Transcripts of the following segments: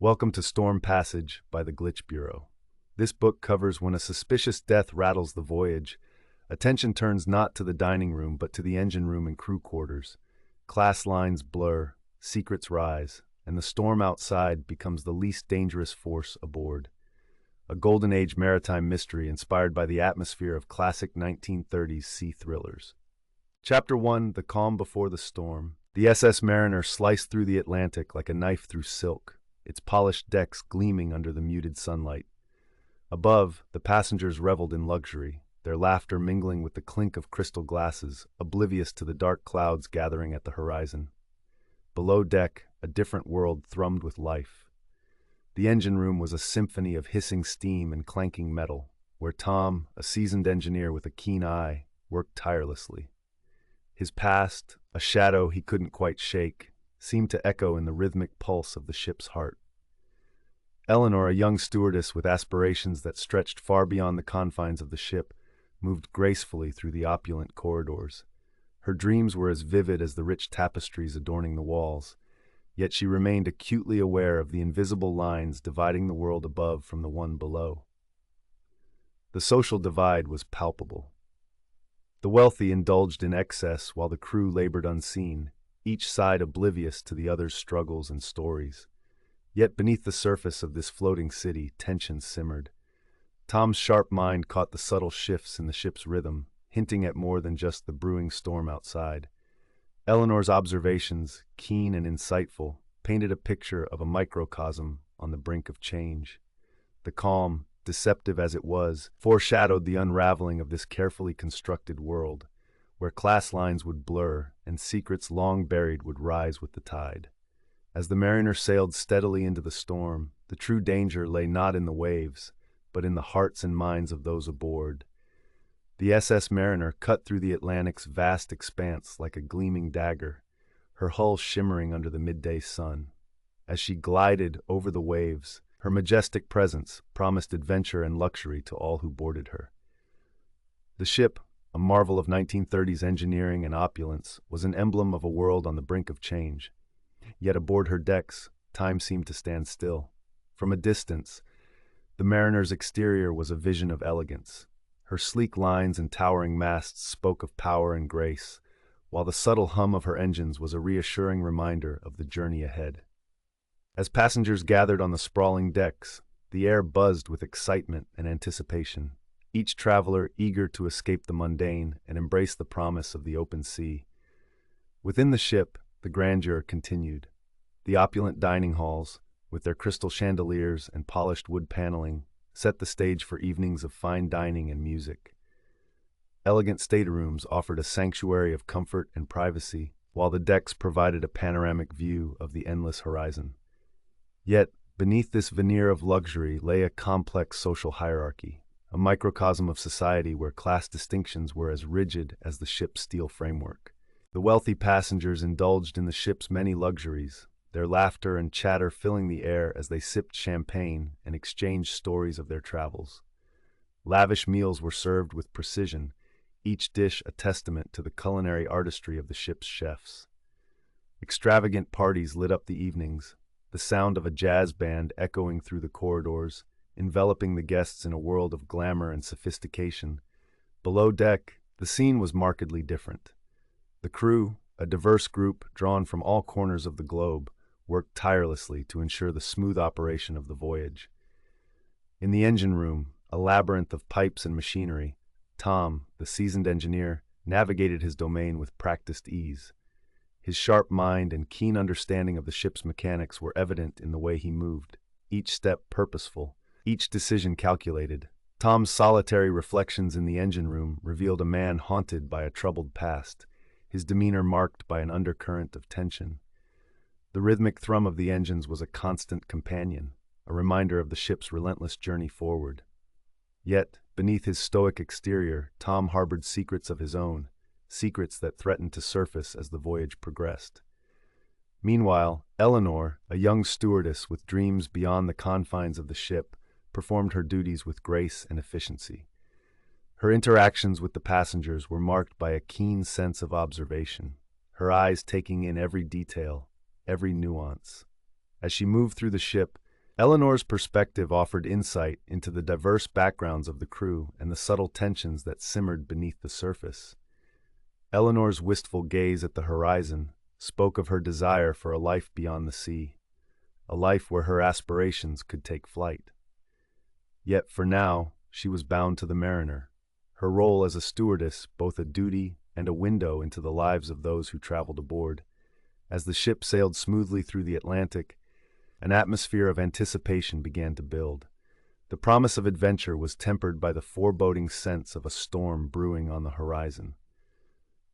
Welcome to Storm Passage by the Glitch Bureau. This book covers when a suspicious death rattles the voyage. Attention turns not to the dining room, but to the engine room and crew quarters. Class lines blur, secrets rise, and the storm outside becomes the least dangerous force aboard. A golden age maritime mystery inspired by the atmosphere of classic 1930s sea thrillers. Chapter 1: The Calm Before the Storm. The SS Mariner sliced through the Atlantic like a knife through silk, its polished decks gleaming under the muted sunlight. Above, the passengers reveled in luxury, their laughter mingling with the clink of crystal glasses, oblivious to the dark clouds gathering at the horizon. Below deck, a different world thrummed with life. The engine room was a symphony of hissing steam and clanking metal, where Tom, a seasoned engineer with a keen eye, worked tirelessly. His past, a shadow he couldn't quite shake, seemed to echo in the rhythmic pulse of the ship's heart. Eleanor, a young stewardess with aspirations that stretched far beyond the confines of the ship, moved gracefully through the opulent corridors. Her dreams were as vivid as the rich tapestries adorning the walls, yet she remained acutely aware of the invisible lines dividing the world above from the one below. The social divide was palpable. The wealthy indulged in excess while the crew labored unseen, each side oblivious to the other's struggles and stories. Yet beneath the surface of this floating city, tension simmered. Tom's sharp mind caught the subtle shifts in the ship's rhythm, hinting at more than just the brewing storm outside. Eleanor's observations, keen and insightful, painted a picture of a microcosm on the brink of change. The calm, deceptive as it was, foreshadowed the unraveling of this carefully constructed world, where class lines would blur and secrets long buried would rise with the tide. As the mariner sailed steadily into the storm, the true danger lay not in the waves, but in the hearts and minds of those aboard. The SS Mariner cut through the Atlantic's vast expanse like a gleaming dagger, her hull shimmering under the midday sun. As she glided over the waves, her majestic presence promised adventure and luxury to all who boarded her. The ship, a marvel of 1930s engineering and opulence, was an emblem of a world on the brink of change. Yet aboard her decks, time seemed to stand still. From a distance, the Mariner's exterior was a vision of elegance. Her sleek lines and towering masts spoke of power and grace, while the subtle hum of her engines was a reassuring reminder of the journey ahead. As passengers gathered on the sprawling decks, the air buzzed with excitement and anticipation, each traveler eager to escape the mundane and embrace the promise of the open sea. Within the ship, the grandeur continued. The opulent dining halls, with their crystal chandeliers and polished wood paneling, set the stage for evenings of fine dining and music. Elegant staterooms offered a sanctuary of comfort and privacy, while the decks provided a panoramic view of the endless horizon. Yet, beneath this veneer of luxury lay a complex social hierarchy, a microcosm of society where class distinctions were as rigid as the ship's steel framework. The wealthy passengers indulged in the ship's many luxuries, their laughter and chatter filling the air as they sipped champagne and exchanged stories of their travels. Lavish meals were served with precision, each dish a testament to the culinary artistry of the ship's chefs. Extravagant parties lit up the evenings, the sound of a jazz band echoing through the corridors, enveloping the guests in a world of glamour and sophistication. Below deck, the scene was markedly different. The crew, a diverse group drawn from all corners of the globe, worked tirelessly to ensure the smooth operation of the voyage. In the engine room, a labyrinth of pipes and machinery, Tom, the seasoned engineer, navigated his domain with practiced ease. His sharp mind and keen understanding of the ship's mechanics were evident in the way he moved, each step purposeful, each decision calculated. Tom's solitary reflections in the engine room revealed a man haunted by a troubled past, his demeanor marked by an undercurrent of tension. The rhythmic thrum of the engines was a constant companion, a reminder of the ship's relentless journey forward. Yet, beneath his stoic exterior, Tom harbored secrets of his own, secrets that threatened to surface as the voyage progressed. Meanwhile, Eleanor, a young stewardess with dreams beyond the confines of the ship, performed her duties with grace and efficiency. Her interactions with the passengers were marked by a keen sense of observation, her eyes taking in every detail, every nuance. As she moved through the ship, Eleanor's perspective offered insight into the diverse backgrounds of the crew and the subtle tensions that simmered beneath the surface. Eleanor's wistful gaze at the horizon spoke of her desire for a life beyond the sea, a life where her aspirations could take flight. Yet for now, she was bound to the Mariner, her role as a stewardess both a duty and a window into the lives of those who traveled aboard. As the ship sailed smoothly through the Atlantic, an atmosphere of anticipation began to build. The promise of adventure was tempered by the foreboding sense of a storm brewing on the horizon.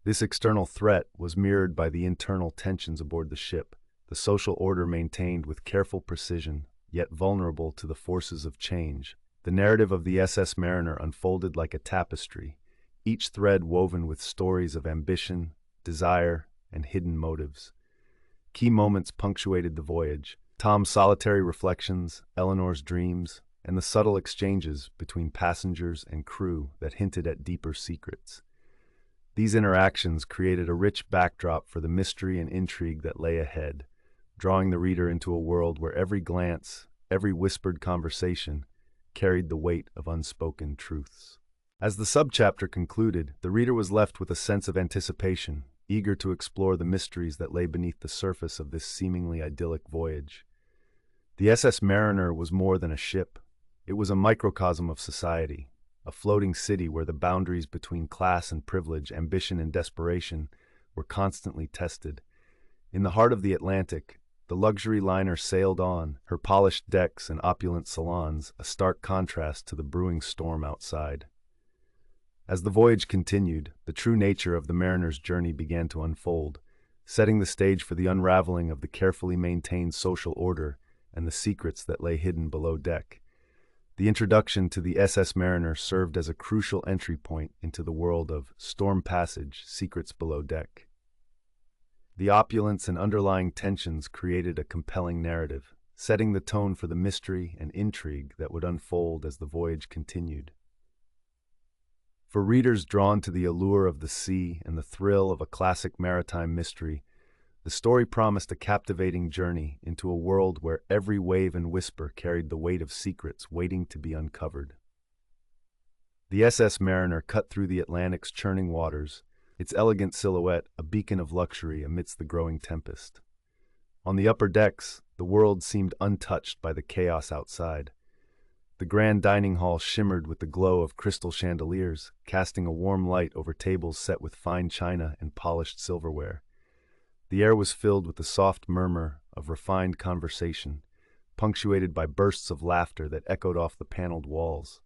This external threat was mirrored by the internal tensions aboard the ship, the social order maintained with careful precision, yet vulnerable to the forces of change. The narrative of the SS Mariner unfolded like a tapestry, each thread woven with stories of ambition, desire, and hidden motives. Key moments punctuated the voyage: Tom's solitary reflections, Eleanor's dreams, and the subtle exchanges between passengers and crew that hinted at deeper secrets. These interactions created a rich backdrop for the mystery and intrigue that lay ahead, drawing the reader into a world where every glance, every whispered conversation, carried the weight of unspoken truths. As the subchapter concluded, the reader was left with a sense of anticipation, eager to explore the mysteries that lay beneath the surface of this seemingly idyllic voyage. The SS Mariner was more than a ship. It was a microcosm of society, a floating city where the boundaries between class and privilege, ambition and desperation, were constantly tested. In the heart of the Atlantic, the luxury liner sailed on, her polished decks and opulent salons a stark contrast to the brewing storm outside. As the voyage continued, the true nature of the mariner's journey began to unfold, setting the stage for the unraveling of the carefully maintained social order and the secrets that lay hidden below deck. The introduction to the SS Mariner served as a crucial entry point into the world of Storm Passage: Secrets Below Deck. The opulence and underlying tensions created a compelling narrative, setting the tone for the mystery and intrigue that would unfold as the voyage continued. For readers drawn to the allure of the sea and the thrill of a classic maritime mystery, the story promised a captivating journey into a world where every wave and whisper carried the weight of secrets waiting to be uncovered. The SS Mariner cut through the Atlantic's churning waters, its elegant silhouette a beacon of luxury amidst the growing tempest. On the upper decks, the world seemed untouched by the chaos outside. The grand dining hall shimmered with the glow of crystal chandeliers, casting a warm light over tables set with fine china and polished silverware. The air was filled with the soft murmur of refined conversation, punctuated by bursts of laughter that echoed off the paneled walls.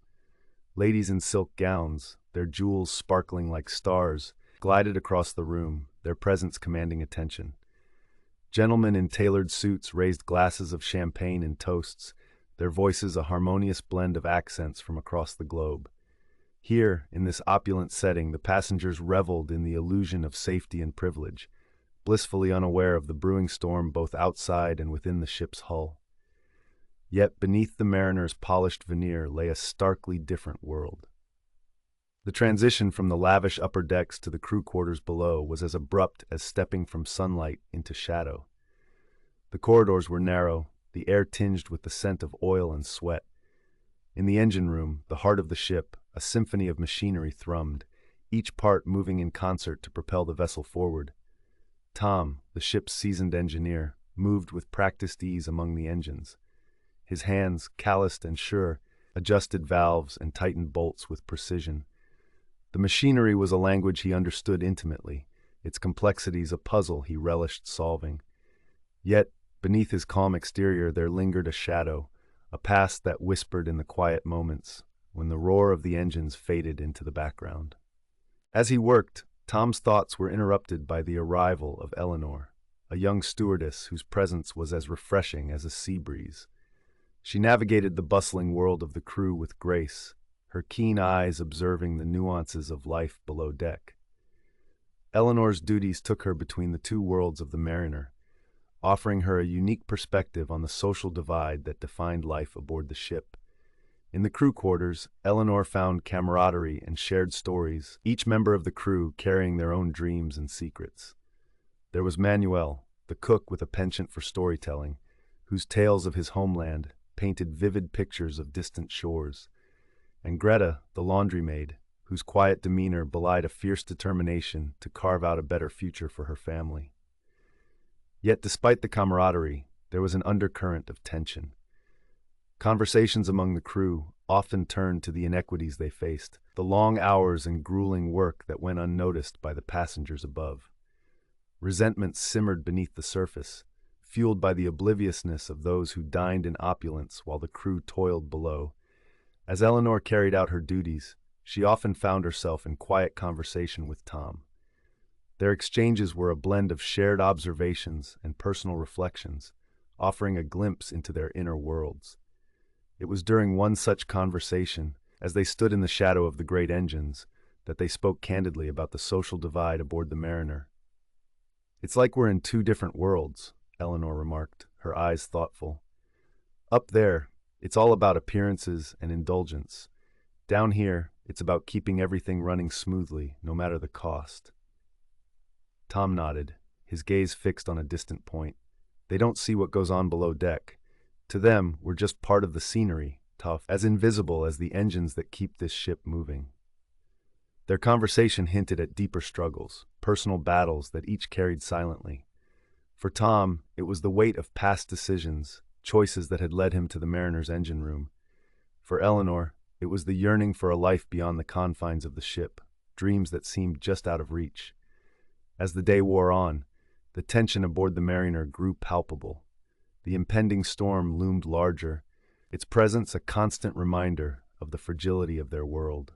Ladies in silk gowns, their jewels sparkling like stars, glided across the room, their presence commanding attention. Gentlemen in tailored suits raised glasses of champagne and toasts, their voices a harmonious blend of accents from across the globe. Here, in this opulent setting, the passengers reveled in the illusion of safety and privilege, blissfully unaware of the brewing storm both outside and within the ship's hull. Yet beneath the Mariner's polished veneer lay a starkly different world. The transition from the lavish upper decks to the crew quarters below was as abrupt as stepping from sunlight into shadow. The corridors were narrow, the air tinged with the scent of oil and sweat. In the engine room, the heart of the ship, a symphony of machinery thrummed, each part moving in concert to propel the vessel forward. Tom, the ship's seasoned engineer, moved with practiced ease among the engines. His hands, calloused and sure, adjusted valves and tightened bolts with precision. The machinery was a language he understood intimately, its complexities a puzzle he relished solving. Yet, beneath his calm exterior there lingered a shadow, a past that whispered in the quiet moments, when the roar of the engines faded into the background. As he worked, Tom's thoughts were interrupted by the arrival of Eleanor, a young stewardess whose presence was as refreshing as a sea breeze. She navigated the bustling world of the crew with grace, her keen eyes observing the nuances of life below deck. Eleanor's duties took her between the two worlds of the Mariner, offering her a unique perspective on the social divide that defined life aboard the ship. In the crew quarters, Eleanor found camaraderie and shared stories, each member of the crew carrying their own dreams and secrets. There was Manuel, the cook with a penchant for storytelling, whose tales of his homeland, painted vivid pictures of distant shores, and Greta, the laundry-maid, whose quiet demeanor belied a fierce determination to carve out a better future for her family. Yet despite the camaraderie, there was an undercurrent of tension. Conversations among the crew often turned to the inequities they faced, the long hours and grueling work that went unnoticed by the passengers above. Resentment simmered beneath the surface, fueled by the obliviousness of those who dined in opulence while the crew toiled below. As Eleanor carried out her duties, she often found herself in quiet conversation with Tom. Their exchanges were a blend of shared observations and personal reflections, offering a glimpse into their inner worlds. It was during one such conversation, as they stood in the shadow of the great engines, that they spoke candidly about the social divide aboard the Mariner. "It's like we're in two different worlds," Eleanor remarked, her eyes thoughtful. "Up there, it's all about appearances and indulgence. Down here, it's about keeping everything running smoothly, no matter the cost." Tom nodded, his gaze fixed on a distant point. "They don't see what goes on below deck. To them, we're just part of the scenery, tough, as invisible as the engines that keep this ship moving." Their conversation hinted at deeper struggles, personal battles that each carried silently. For Tom, it was the weight of past decisions, choices that had led him to the Mariner's engine room. For Eleanor, it was the yearning for a life beyond the confines of the ship, dreams that seemed just out of reach. As the day wore on, the tension aboard the Mariner grew palpable. The impending storm loomed larger, its presence a constant reminder of the fragility of their world.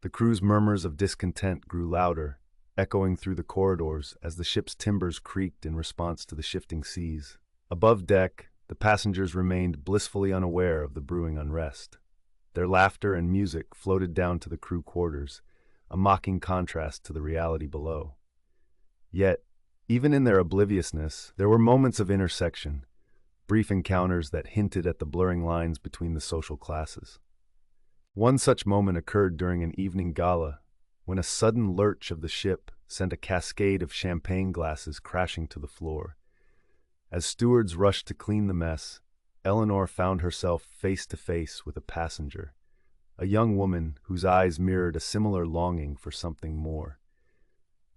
The crew's murmurs of discontent grew louder, echoing through the corridors as the ship's timbers creaked in response to the shifting seas. Above deck, the passengers remained blissfully unaware of the brewing unrest. Their laughter and music floated down to the crew quarters, a mocking contrast to the reality below. Yet, even in their obliviousness, there were moments of intersection, brief encounters that hinted at the blurring lines between the social classes. One such moment occurred during an evening gala, when a sudden lurch of the ship sent a cascade of champagne glasses crashing to the floor. As stewards rushed to clean the mess, Eleanor found herself face to face with a passenger, a young woman whose eyes mirrored a similar longing for something more.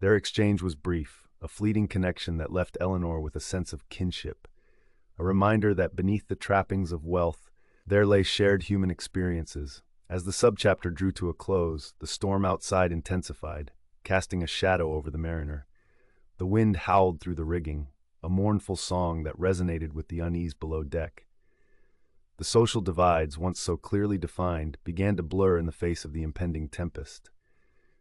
Their exchange was brief, a fleeting connection that left Eleanor with a sense of kinship, a reminder that beneath the trappings of wealth, there lay shared human experiences. As the subchapter drew to a close, the storm outside intensified, casting a shadow over the Mariner. The wind howled through the rigging, a mournful song that resonated with the unease below deck. The social divides, once so clearly defined, began to blur in the face of the impending tempest.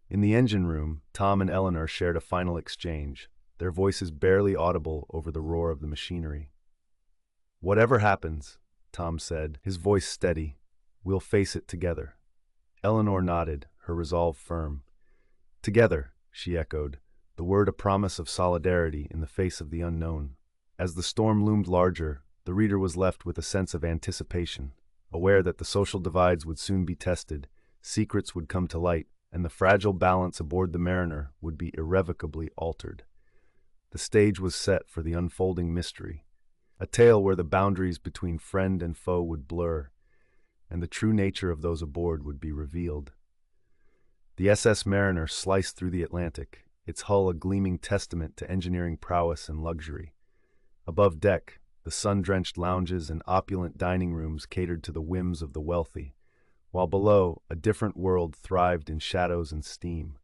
In the engine room, Tom and Eleanor shared a final exchange, their voices barely audible over the roar of the machinery. "Whatever happens," Tom said, his voice steady, "we'll face it together." Eleanor nodded, her resolve firm. "Together," she echoed, the word a promise of solidarity in the face of the unknown. As the storm loomed larger, the reader was left with a sense of anticipation, aware that the social divides would soon be tested, secrets would come to light, and the fragile balance aboard the Mariner would be irrevocably altered. The stage was set for the unfolding mystery, a tale where the boundaries between friend and foe would blur, and the true nature of those aboard would be revealed. The SS Mariner sliced through the Atlantic, its hull a gleaming testament to engineering prowess and luxury. Above deck, the sun-drenched lounges and opulent dining rooms catered to the whims of the wealthy, while below, a different world thrived in shadows and steam.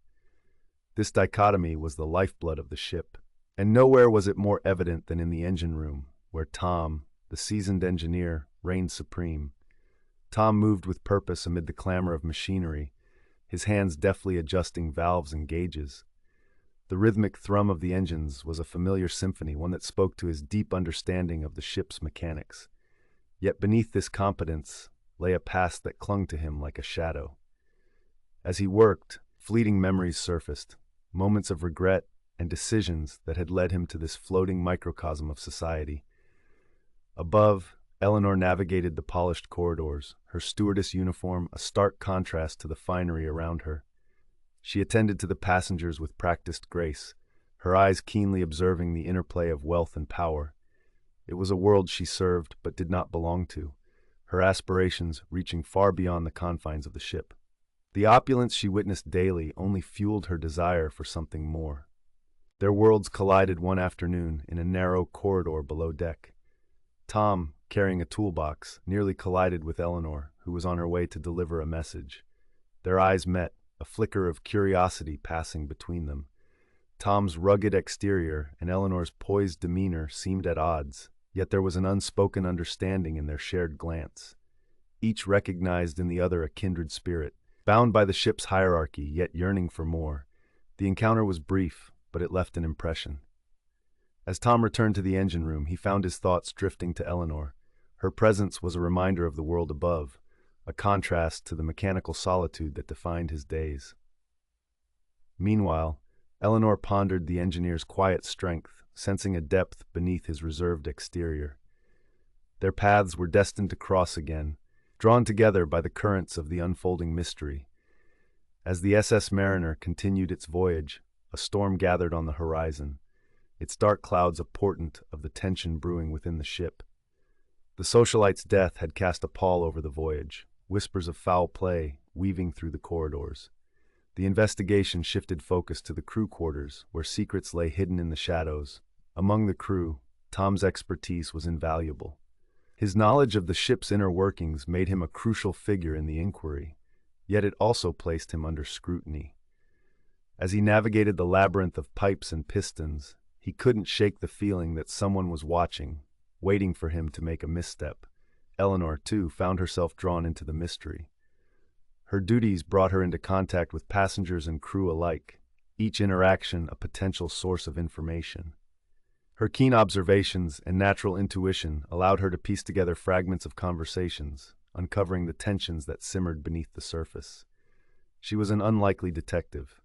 This dichotomy was the lifeblood of the ship, and nowhere was it more evident than in the engine room, where Tom, the seasoned engineer, reigned supreme. Tom moved with purpose amid the clamor of machinery, his hands deftly adjusting valves and gauges. The rhythmic thrum of the engines was a familiar symphony, one that spoke to his deep understanding of the ship's mechanics. Yet beneath this competence lay a past that clung to him like a shadow. As he worked, fleeting memories surfaced, moments of regret and decisions that had led him to this floating microcosm of society. Above, Eleanor navigated the polished corridors, her stewardess uniform a stark contrast to the finery around her. She attended to the passengers with practiced grace, her eyes keenly observing the interplay of wealth and power. It was a world she served but did not belong to, her aspirations reaching far beyond the confines of the ship. The opulence she witnessed daily only fueled her desire for something more. Their worlds collided one afternoon in a narrow corridor below deck. Tom, carrying a toolbox, nearly collided with Eleanor, who was on her way to deliver a message. Their eyes met, a flicker of curiosity passing between them. Tom's rugged exterior and Eleanor's poised demeanor seemed at odds, yet there was an unspoken understanding in their shared glance. Each recognized in the other a kindred spirit, bound by the ship's hierarchy, yet yearning for more. The encounter was brief, but it left an impression. As Tom returned to the engine room, he found his thoughts drifting to Eleanor. Her presence was a reminder of the world above, a contrast to the mechanical solitude that defined his days. Meanwhile, Eleanor pondered the engineer's quiet strength, sensing a depth beneath his reserved exterior. Their paths were destined to cross again, drawn together by the currents of the unfolding mystery. As the SS Mariner continued its voyage, a storm gathered on the horizon, its dark clouds a portent of the tension brewing within the ship. The socialite's death had cast a pall over the voyage, whispers of foul play weaving through the corridors. The investigation shifted focus to the crew quarters, where secrets lay hidden in the shadows. Among the crew, Tom's expertise was invaluable. His knowledge of the ship's inner workings made him a crucial figure in the inquiry, yet it also placed him under scrutiny. As he navigated the labyrinth of pipes and pistons, he couldn't shake the feeling that someone was watching, waiting for him to make a misstep. Eleanor, too, found herself drawn into the mystery. Her duties brought her into contact with passengers and crew alike, each interaction a potential source of information. Her keen observations and natural intuition allowed her to piece together fragments of conversations, uncovering the tensions that simmered beneath the surface. She was an unlikely detective,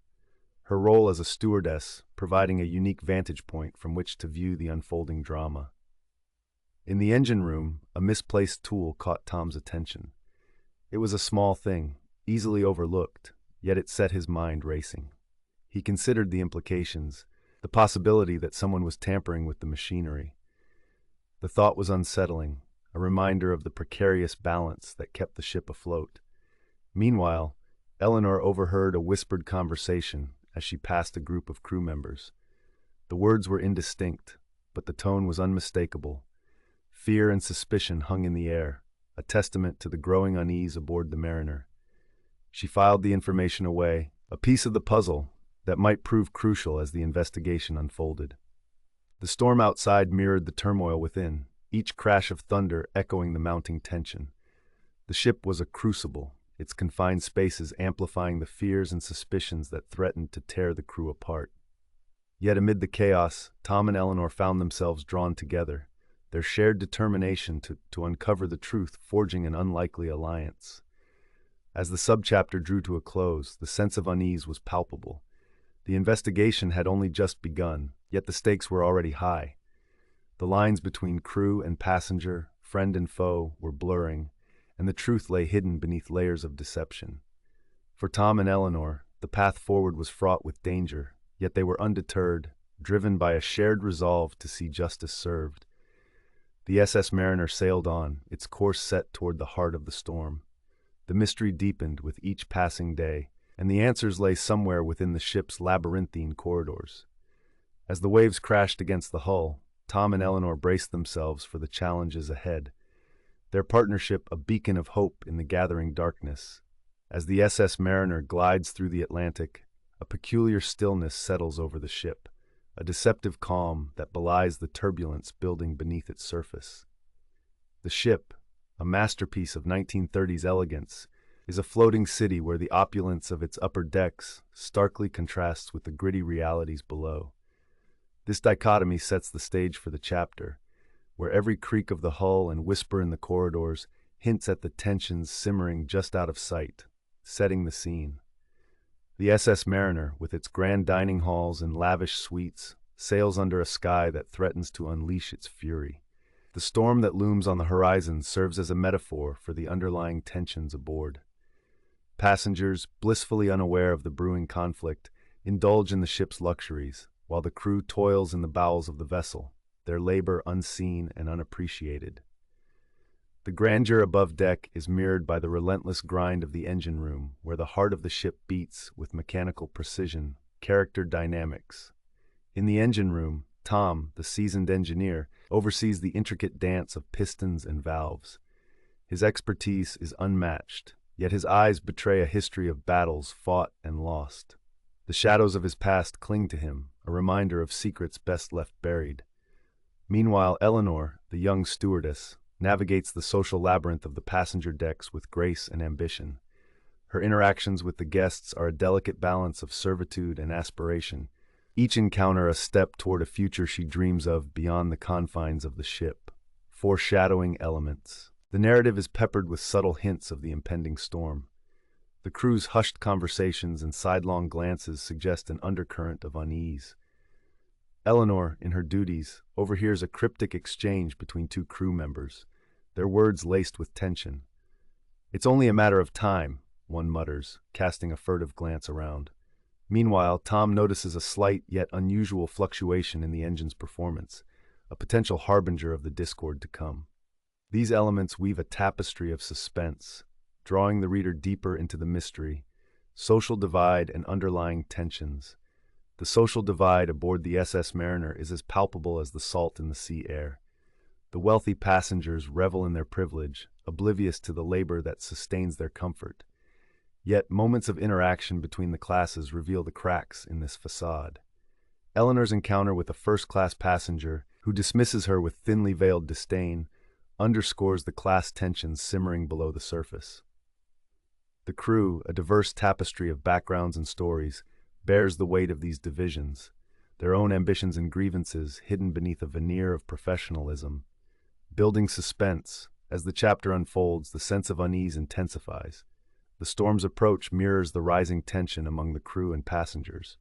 her role as a stewardess providing a unique vantage point from which to view the unfolding drama. In the engine room, a misplaced tool caught Tom's attention. It was a small thing, easily overlooked, yet it set his mind racing. He considered the implications, the possibility that someone was tampering with the machinery. The thought was unsettling, a reminder of the precarious balance that kept the ship afloat. Meanwhile, Eleanor overheard a whispered conversation as she passed a group of crew members. The words were indistinct, but the tone was unmistakable. Fear and suspicion hung in the air, a testament to the growing unease aboard the Mariner. She filed the information away, a piece of the puzzle that might prove crucial as the investigation unfolded. The storm outside mirrored the turmoil within, each crash of thunder echoing the mounting tension. The ship was a crucible, its confined spaces amplifying the fears and suspicions that threatened to tear the crew apart. Yet amid the chaos, Tom and Eleanor found themselves drawn together, their shared determination to uncover the truth forging an unlikely alliance. As the subchapter drew to a close, the sense of unease was palpable. The investigation had only just begun, yet the stakes were already high. The lines between crew and passenger, friend and foe, were blurring, and the truth lay hidden beneath layers of deception. For Tom and Eleanor, the path forward was fraught with danger, yet they were undeterred, driven by a shared resolve to see justice served. The SS Mariner sailed on, its course set toward the heart of the storm. The mystery deepened with each passing day, and the answers lay somewhere within the ship's labyrinthine corridors. As the waves crashed against the hull, Tom and Eleanor braced themselves for the challenges ahead, their partnership a beacon of hope in the gathering darkness. As the SS Mariner glides through the Atlantic, a peculiar stillness settles over the ship, a deceptive calm that belies the turbulence building beneath its surface. The ship, a masterpiece of 1930s elegance, is a floating city where the opulence of its upper decks starkly contrasts with the gritty realities below. This dichotomy sets the stage for the chapter, where every creak of the hull and whisper in the corridors hints at the tensions simmering just out of sight, setting the scene. The SS Mariner, with its grand dining halls and lavish suites, sails under a sky that threatens to unleash its fury. The storm that looms on the horizon serves as a metaphor for the underlying tensions aboard. Passengers, blissfully unaware of the brewing conflict, indulge in the ship's luxuries, while the crew toils in the bowels of the vessel, their labor unseen and unappreciated. The grandeur above deck is mirrored by the relentless grind of the engine room, where the heart of the ship beats with mechanical precision, character dynamics. In the engine room, Tom, the seasoned engineer, oversees the intricate dance of pistons and valves. His expertise is unmatched, yet his eyes betray a history of battles fought and lost. The shadows of his past cling to him, a reminder of secrets best left buried. Meanwhile, Eleanor, the young stewardess, navigates the social labyrinth of the passenger decks with grace and ambition. Her interactions with the guests are a delicate balance of servitude and aspiration, each encounter a step toward a future she dreams of beyond the confines of the ship. Foreshadowing elements. The narrative is peppered with subtle hints of the impending storm. The crew's hushed conversations and sidelong glances suggest an undercurrent of unease. Eleanor, in her duties, overhears a cryptic exchange between two crew members, their words laced with tension. "It's only a matter of time," one mutters, casting a furtive glance around. Meanwhile, Tom notices a slight yet unusual fluctuation in the engine's performance, a potential harbinger of the discord to come. These elements weave a tapestry of suspense, drawing the reader deeper into the mystery, social divide, and underlying tensions. The social divide aboard the SS Mariner is as palpable as the salt in the sea air. The wealthy passengers revel in their privilege, oblivious to the labor that sustains their comfort. Yet moments of interaction between the classes reveal the cracks in this facade. Eleanor's encounter with a first-class passenger, who dismisses her with thinly veiled disdain, underscores the class tensions simmering below the surface. The crew, a diverse tapestry of backgrounds and stories, bears the weight of these divisions, their own ambitions and grievances hidden beneath a veneer of professionalism. Building suspense, as the chapter unfolds, the sense of unease intensifies. The storm's approach mirrors the rising tension among the crew and passengers.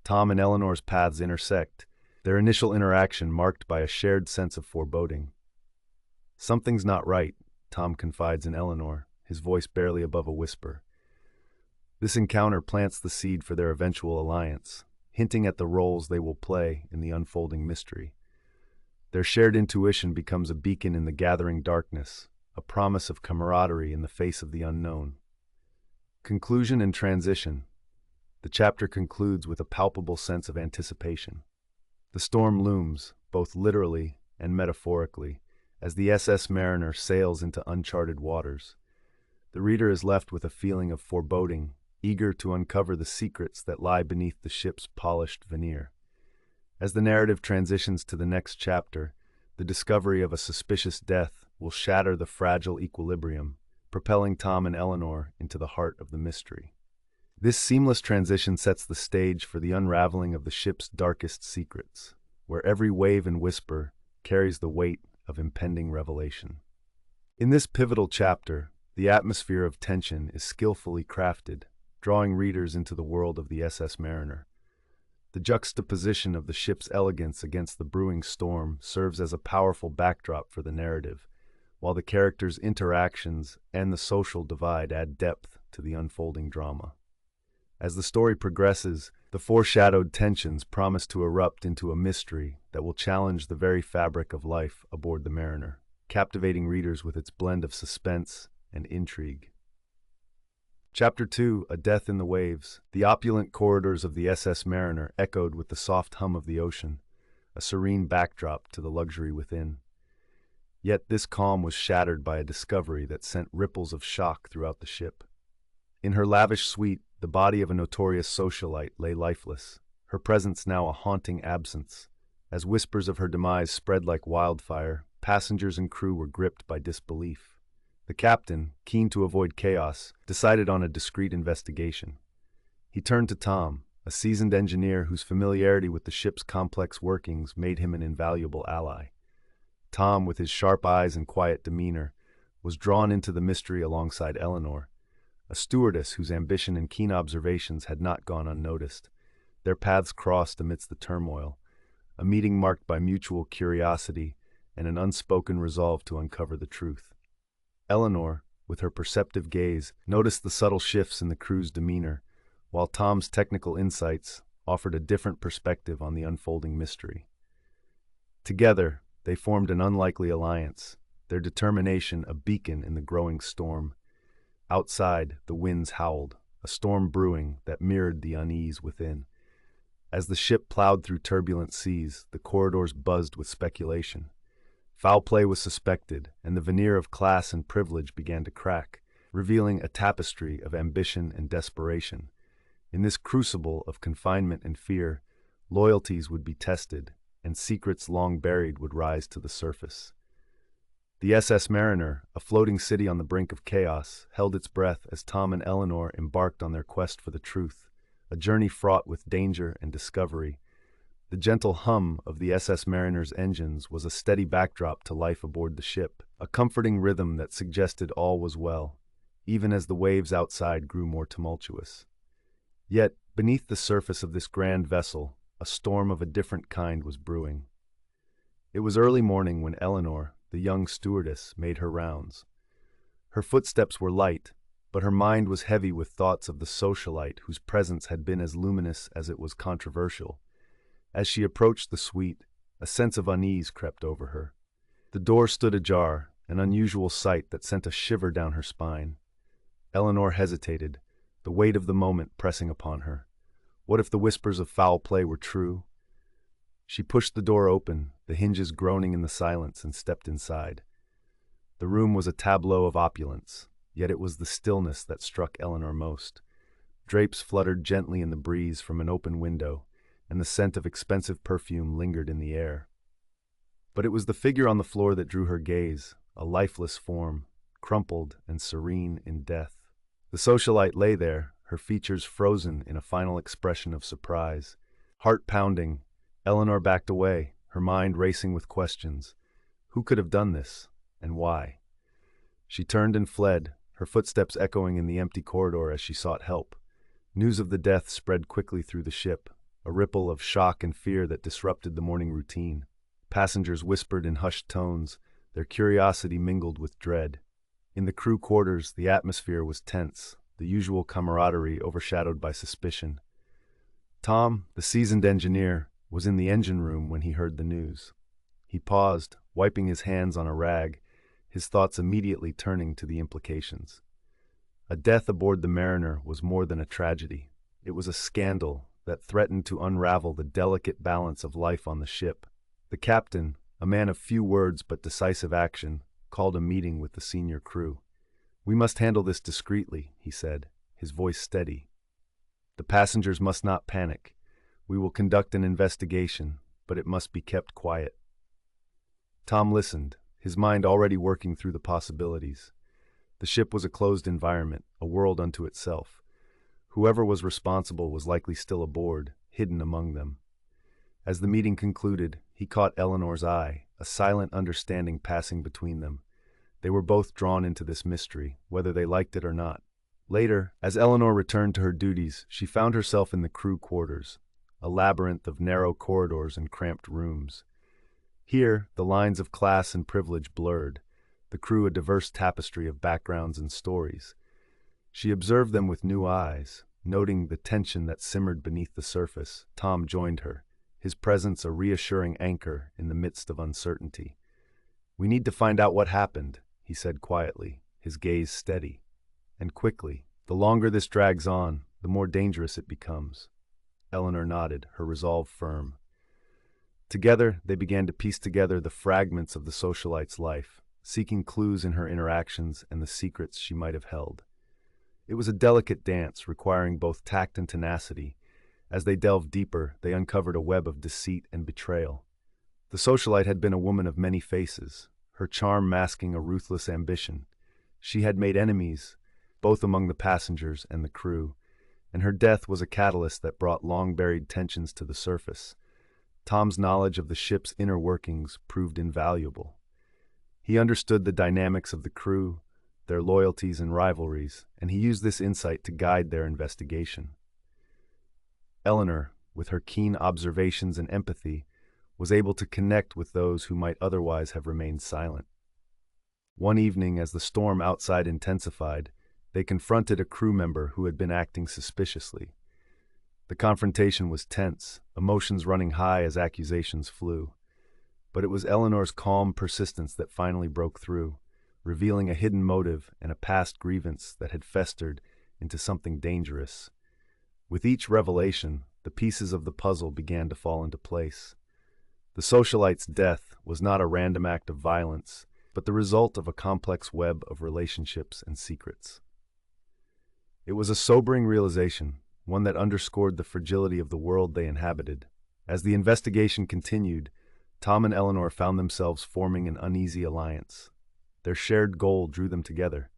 Tom and Eleanor's paths intersect, their initial interaction marked by a shared sense of foreboding. "Something's not right," Tom confides in Eleanor, his voice barely above a whisper. This encounter plants the seed for their eventual alliance, hinting at the roles they will play in the unfolding mystery. Their shared intuition becomes a beacon in the gathering darkness, a promise of camaraderie in the face of the unknown. Conclusion and transition. The chapter concludes with a palpable sense of anticipation. The storm looms, both literally and metaphorically, as the SS Mariner sails into uncharted waters. The reader is left with a feeling of foreboding, eager to uncover the secrets that lie beneath the ship's polished veneer. As the narrative transitions to the next chapter, the discovery of a suspicious death will shatter the fragile equilibrium, propelling Tom and Eleanor into the heart of the mystery. This seamless transition sets the stage for the unraveling of the ship's darkest secrets, where every wave and whisper carries the weight of impending revelation. In this pivotal chapter, the atmosphere of tension is skillfully crafted, drawing readers into the world of the SS Mariner. The juxtaposition of the ship's elegance against the brewing storm serves as a powerful backdrop for the narrative, while the characters' interactions and the social divide add depth to the unfolding drama. As the story progresses, the foreshadowed tensions promise to erupt into a mystery that will challenge the very fabric of life aboard the Mariner, captivating readers with its blend of suspense and intrigue. Chapter 2, A Death in the Waves. The opulent corridors of the SS Mariner echoed with the soft hum of the ocean, a serene backdrop to the luxury within. Yet this calm was shattered by a discovery that sent ripples of shock throughout the ship. In her lavish suite, the body of a notorious socialite lay lifeless, her presence now a haunting absence. As whispers of her demise spread like wildfire, passengers and crew were gripped by disbelief. The captain, keen to avoid chaos, decided on a discreet investigation. He turned to Tom, a seasoned engineer whose familiarity with the ship's complex workings made him an invaluable ally. Tom, with his sharp eyes and quiet demeanor, was drawn into the mystery alongside Eleanor, a stewardess whose ambition and keen observations had not gone unnoticed. Their paths crossed amidst the turmoil, a meeting marked by mutual curiosity and an unspoken resolve to uncover the truth. Eleanor, with her perceptive gaze, noticed the subtle shifts in the crew's demeanor, while Tom's technical insights offered a different perspective on the unfolding mystery. Together, they formed an unlikely alliance, their determination a beacon in the growing storm. Outside, the winds howled, a storm brewing that mirrored the unease within. As the ship plowed through turbulent seas, the corridors buzzed with speculation. Foul play was suspected, and the veneer of class and privilege began to crack, revealing a tapestry of ambition and desperation. In this crucible of confinement and fear, loyalties would be tested, and secrets long buried would rise to the surface. The SS Mariner, a floating city on the brink of chaos, held its breath as Tom and Eleanor embarked on their quest for the truth, a journey fraught with danger and discovery. The gentle hum of the SS Mariner's engines was a steady backdrop to life aboard the ship, a comforting rhythm that suggested all was well, even as the waves outside grew more tumultuous. Yet, beneath the surface of this grand vessel, a storm of a different kind was brewing. It was early morning when Eleanor, the young stewardess, made her rounds. Her footsteps were light, but her mind was heavy with thoughts of the socialite whose presence had been as luminous as it was controversial. As she approached the suite, a sense of unease crept over her. The door stood ajar, an unusual sight that sent a shiver down her spine. Eleanor hesitated, the weight of the moment pressing upon her. What if the whispers of foul play were true? She pushed the door open, the hinges groaning in the silence, and stepped inside. The room was a tableau of opulence, yet it was the stillness that struck Eleanor most. Drapes fluttered gently in the breeze from an open window, and the scent of expensive perfume lingered in the air. But it was the figure on the floor that drew her gaze, a lifeless form, crumpled and serene in death. The socialite lay there, her features frozen in a final expression of surprise. Heart pounding, Eleanor backed away, her mind racing with questions. Who could have done this, and why? She turned and fled, her footsteps echoing in the empty corridor as she sought help. News of the death spread quickly through the ship, a ripple of shock and fear that disrupted the morning routine. Passengers whispered in hushed tones, their curiosity mingled with dread. In the crew quarters, the atmosphere was tense, the usual camaraderie overshadowed by suspicion. Tom, the seasoned engineer, was in the engine room when he heard the news. He paused, wiping his hands on a rag, his thoughts immediately turning to the implications. A death aboard the Mariner was more than a tragedy. It was a scandal that threatened to unravel the delicate balance of life on the ship. The captain, a man of few words but decisive action, called a meeting with the senior crew. "We must handle this discreetly," he said, his voice steady. "The passengers must not panic. We will conduct an investigation, but it must be kept quiet." Tom listened, his mind already working through the possibilities. The ship was a closed environment, a world unto itself. Whoever was responsible was likely still aboard, hidden among them. As the meeting concluded, he caught Eleanor's eye, a silent understanding passing between them. They were both drawn into this mystery, whether they liked it or not. Later, as Eleanor returned to her duties, she found herself in the crew quarters, a labyrinth of narrow corridors and cramped rooms. Here, the lines of class and privilege blurred, the crew a diverse tapestry of backgrounds and stories. She observed them with new eyes, noting the tension that simmered beneath the surface. Tom joined her, his presence a reassuring anchor in the midst of uncertainty. "We need to find out what happened," he said quietly, his gaze steady. "And quickly. The longer this drags on, the more dangerous it becomes." Eleanor nodded, her resolve firm. Together, they began to piece together the fragments of the socialite's life, seeking clues in her interactions and the secrets she might have held. It was a delicate dance, requiring both tact and tenacity. As they delved deeper, they uncovered a web of deceit and betrayal. The socialite had been a woman of many faces, her charm masking a ruthless ambition. She had made enemies, both among the passengers and the crew, and her death was a catalyst that brought long-buried tensions to the surface. Tom's knowledge of the ship's inner workings proved invaluable. He understood the dynamics of the crew, their loyalties and rivalries, and he used this insight to guide their investigation. Eleanor, with her keen observations and empathy, was able to connect with those who might otherwise have remained silent. One evening, as the storm outside intensified, they confronted a crew member who had been acting suspiciously. The confrontation was tense, emotions running high as accusations flew. But it was Eleanor's calm persistence that finally broke through, revealing a hidden motive and a past grievance that had festered into something dangerous. With each revelation, the pieces of the puzzle began to fall into place. The socialite's death was not a random act of violence, but the result of a complex web of relationships and secrets. It was a sobering realization, one that underscored the fragility of the world they inhabited. As the investigation continued, Tom and Eleanor found themselves forming an uneasy alliance. Their shared goal drew them together,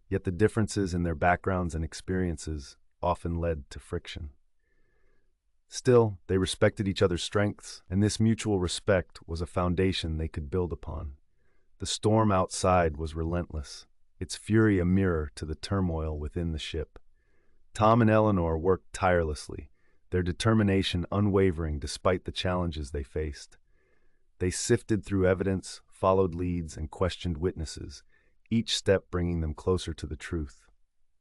yet the differences in their backgrounds and experiences often led to friction. Still, they respected each other's strengths, and this mutual respect was a foundation they could build upon. The storm outside was relentless, its fury a mirror to the turmoil within the ship. Tom and Eleanor worked tirelessly, their determination unwavering despite the challenges they faced. They sifted through evidence, followed leads, and questioned witnesses, each step bringing them closer to the truth.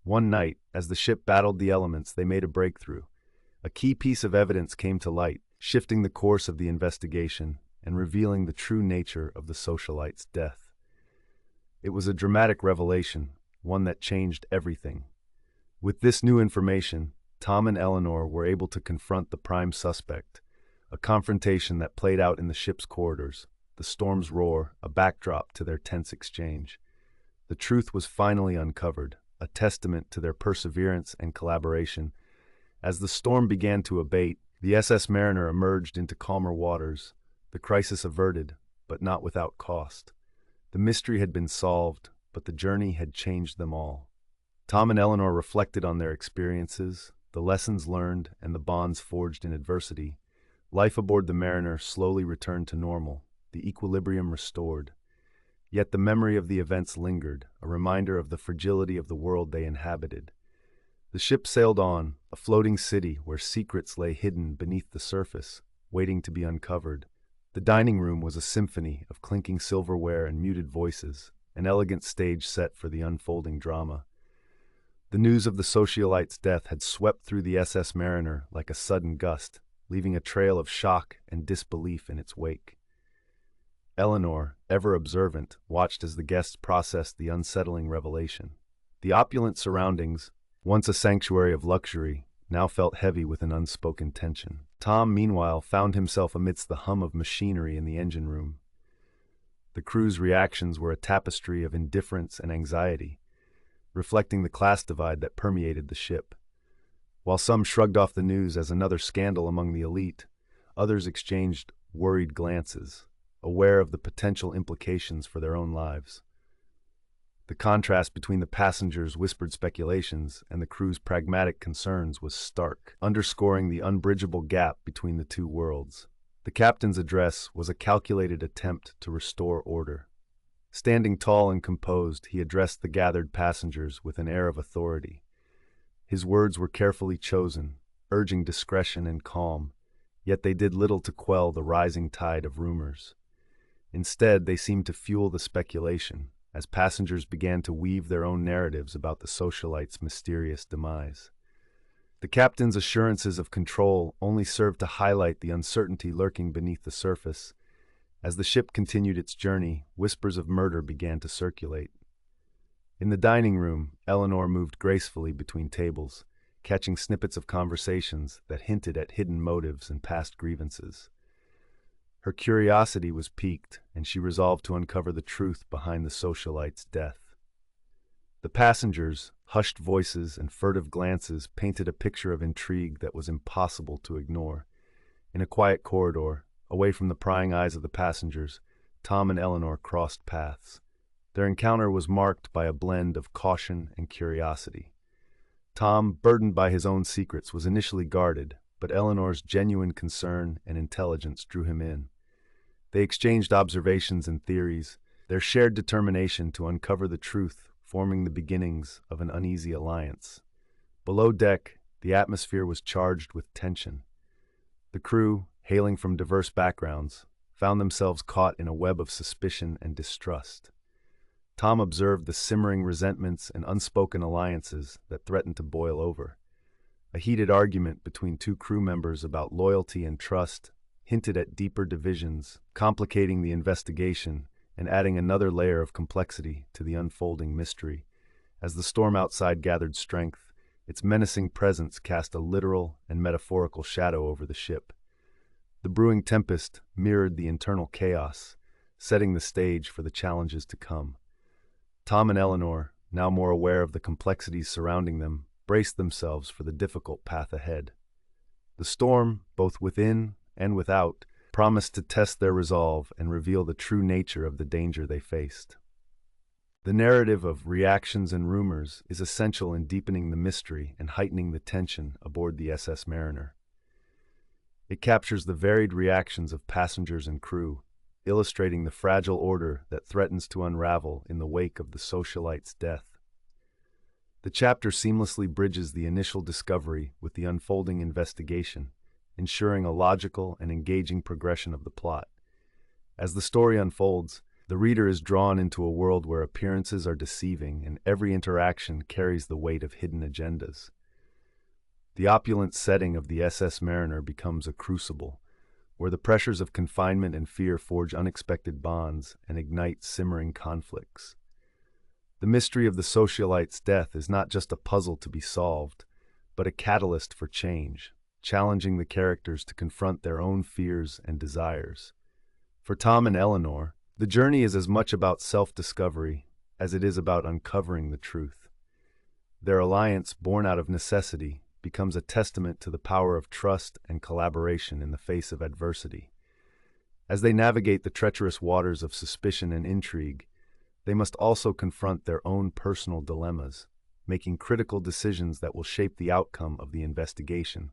One night, as the ship battled the elements, they made a breakthrough. A key piece of evidence came to light, shifting the course of the investigation and revealing the true nature of the socialite's death. It was a dramatic revelation, one that changed everything. With this new information, Tom and Eleanor were able to confront the prime suspect, a confrontation that played out in the ship's corridors, the storm's roar, a backdrop to their tense exchange. The truth was finally uncovered, a testament to their perseverance and collaboration. As the storm began to abate, the SS Mariner emerged into calmer waters, the crisis averted, but not without cost. The mystery had been solved, but the journey had changed them all. Tom and Eleanor reflected on their experiences, the lessons learned, and the bonds forged in adversity. Life aboard the Mariner slowly returned to normal, the equilibrium restored. Yet the memory of the events lingered, a reminder of the fragility of the world they inhabited. The ship sailed on, a floating city where secrets lay hidden beneath the surface, waiting to be uncovered. The dining room was a symphony of clinking silverware and muted voices, an elegant stage set for the unfolding drama. The news of the socialite's death had swept through the SS Mariner like a sudden gust, leaving a trail of shock and disbelief in its wake. Eleanor, ever observant, watched as the guests processed the unsettling revelation. The opulent surroundings, once a sanctuary of luxury, now felt heavy with an unspoken tension. Tom, meanwhile, found himself amidst the hum of machinery in the engine room. The crew's reactions were a tapestry of indifference and anxiety, reflecting the class divide that permeated the ship. While some shrugged off the news as another scandal among the elite, others exchanged worried glances, aware of the potential implications for their own lives. The contrast between the passengers' whispered speculations and the crew's pragmatic concerns was stark, underscoring the unbridgeable gap between the two worlds. The captain's address was a calculated attempt to restore order. Standing tall and composed, he addressed the gathered passengers with an air of authority. His words were carefully chosen, urging discretion and calm, yet they did little to quell the rising tide of rumors. Instead, they seemed to fuel the speculation, as passengers began to weave their own narratives about the socialite's mysterious demise. The captain's assurances of control only served to highlight the uncertainty lurking beneath the surface. As the ship continued its journey, whispers of murder began to circulate. In the dining room, Eleanor moved gracefully between tables, catching snippets of conversations that hinted at hidden motives and past grievances. Her curiosity was piqued, and she resolved to uncover the truth behind the socialite's death. The passengers, hushed voices, and furtive glances painted a picture of intrigue that was impossible to ignore. In a quiet corridor, away from the prying eyes of the passengers, Tom and Eleanor crossed paths. Their encounter was marked by a blend of caution and curiosity. Tom, burdened by his own secrets, was initially guarded, but Eleanor's genuine concern and intelligence drew him in. They exchanged observations and theories, their shared determination to uncover the truth forming the beginnings of an uneasy alliance. Below deck, the atmosphere was charged with tension. The crew, hailing from diverse backgrounds, found themselves caught in a web of suspicion and distrust. Tom observed the simmering resentments and unspoken alliances that threatened to boil over. A heated argument between two crew members about loyalty and trust hinted at deeper divisions, complicating the investigation and adding another layer of complexity to the unfolding mystery. As the storm outside gathered strength, its menacing presence cast a literal and metaphorical shadow over the ship. The brewing tempest mirrored the internal chaos, setting the stage for the challenges to come. Tom and Eleanor, now more aware of the complexities surrounding them, braced themselves for the difficult path ahead. The storm, both within and without, promised to test their resolve and reveal the true nature of the danger they faced. The narrative of reactions and rumors is essential in deepening the mystery and heightening the tension aboard the SS Mariner. It captures the varied reactions of passengers and crew, illustrating the fragile order that threatens to unravel in the wake of the socialite's death. The chapter seamlessly bridges the initial discovery with the unfolding investigation, ensuring a logical and engaging progression of the plot. As the story unfolds, the reader is drawn into a world where appearances are deceiving and every interaction carries the weight of hidden agendas. The opulent setting of the SS Mariner becomes a crucible, where the pressures of confinement and fear forge unexpected bonds and ignite simmering conflicts. The mystery of the socialite's death is not just a puzzle to be solved, but a catalyst for change, challenging the characters to confront their own fears and desires. For Tom and Eleanor, the journey is as much about self-discovery as it is about uncovering the truth. Their alliance, born out of necessity, becomes a testament to the power of trust and collaboration in the face of adversity. As they navigate the treacherous waters of suspicion and intrigue, they must also confront their own personal dilemmas, making critical decisions that will shape the outcome of the investigation.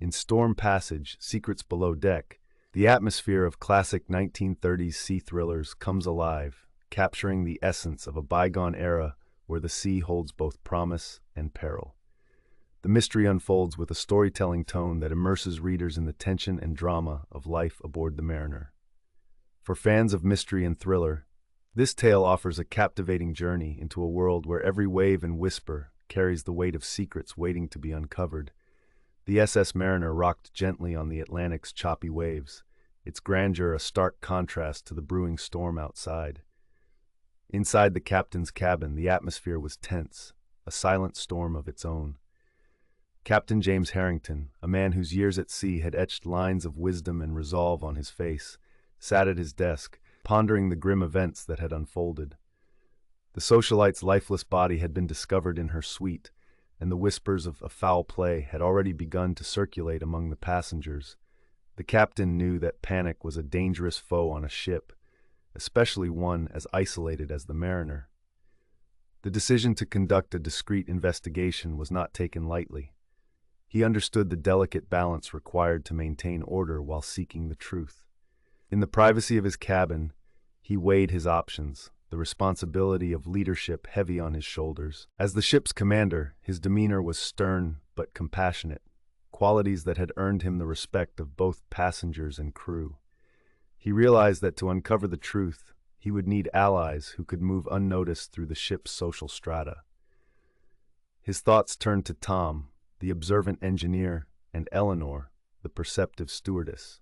In Storm Passage, Secrets Below Deck, the atmosphere of classic 1930s sea thrillers comes alive, capturing the essence of a bygone era where the sea holds both promise and peril. The mystery unfolds with a storytelling tone that immerses readers in the tension and drama of life aboard the Mariner. For fans of mystery and thriller, this tale offers a captivating journey into a world where every wave and whisper carries the weight of secrets waiting to be uncovered. The SS Mariner rocked gently on the Atlantic's choppy waves, its grandeur a stark contrast to the brewing storm outside. Inside the captain's cabin, the atmosphere was tense, a silent storm of its own. Captain James Harrington, a man whose years at sea had etched lines of wisdom and resolve on his face, sat at his desk, pondering the grim events that had unfolded. The socialite's lifeless body had been discovered in her suite, and the whispers of a foul play had already begun to circulate among the passengers. The captain knew that panic was a dangerous foe on a ship, especially one as isolated as the Mariner. The decision to conduct a discreet investigation was not taken lightly. He understood the delicate balance required to maintain order while seeking the truth. In the privacy of his cabin, he weighed his options, the responsibility of leadership heavy on his shoulders. As the ship's commander, his demeanor was stern but compassionate, qualities that had earned him the respect of both passengers and crew. He realized that to uncover the truth, he would need allies who could move unnoticed through the ship's social strata. His thoughts turned to Tom, the observant engineer, and Eleanor, the perceptive stewardess.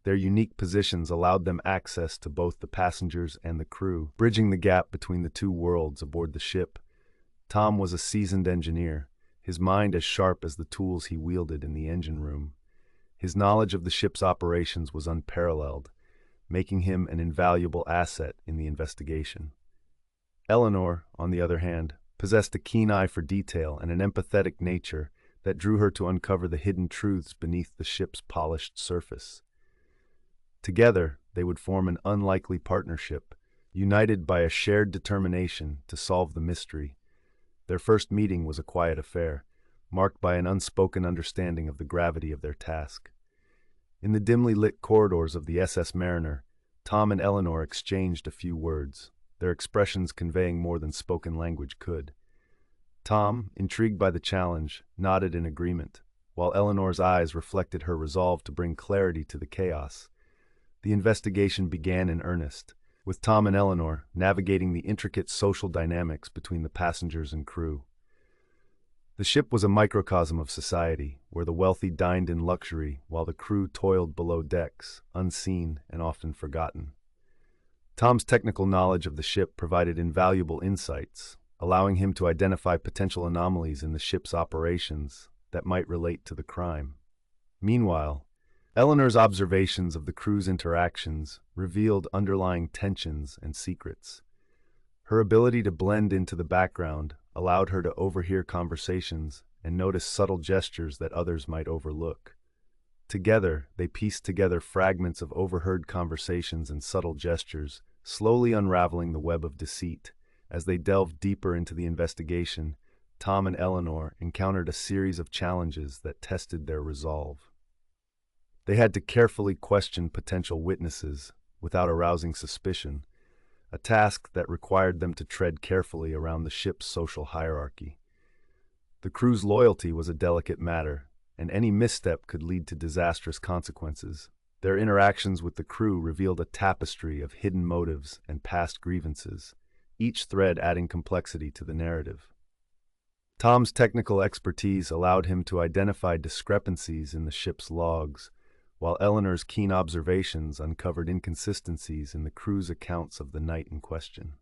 Their unique positions allowed them access to both the passengers and the crew, bridging the gap between the two worlds aboard the ship. Tom was a seasoned engineer, his mind as sharp as the tools he wielded in the engine room. His knowledge of the ship's operations was unparalleled, making him an invaluable asset in the investigation. Eleanor, on the other hand, possessed a keen eye for detail and an empathetic nature that drew her to uncover the hidden truths beneath the ship's polished surface. Together, they would form an unlikely partnership, united by a shared determination to solve the mystery. Their first meeting was a quiet affair, marked by an unspoken understanding of the gravity of their task. In the dimly lit corridors of the SS Mariner, Tom and Eleanor exchanged a few words, their expressions conveying more than spoken language could. Tom, intrigued by the challenge, nodded in agreement, while Eleanor's eyes reflected her resolve to bring clarity to the chaos. The investigation began in earnest, with Tom and Eleanor navigating the intricate social dynamics between the passengers and crew. The ship was a microcosm of society, where the wealthy dined in luxury while the crew toiled below decks, unseen and often forgotten. Tom's technical knowledge of the ship provided invaluable insights, allowing him to identify potential anomalies in the ship's operations that might relate to the crime. Meanwhile, Eleanor's observations of the crew's interactions revealed underlying tensions and secrets. Her ability to blend into the background allowed her to overhear conversations and notice subtle gestures that others might overlook. Together, they pieced together fragments of overheard conversations and subtle gestures, slowly unraveling the web of deceit. As they delved deeper into the investigation, Tom and Eleanor encountered a series of challenges that tested their resolve. They had to carefully question potential witnesses without arousing suspicion, a task that required them to tread carefully around the ship's social hierarchy. The crew's loyalty was a delicate matter, and any misstep could lead to disastrous consequences. Their interactions with the crew revealed a tapestry of hidden motives and past grievances, each thread adding complexity to the narrative. Tom's technical expertise allowed him to identify discrepancies in the ship's logs, while Eleanor's keen observations uncovered inconsistencies in the crew's accounts of the night in question.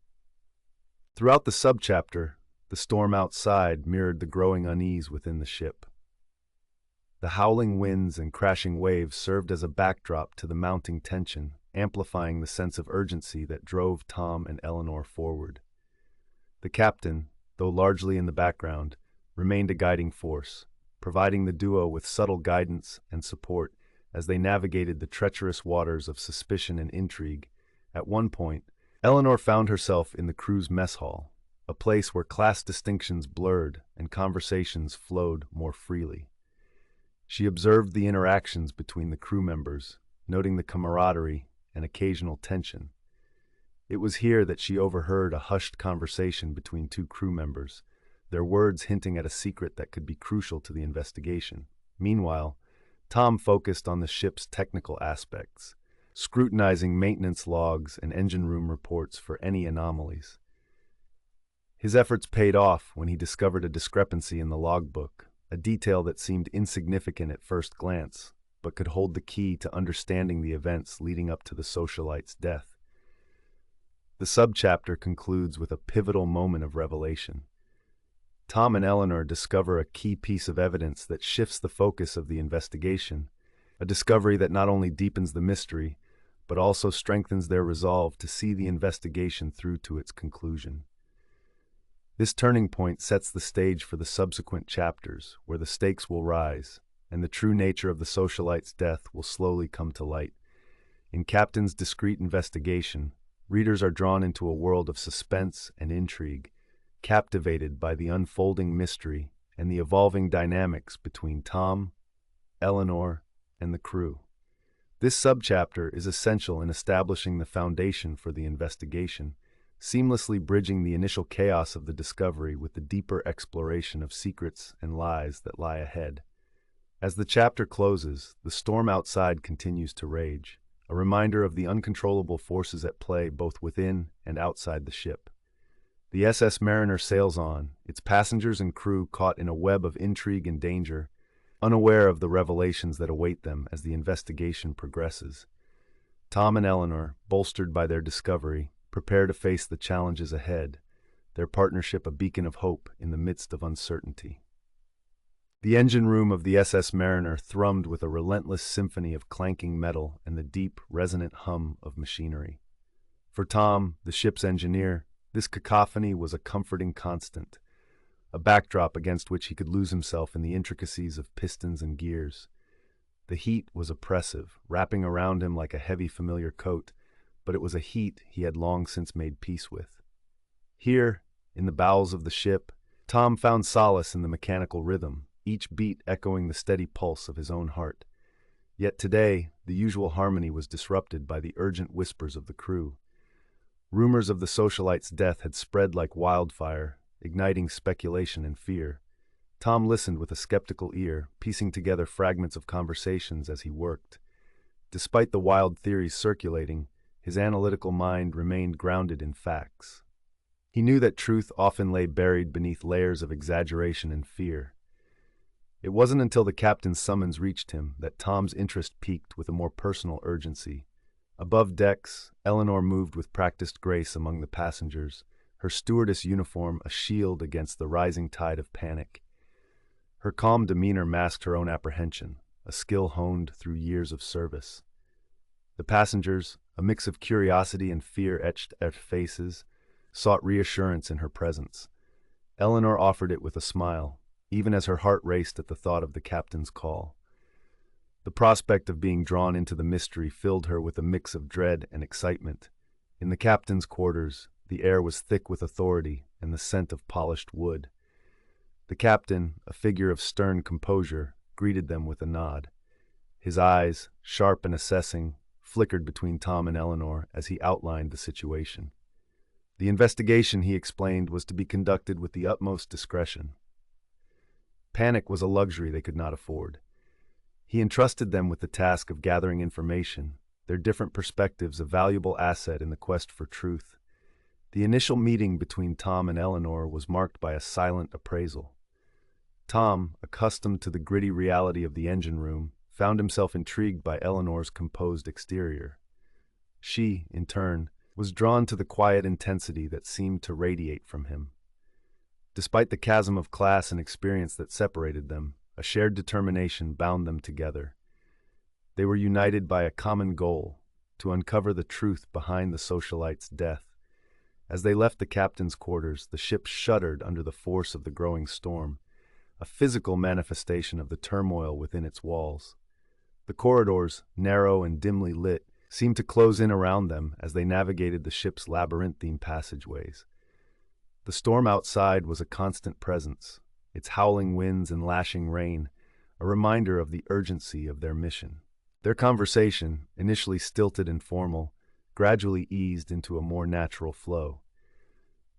Throughout the subchapter, the storm outside mirrored the growing unease within the ship. The howling winds and crashing waves served as a backdrop to the mounting tension, amplifying the sense of urgency that drove Tom and Eleanor forward. The captain, though largely in the background, remained a guiding force, providing the duo with subtle guidance and support as they navigated the treacherous waters of suspicion and intrigue. At one point, Eleanor found herself in the crew's mess hall, a place where class distinctions blurred and conversations flowed more freely. She observed the interactions between the crew members, noting the camaraderie and occasional tension. It was here that she overheard a hushed conversation between two crew members, their words hinting at a secret that could be crucial to the investigation. Meanwhile, Tom focused on the ship's technical aspects, scrutinizing maintenance logs and engine room reports for any anomalies. His efforts paid off when he discovered a discrepancy in the logbook, a detail that seemed insignificant at first glance, but could hold the key to understanding the events leading up to the socialite's death. The subchapter concludes with a pivotal moment of revelation. Tom and Eleanor discover a key piece of evidence that shifts the focus of the investigation, a discovery that not only deepens the mystery, but also strengthens their resolve to see the investigation through to its conclusion. This turning point sets the stage for the subsequent chapters, where the stakes will rise, and the true nature of the socialite's death will slowly come to light. In Captain's discreet investigation, readers are drawn into a world of suspense and intrigue, captivated by the unfolding mystery and the evolving dynamics between Tom, Eleanor, and the crew. This subchapter is essential in establishing the foundation for the investigation, seamlessly bridging the initial chaos of the discovery with the deeper exploration of secrets and lies that lie ahead. As the chapter closes, the storm outside continues to rage, a reminder of the uncontrollable forces at play both within and outside the ship. The SS Mariner sails on, its passengers and crew caught in a web of intrigue and danger, unaware of the revelations that await them as the investigation progresses. Tom and Eleanor, bolstered by their discovery, prepare to face the challenges ahead, their partnership a beacon of hope in the midst of uncertainty. The engine room of the SS Mariner thrummed with a relentless symphony of clanking metal and the deep, resonant hum of machinery. For Tom, the ship's engineer, this cacophony was a comforting constant, a backdrop against which he could lose himself in the intricacies of pistons and gears. The heat was oppressive, wrapping around him like a heavy familiar coat, but it was a heat he had long since made peace with. Here, in the bowels of the ship, Tom found solace in the mechanical rhythm, each beat echoing the steady pulse of his own heart. Yet today, the usual harmony was disrupted by the urgent whispers of the crew. Rumors of the socialite's death had spread like wildfire, igniting speculation and fear. Tom listened with a skeptical ear, piecing together fragments of conversations as he worked. Despite the wild theories circulating, his analytical mind remained grounded in facts. He knew that truth often lay buried beneath layers of exaggeration and fear. It wasn't until the captain's summons reached him that Tom's interest peaked with a more personal urgency. Above decks, Eleanor moved with practiced grace among the passengers, her stewardess uniform a shield against the rising tide of panic. Her calm demeanor masked her own apprehension, a skill honed through years of service. The passengers, a mix of curiosity and fear etched at faces, sought reassurance in her presence. Eleanor offered it with a smile, even as her heart raced at the thought of the captain's call. The prospect of being drawn into the mystery filled her with a mix of dread and excitement. In the captain's quarters, the air was thick with authority and the scent of polished wood. The captain, a figure of stern composure, greeted them with a nod. His eyes, sharp and assessing, flickered between Tom and Eleanor as he outlined the situation. The investigation, he explained, was to be conducted with the utmost discretion. Panic was a luxury they could not afford. He entrusted them with the task of gathering information, their different perspectives a valuable asset in the quest for truth. The initial meeting between Tom and Eleanor was marked by a silent appraisal. Tom, accustomed to the gritty reality of the engine room, found himself intrigued by Eleanor's composed exterior. She, in turn, was drawn to the quiet intensity that seemed to radiate from him. Despite the chasm of class and experience that separated them, a shared determination bound them together. They were united by a common goal, to uncover the truth behind the socialite's death. As they left the captain's quarters, the ship shuddered under the force of the growing storm, a physical manifestation of the turmoil within its walls. The corridors, narrow and dimly lit, seemed to close in around them as they navigated the ship's labyrinthine passageways. The storm outside was a constant presence, its howling winds and lashing rain, a reminder of the urgency of their mission. Their conversation, initially stilted and formal, gradually eased into a more natural flow.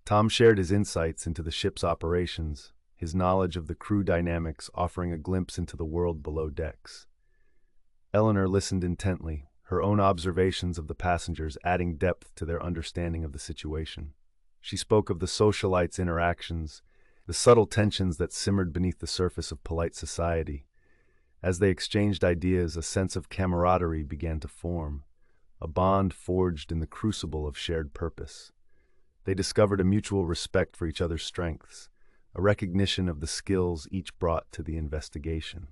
Tom shared his insights into the ship's operations, his knowledge of the crew dynamics offering a glimpse into the world below decks. Eleanor listened intently, her own observations of the passengers adding depth to their understanding of the situation. She spoke of the socialites' interactions, the subtle tensions that simmered beneath the surface of polite society. As they exchanged ideas, a sense of camaraderie began to form, a bond forged in the crucible of shared purpose. They discovered a mutual respect for each other's strengths, a recognition of the skills each brought to the investigation.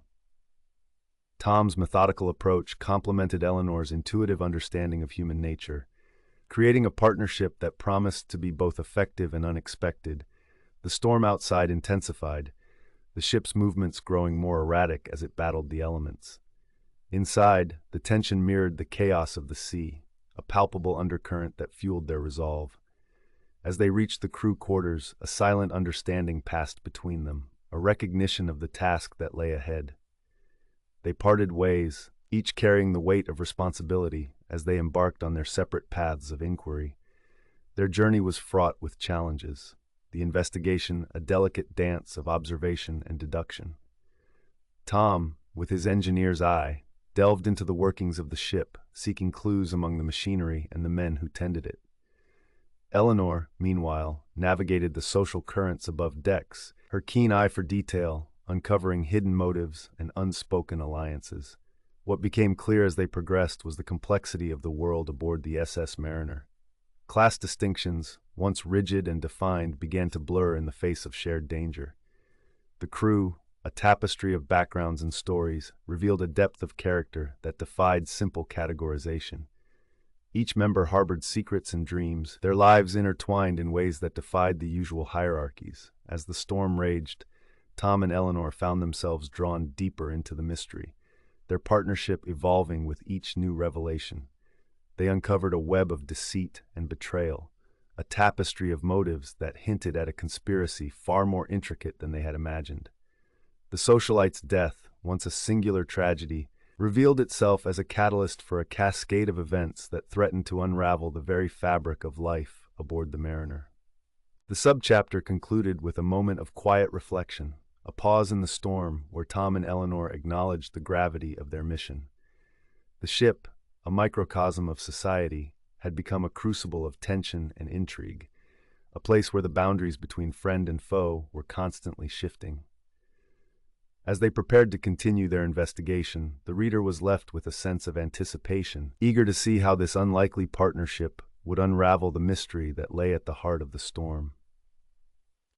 Tom's methodical approach complemented Eleanor's intuitive understanding of human nature, creating a partnership that promised to be both effective and unexpected. The storm outside intensified, the ship's movements growing more erratic as it battled the elements. Inside, the tension mirrored the chaos of the sea, a palpable undercurrent that fueled their resolve. As they reached the crew quarters, a silent understanding passed between them, a recognition of the task that lay ahead. They parted ways, each carrying the weight of responsibility as they embarked on their separate paths of inquiry. Their journey was fraught with challenges, the investigation a delicate dance of observation and deduction. Tom, with his engineer's eye, delved into the workings of the ship, seeking clues among the machinery and the men who tended it. Eleanor, meanwhile, navigated the social currents above decks, her keen eye for detail, uncovering hidden motives and unspoken alliances. What became clear as they progressed was the complexity of the world aboard the SS Mariner. Class distinctions, once rigid and defined, began to blur in the face of shared danger. The crew, a tapestry of backgrounds and stories, revealed a depth of character that defied simple categorization. Each member harbored secrets and dreams, their lives intertwined in ways that defied the usual hierarchies. As the storm raged, Tom and Eleanor found themselves drawn deeper into the mystery, their partnership evolving with each new revelation. They uncovered a web of deceit and betrayal, a tapestry of motives that hinted at a conspiracy far more intricate than they had imagined. The socialite's death, once a singular tragedy, revealed itself as a catalyst for a cascade of events that threatened to unravel the very fabric of life aboard the Mariner. The subchapter concluded with a moment of quiet reflection, a pause in the storm where Tom and Eleanor acknowledged the gravity of their mission. The ship, a microcosm of society, had become a crucible of tension and intrigue, a place where the boundaries between friend and foe were constantly shifting. As they prepared to continue their investigation, the reader was left with a sense of anticipation, eager to see how this unlikely partnership would unravel the mystery that lay at the heart of the storm.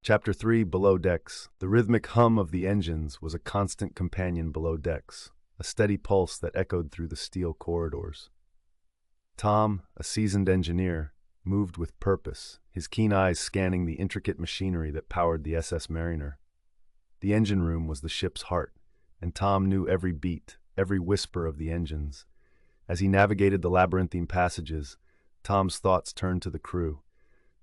Chapter 3, Below Decks. The rhythmic hum of the engines was a constant companion below decks, a steady pulse that echoed through the steel corridors. Tom, a seasoned engineer, moved with purpose, his keen eyes scanning the intricate machinery that powered the SS Mariner. The engine room was the ship's heart, and Tom knew every beat, every whisper of the engines. As he navigated the labyrinthine passages, Tom's thoughts turned to the crew,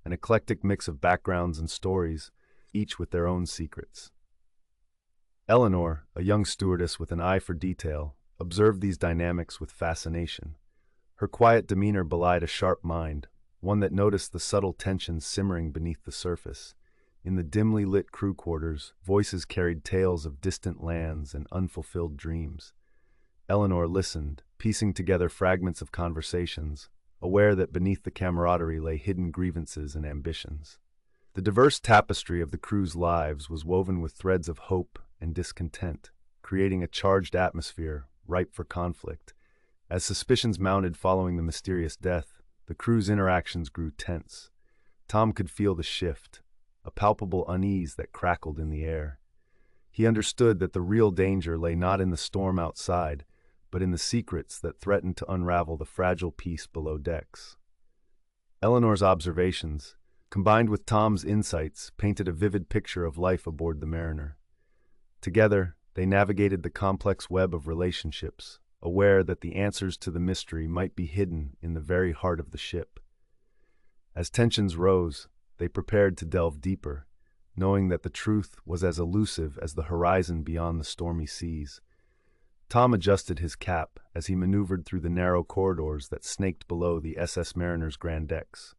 an eclectic mix of backgrounds and stories, each with their own secrets. Eleanor, a young stewardess with an eye for detail, observed these dynamics with fascination. Her quiet demeanor belied a sharp mind, one that noticed the subtle tensions simmering beneath the surface. In the dimly lit crew quarters, voices carried tales of distant lands and unfulfilled dreams. Eleanor listened, piecing together fragments of conversations, aware that beneath the camaraderie lay hidden grievances and ambitions. The diverse tapestry of the crew's lives was woven with threads of hope and discontent, creating a charged atmosphere ripe for conflict. As suspicions mounted following the mysterious death, the crew's interactions grew tense. Tom could feel the shift, a palpable unease that crackled in the air. He understood that the real danger lay not in the storm outside, but in the secrets that threatened to unravel the fragile peace below decks. Eleanor's observations, combined with Tom's insights, painted a vivid picture of life aboard the Mariner. Together, they navigated the complex web of relationships, aware that the answers to the mystery might be hidden in the very heart of the ship. As tensions rose, they prepared to delve deeper, knowing that the truth was as elusive as the horizon beyond the stormy seas. Tom adjusted his cap as he maneuvered through the narrow corridors that snaked below the SS Mariner's grand decks.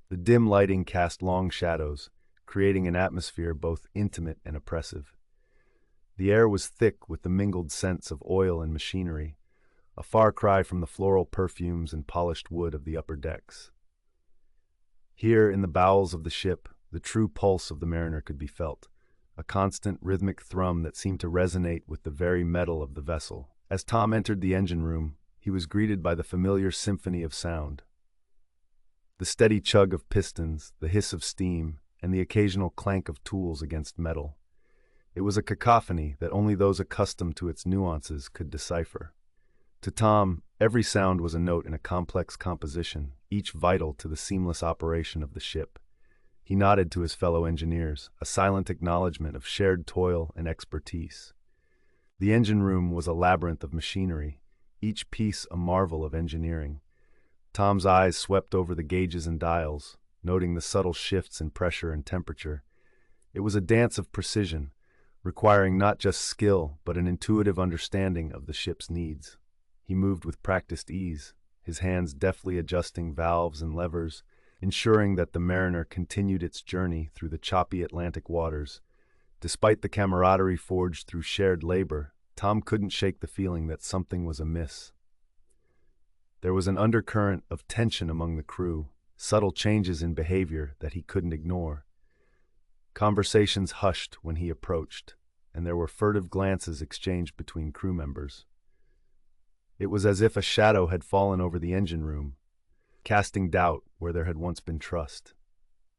The dim lighting cast long shadows, creating an atmosphere both intimate and oppressive. The air was thick with the mingled scents of oil and machinery, a far cry from the floral perfumes and polished wood of the upper decks. Here, in the bowels of the ship, the true pulse of the Mariner could be felt, a constant rhythmic thrum that seemed to resonate with the very metal of the vessel. As Tom entered the engine room, he was greeted by the familiar symphony of sound. The steady chug of pistons, the hiss of steam, and the occasional clank of tools against metal. It was a cacophony that only those accustomed to its nuances could decipher. To Tom, every sound was a note in a complex composition, each vital to the seamless operation of the ship. He nodded to his fellow engineers, a silent acknowledgement of shared toil and expertise. The engine room was a labyrinth of machinery, each piece a marvel of engineering. Tom's eyes swept over the gauges and dials, noting the subtle shifts in pressure and temperature. It was a dance of precision, requiring not just skill, but an intuitive understanding of the ship's needs. He moved with practiced ease, his hands deftly adjusting valves and levers, ensuring that the Mariner continued its journey through the choppy Atlantic waters. Despite the camaraderie forged through shared labor, Tom couldn't shake the feeling that something was amiss. There was an undercurrent of tension among the crew, subtle changes in behavior that he couldn't ignore. Conversations hushed when he approached, and there were furtive glances exchanged between crew members. It was as if a shadow had fallen over the engine room, casting doubt where there had once been trust.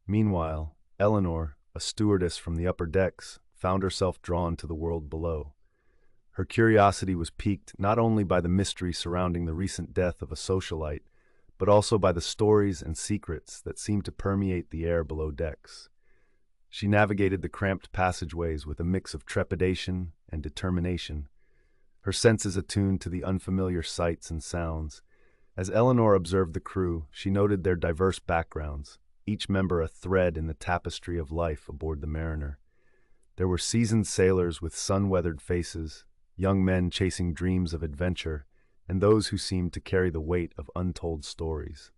Meanwhile, Eleanor, a stewardess from the upper decks, found herself drawn to the world below. Her curiosity was piqued not only by the mystery surrounding the recent death of a socialite, but also by the stories and secrets that seemed to permeate the air below decks. She navigated the cramped passageways with a mix of trepidation and determination, her senses attuned to the unfamiliar sights and sounds. As Eleanor observed the crew, she noted their diverse backgrounds, each member a thread in the tapestry of life aboard the Mariner. There were seasoned sailors with sun-weathered faces, young men chasing dreams of adventure, and those who seemed to carry the weight of untold stories.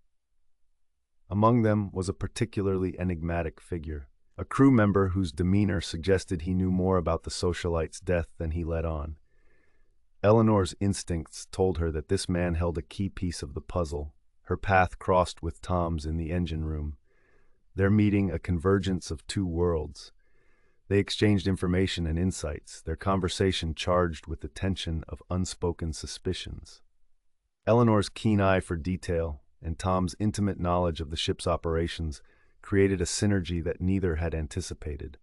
Among them was a particularly enigmatic figure, a crew member whose demeanor suggested he knew more about the socialite's death than he let on. Eleanor's instincts told her that this man held a key piece of the puzzle. Her path crossed with Tom's in the engine room. their meeting a convergence of two worlds. They exchanged information and insights, their conversation charged with the tension of unspoken suspicions. Eleanor's keen eye for detail and Tom's intimate knowledge of the ship's operations created a synergy that neither had anticipated.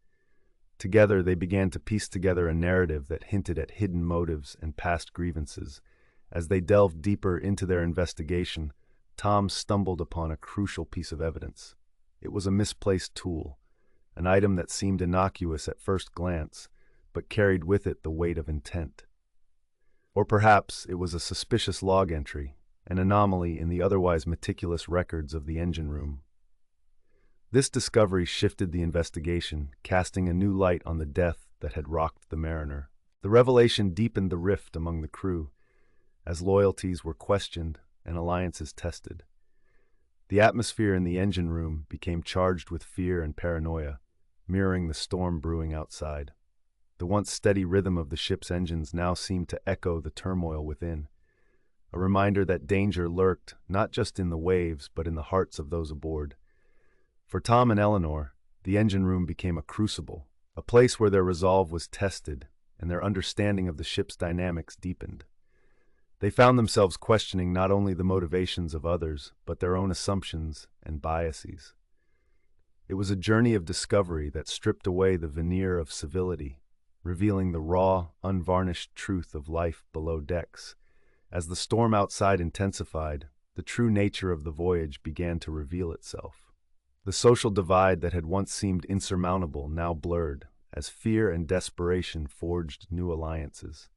Together, they began to piece together a narrative that hinted at hidden motives and past grievances. As they delved deeper into their investigation, Tom stumbled upon a crucial piece of evidence. It was a misplaced tool, an item that seemed innocuous at first glance, but carried with it the weight of intent. Or perhaps it was a suspicious log entry, an anomaly in the otherwise meticulous records of the engine room. This discovery shifted the investigation, casting a new light on the death that had rocked the Mariner. The revelation deepened the rift among the crew, as loyalties were questioned and alliances tested. The atmosphere in the engine room became charged with fear and paranoia, mirroring the storm brewing outside. The once steady rhythm of the ship's engines now seemed to echo the turmoil within, a reminder that danger lurked not just in the waves but in the hearts of those aboard. For Tom and Eleanor, the engine room became a crucible, a place where their resolve was tested and their understanding of the ship's dynamics deepened. They found themselves questioning not only the motivations of others, but their own assumptions and biases. It was a journey of discovery that stripped away the veneer of civility, revealing the raw, unvarnished truth of life below decks. As the storm outside intensified, the true nature of the voyage began to reveal itself. The social divide that had once seemed insurmountable now blurred, as fear and desperation forged new alliances.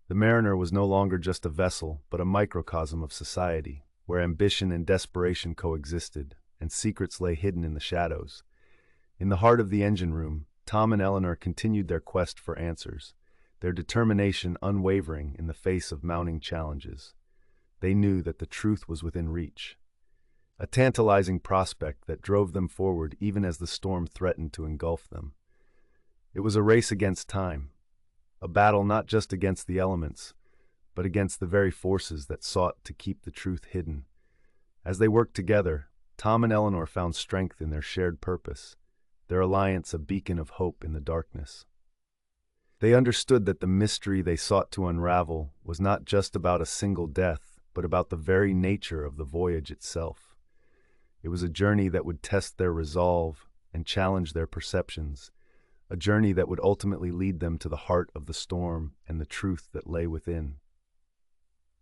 The Mariner was no longer just a vessel, but a microcosm of society, where ambition and desperation coexisted, and secrets lay hidden in the shadows. In the heart of the engine room, Tom and Eleanor continued their quest for answers, their determination unwavering in the face of mounting challenges. They knew that the truth was within reach, a tantalizing prospect that drove them forward even as the storm threatened to engulf them. It was a race against time, a battle not just against the elements, but against the very forces that sought to keep the truth hidden. As they worked together, Tom and Eleanor found strength in their shared purpose, their alliance a beacon of hope in the darkness. They understood that the mystery they sought to unravel was not just about a single death, but about the very nature of the voyage itself. It was a journey that would test their resolve and challenge their perceptions, a journey that would ultimately lead them to the heart of the storm and the truth that lay within.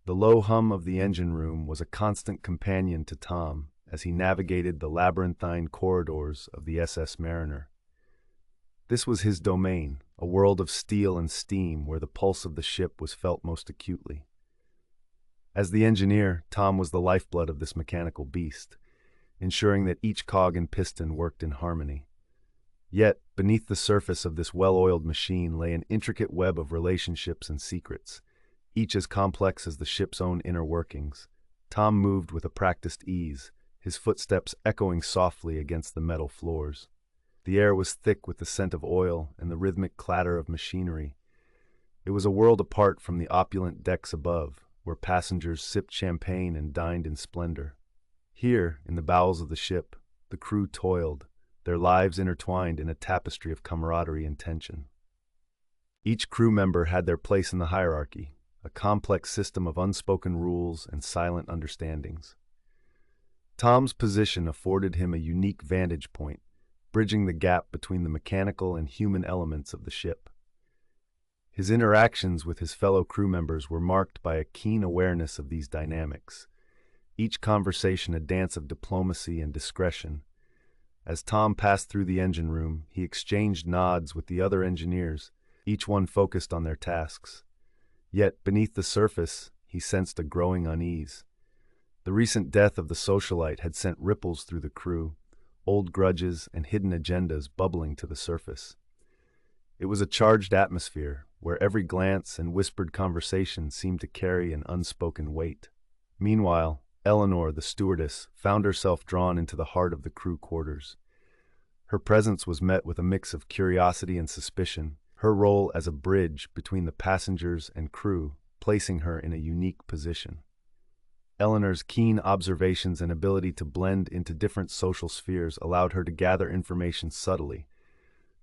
The low hum of the engine room was a constant companion to Tom as he navigated the labyrinthine corridors of the SS Mariner. This was his domain, a world of steel and steam where the pulse of the ship was felt most acutely. As the engineer, Tom was the lifeblood of this mechanical beast, ensuring that each cog and piston worked in harmony. Yet, beneath the surface of this well-oiled machine lay an intricate web of relationships and secrets, each as complex as the ship's own inner workings. Tom moved with a practiced ease, his footsteps echoing softly against the metal floors. The air was thick with the scent of oil and the rhythmic clatter of machinery. It was a world apart from the opulent decks above, where passengers sipped champagne and dined in splendor. Here, in the bowels of the ship, the crew toiled, their lives intertwined in a tapestry of camaraderie and tension. Each crew member had their place in the hierarchy, a complex system of unspoken rules and silent understandings. Tom's position afforded him a unique vantage point, bridging the gap between the mechanical and human elements of the ship. His interactions with his fellow crew members were marked by a keen awareness of these dynamics, each conversation a dance of diplomacy and discretion. As Tom passed through the engine room, he exchanged nods with the other engineers, each one focused on their tasks. Yet, beneath the surface, he sensed a growing unease. The recent death of the socialite had sent ripples through the crew, old grudges and hidden agendas bubbling to the surface. It was a charged atmosphere, where every glance and whispered conversation seemed to carry an unspoken weight. Meanwhile, Eleanor, the stewardess, found herself drawn into the heart of the crew quarters. Her presence was met with a mix of curiosity and suspicion, her role as a bridge between the passengers and crew, placing her in a unique position. Eleanor's keen observations and ability to blend into different social spheres allowed her to gather information subtly,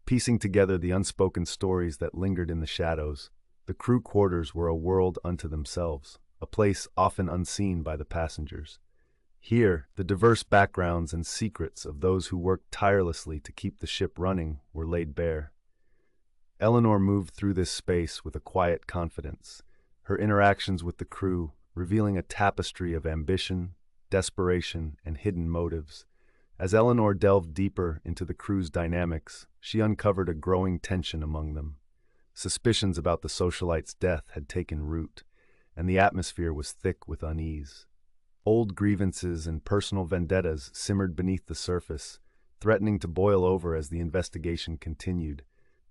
piecing together the unspoken stories that lingered in the shadows. The crew quarters were a world unto themselves, a place often unseen by the passengers. Here, the diverse backgrounds and secrets of those who worked tirelessly to keep the ship running were laid bare. Eleanor moved through this space with a quiet confidence, her interactions with the crew revealing a tapestry of ambition, desperation, and hidden motives. As Eleanor delved deeper into the crew's dynamics, she uncovered a growing tension among them. Suspicions about the socialite's death had taken root, and the atmosphere was thick with unease. Old grievances and personal vendettas simmered beneath the surface, threatening to boil over as the investigation continued.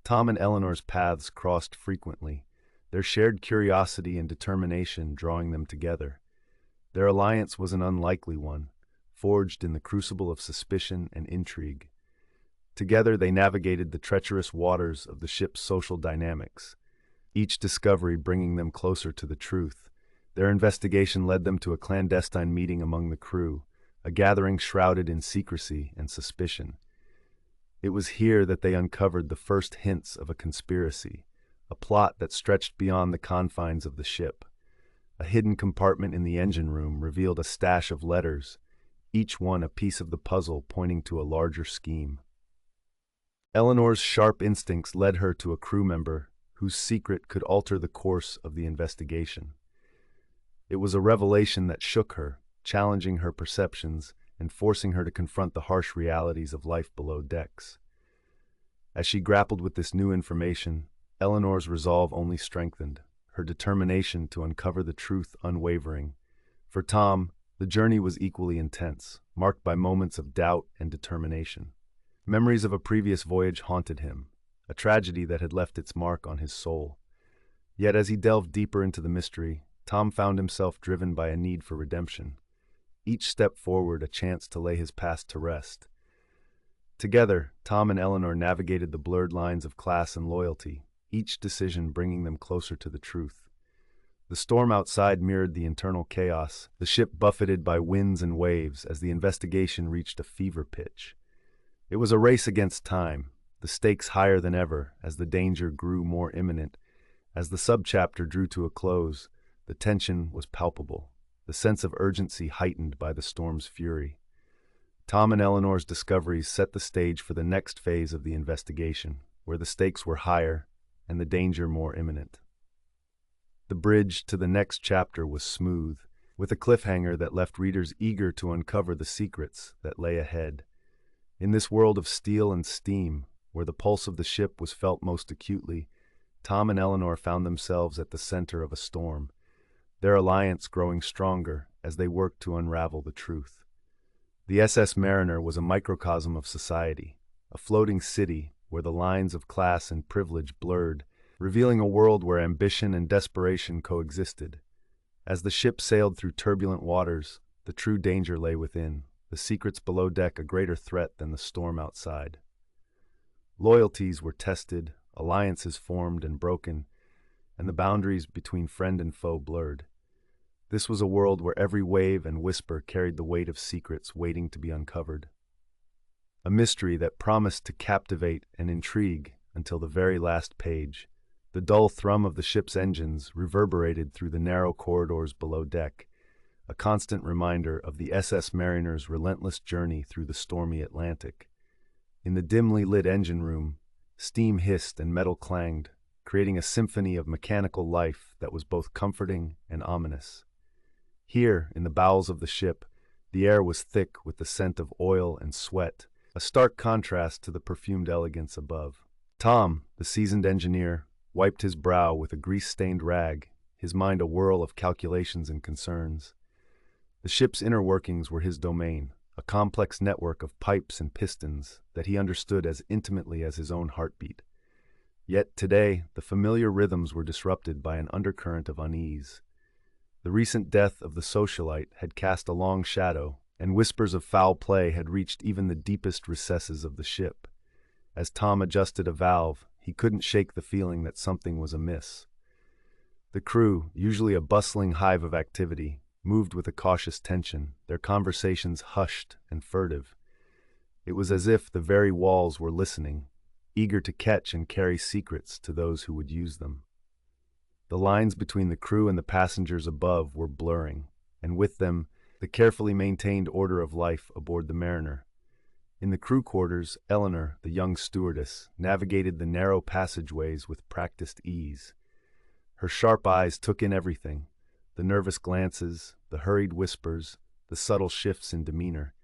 Tom and Eleanor's paths crossed frequently, their shared curiosity and determination drawing them together. Their alliance was an unlikely one, forged in the crucible of suspicion and intrigue. Together they navigated the treacherous waters of the ship's social dynamics, each discovery bringing them closer to the truth. Their investigation led them to a clandestine meeting among the crew, a gathering shrouded in secrecy and suspicion. It was here that they uncovered the first hints of a conspiracy, a plot that stretched beyond the confines of the ship. A hidden compartment in the engine room revealed a stash of letters, each one a piece of the puzzle pointing to a larger scheme. Eleanor's sharp instincts led her to a crew member whose secret could alter the course of the investigation. It was a revelation that shook her, challenging her perceptions and forcing her to confront the harsh realities of life below decks. As she grappled with this new information, Eleanor's resolve only strengthened, her determination to uncover the truth unwavering. For Tom, the journey was equally intense, marked by moments of doubt and determination. Memories of a previous voyage haunted him, a tragedy that had left its mark on his soul. Yet as he delved deeper into the mystery, Tom found himself driven by a need for redemption, each step forward a chance to lay his past to rest. Together, Tom and Eleanor navigated the blurred lines of class and loyalty, each decision bringing them closer to the truth. The storm outside mirrored the internal chaos, the ship buffeted by winds and waves as the investigation reached a fever pitch. It was a race against time, the stakes higher than ever as the danger grew more imminent. As the subchapter drew to a close, the tension was palpable, the sense of urgency heightened by the storm's fury. Tom and Eleanor's discoveries set the stage for the next phase of the investigation, where the stakes were higher and the danger more imminent. The bridge to the next chapter was smooth, with a cliffhanger that left readers eager to uncover the secrets that lay ahead. In this world of steel and steam, where the pulse of the ship was felt most acutely, Tom and Eleanor found themselves at the center of a storm, their alliance growing stronger as they worked to unravel the truth. The SS Mariner was a microcosm of society, a floating city where the lines of class and privilege blurred, revealing a world where ambition and desperation coexisted. As the ship sailed through turbulent waters, the true danger lay within, the secrets below deck a greater threat than the storm outside. Loyalties were tested, alliances formed and broken, and the boundaries between friend and foe blurred. This was a world where every wave and whisper carried the weight of secrets waiting to be uncovered. A mystery that promised to captivate and intrigue until the very last page. The dull thrum of the ship's engines reverberated through the narrow corridors below deck, a constant reminder of the SS Mariner's relentless journey through the stormy Atlantic. In the dimly lit engine room, steam hissed and metal clanged, creating a symphony of mechanical life that was both comforting and ominous. Here, in the bowels of the ship, the air was thick with the scent of oil and sweat, a stark contrast to the perfumed elegance above. Tom, the seasoned engineer, wiped his brow with a grease-stained rag, his mind a whirl of calculations and concerns. The ship's inner workings were his domain, a complex network of pipes and pistons that he understood as intimately as his own heartbeat. Yet today, the familiar rhythms were disrupted by an undercurrent of unease. The recent death of the socialite had cast a long shadow, and whispers of foul play had reached even the deepest recesses of the ship. As Tom adjusted a valve, he couldn't shake the feeling that something was amiss. The crew, usually a bustling hive of activity, moved with a cautious tension, their conversations hushed and furtive. It was as if the very walls were listening, eager to catch and carry secrets to those who would use them. The lines between the crew and the passengers above were blurring, and with them, the carefully maintained order of life aboard the Mariner. In the crew quarters, Eleanor, the young stewardess, navigated the narrow passageways with practiced ease. Her sharp eyes took in everything, the nervous glances, the hurried whispers, the subtle shifts in demeanor.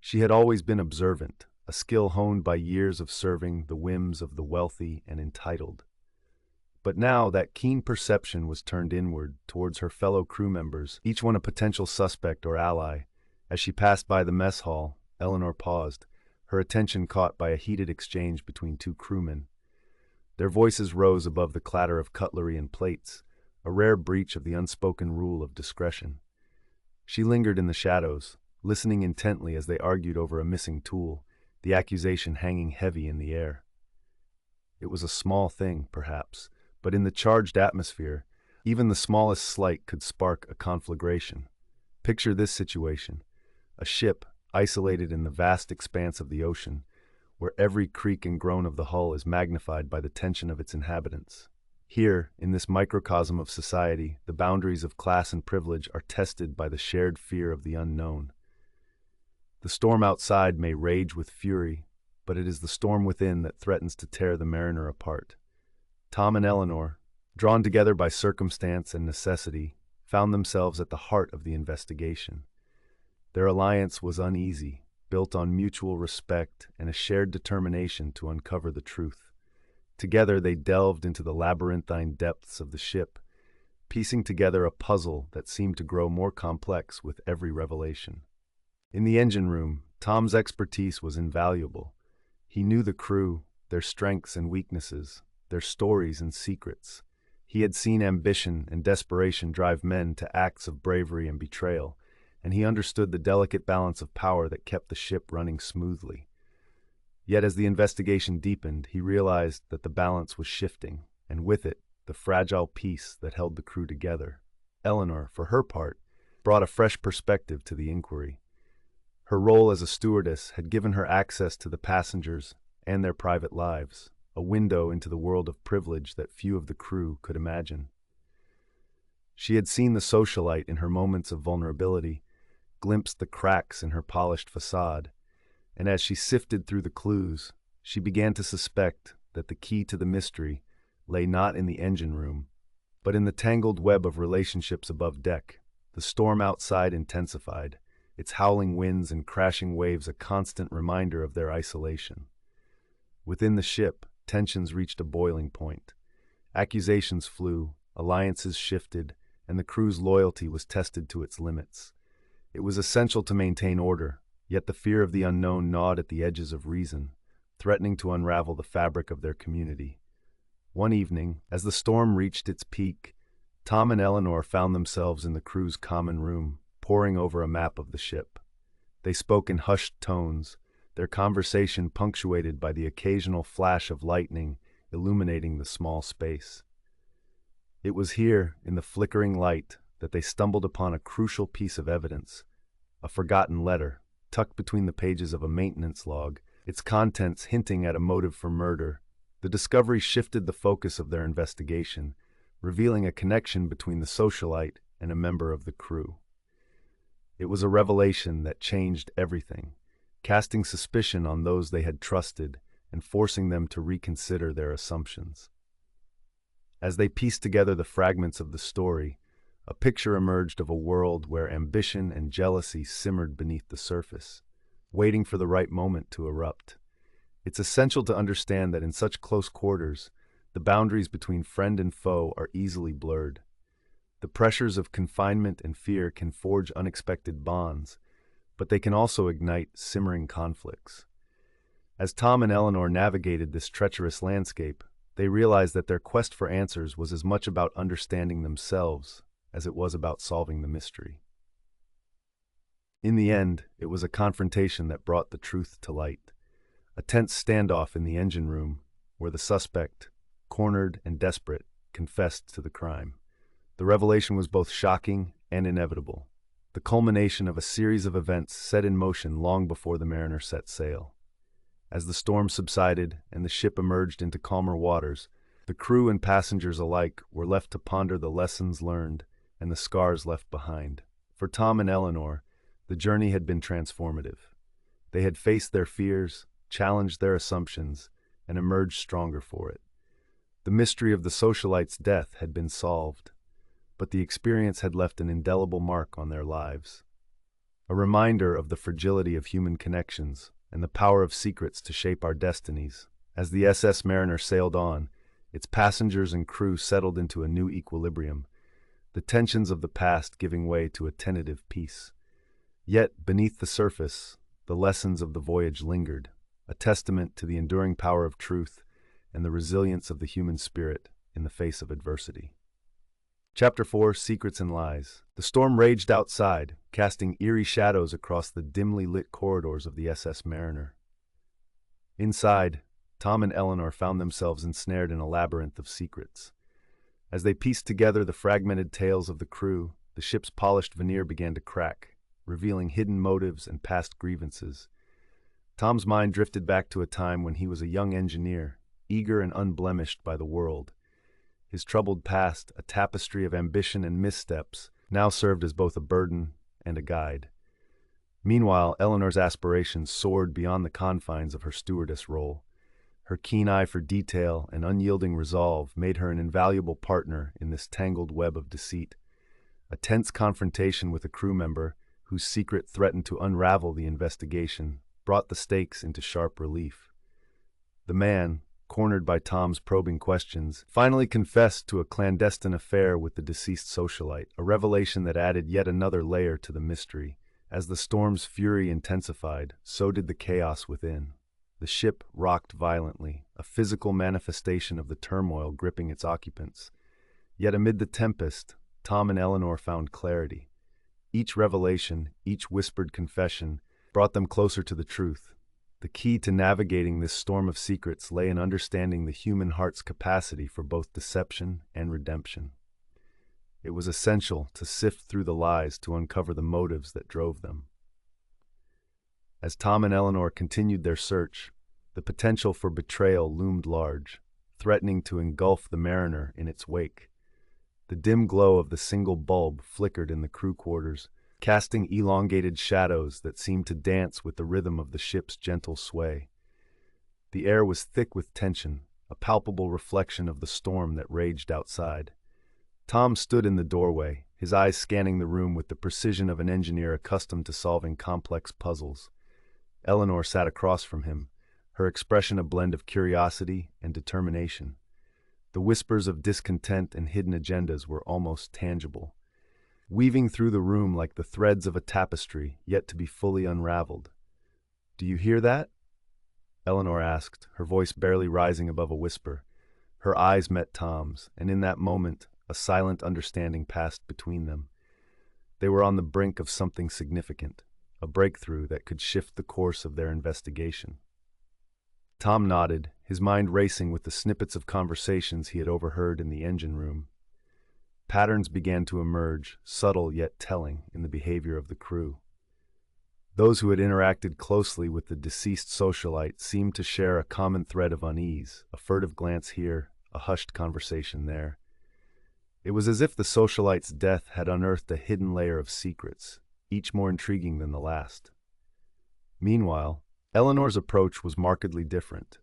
She had always been observant, a skill honed by years of serving the whims of the wealthy and entitled. But now that keen perception was turned inward, towards her fellow crew members, each one a potential suspect or ally. As she passed by the mess hall, Eleanor paused, her attention caught by a heated exchange between two crewmen. Their voices rose above the clatter of cutlery and plates, a rare breach of the unspoken rule of discretion. She lingered in the shadows, listening intently as they argued over a missing tool, the accusation hanging heavy in the air. It was a small thing, perhaps, but in the charged atmosphere, even the smallest slight could spark a conflagration. Picture this situation: a ship isolated in the vast expanse of the ocean, where every creak and groan of the hull is magnified by the tension of its inhabitants. Here, in this microcosm of society, the boundaries of class and privilege are tested by the shared fear of the unknown. The storm outside may rage with fury, but it is the storm within that threatens to tear the Mariner apart. Tom and Eleanor, drawn together by circumstance and necessity, found themselves at the heart of the investigation. Their alliance was uneasy, built on mutual respect and a shared determination to uncover the truth. Together they delved into the labyrinthine depths of the ship, piecing together a puzzle that seemed to grow more complex with every revelation. In the engine room, Tom's expertise was invaluable. He knew the crew, their strengths and weaknesses, their stories and secrets. He had seen ambition and desperation drive men to acts of bravery and betrayal, and he understood the delicate balance of power that kept the ship running smoothly. Yet as the investigation deepened, he realized that the balance was shifting, and with it, the fragile peace that held the crew together. Eleanor, for her part, brought a fresh perspective to the inquiry. Her role as a stewardess had given her access to the passengers and their private lives, a window into the world of privilege that few of the crew could imagine. She had seen the socialite in her moments of vulnerability, glimpsed the cracks in her polished facade, and as she sifted through the clues, she began to suspect that the key to the mystery lay not in the engine room, but in the tangled web of relationships above deck. The storm outside intensified, its howling winds and crashing waves a constant reminder of their isolation. Within the ship, tensions reached a boiling point. Accusations flew, alliances shifted, and the crew's loyalty was tested to its limits. It was essential to maintain order, yet the fear of the unknown gnawed at the edges of reason, threatening to unravel the fabric of their community. One evening, as the storm reached its peak, Tom and Eleanor found themselves in the crew's common room, poring over a map of the ship. They spoke in hushed tones, their conversation punctuated by the occasional flash of lightning illuminating the small space. It was here, in the flickering light, that they stumbled upon a crucial piece of evidence, a forgotten letter, tucked between the pages of a maintenance log, its contents hinting at a motive for murder. The discovery shifted the focus of their investigation, revealing a connection between the socialite and a member of the crew. It was a revelation that changed everything, casting suspicion on those they had trusted and forcing them to reconsider their assumptions. As they pieced together the fragments of the story, a picture emerged of a world where ambition and jealousy simmered beneath the surface, waiting for the right moment to erupt. It's essential to understand that in such close quarters, the boundaries between friend and foe are easily blurred. The pressures of confinement and fear can forge unexpected bonds, but they can also ignite simmering conflicts. As Tom and Eleanor navigated this treacherous landscape, they realized that their quest for answers was as much about understanding themselves as it was about solving the mystery. In the end, it was a confrontation that brought the truth to light. A tense standoff in the engine room, where the suspect, cornered and desperate, confessed to the crime. The revelation was both shocking and inevitable, the culmination of a series of events set in motion long before the mariner set sail. As the storm subsided and the ship emerged into calmer waters, the crew and passengers alike were left to ponder the lessons learned and the scars left behind. For Tom and Eleanor, the journey had been transformative. They had faced their fears, challenged their assumptions, and emerged stronger for it. The mystery of the socialite's death had been solved, but the experience had left an indelible mark on their lives. A reminder of the fragility of human connections and the power of secrets to shape our destinies. As the SS Mariner sailed on, its passengers and crew settled into a new equilibrium, the tensions of the past giving way to a tentative peace. Yet, beneath the surface, the lessons of the voyage lingered, a testament to the enduring power of truth and the resilience of the human spirit in the face of adversity. Chapter 4: Secrets and Lies. The storm raged outside, casting eerie shadows across the dimly lit corridors of the SS Mariner. Inside, Tom and Eleanor found themselves ensnared in a labyrinth of secrets. As they pieced together the fragmented tales of the crew, the ship's polished veneer began to crack, revealing hidden motives and past grievances. Tom's mind drifted back to a time when he was a young engineer, eager and unblemished by the world. His troubled past, a tapestry of ambition and missteps, now served as both a burden and a guide. Meanwhile, Eleanor's aspirations soared beyond the confines of her stewardess role. Her keen eye for detail and unyielding resolve made her an invaluable partner in this tangled web of deceit. A tense confrontation with a crew member, whose secret threatened to unravel the investigation, brought the stakes into sharp relief. The man, cornered by Tom's probing questions, finally confessed to a clandestine affair with the deceased socialite, a revelation that added yet another layer to the mystery. As the storm's fury intensified, so did the chaos within. The ship rocked violently, a physical manifestation of the turmoil gripping its occupants. Yet amid the tempest, Tom and Eleanor found clarity. Each revelation, each whispered confession, brought them closer to the truth. The key to navigating this storm of secrets lay in understanding the human heart's capacity for both deception and redemption. It was essential to sift through the lies to uncover the motives that drove them. As Tom and Eleanor continued their search, the potential for betrayal loomed large, threatening to engulf the Mariner in its wake. The dim glow of the single bulb flickered in the crew quarters, casting elongated shadows that seemed to dance with the rhythm of the ship's gentle sway. The air was thick with tension, a palpable reflection of the storm that raged outside. Tom stood in the doorway, his eyes scanning the room with the precision of an engineer accustomed to solving complex puzzles. Eleanor sat across from him, her expression a blend of curiosity and determination. The whispers of discontent and hidden agendas were almost tangible, weaving through the room like the threads of a tapestry yet to be fully unraveled. "Do you hear that?" Eleanor asked, her voice barely rising above a whisper. Her eyes met Tom's, and in that moment, a silent understanding passed between them. They were on the brink of something significant, a breakthrough that could shift the course of their investigation. Tom nodded, his mind racing with the snippets of conversations he had overheard in the engine room. Patterns began to emerge, subtle yet telling, in the behavior of the crew. Those who had interacted closely with the deceased socialite seemed to share a common thread of unease, a furtive glance here, a hushed conversation there. It was as if the socialite's death had unearthed a hidden layer of secrets, each more intriguing than the last. Meanwhile, Eleanor's approach was markedly different.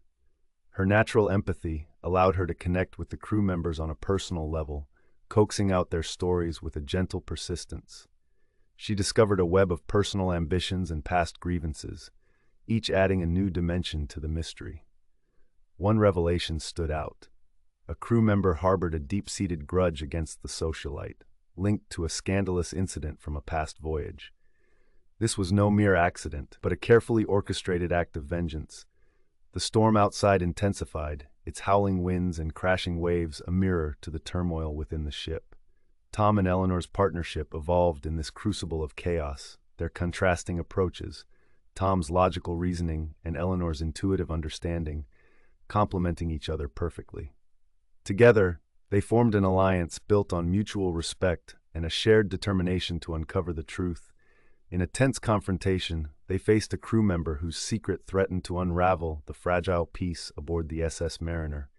Her natural empathy allowed her to connect with the crew members on a personal level, coaxing out their stories with a gentle persistence. She discovered a web of personal ambitions and past grievances, each adding a new dimension to the mystery. One revelation stood out. A crew member harbored a deep-seated grudge against the socialite, linked to a scandalous incident from a past voyage. This was no mere accident, but a carefully orchestrated act of vengeance. The storm outside intensified, its howling winds and crashing waves a mirror to the turmoil within the ship. Tom and Eleanor's partnership evolved in this crucible of chaos, their contrasting approaches, Tom's logical reasoning and Eleanor's intuitive understanding, complementing each other perfectly. Together, they formed an alliance built on mutual respect and a shared determination to uncover the truth. In a tense confrontation, they faced a crew member whose secret threatened to unravel the fragile peace aboard the SS Mariner.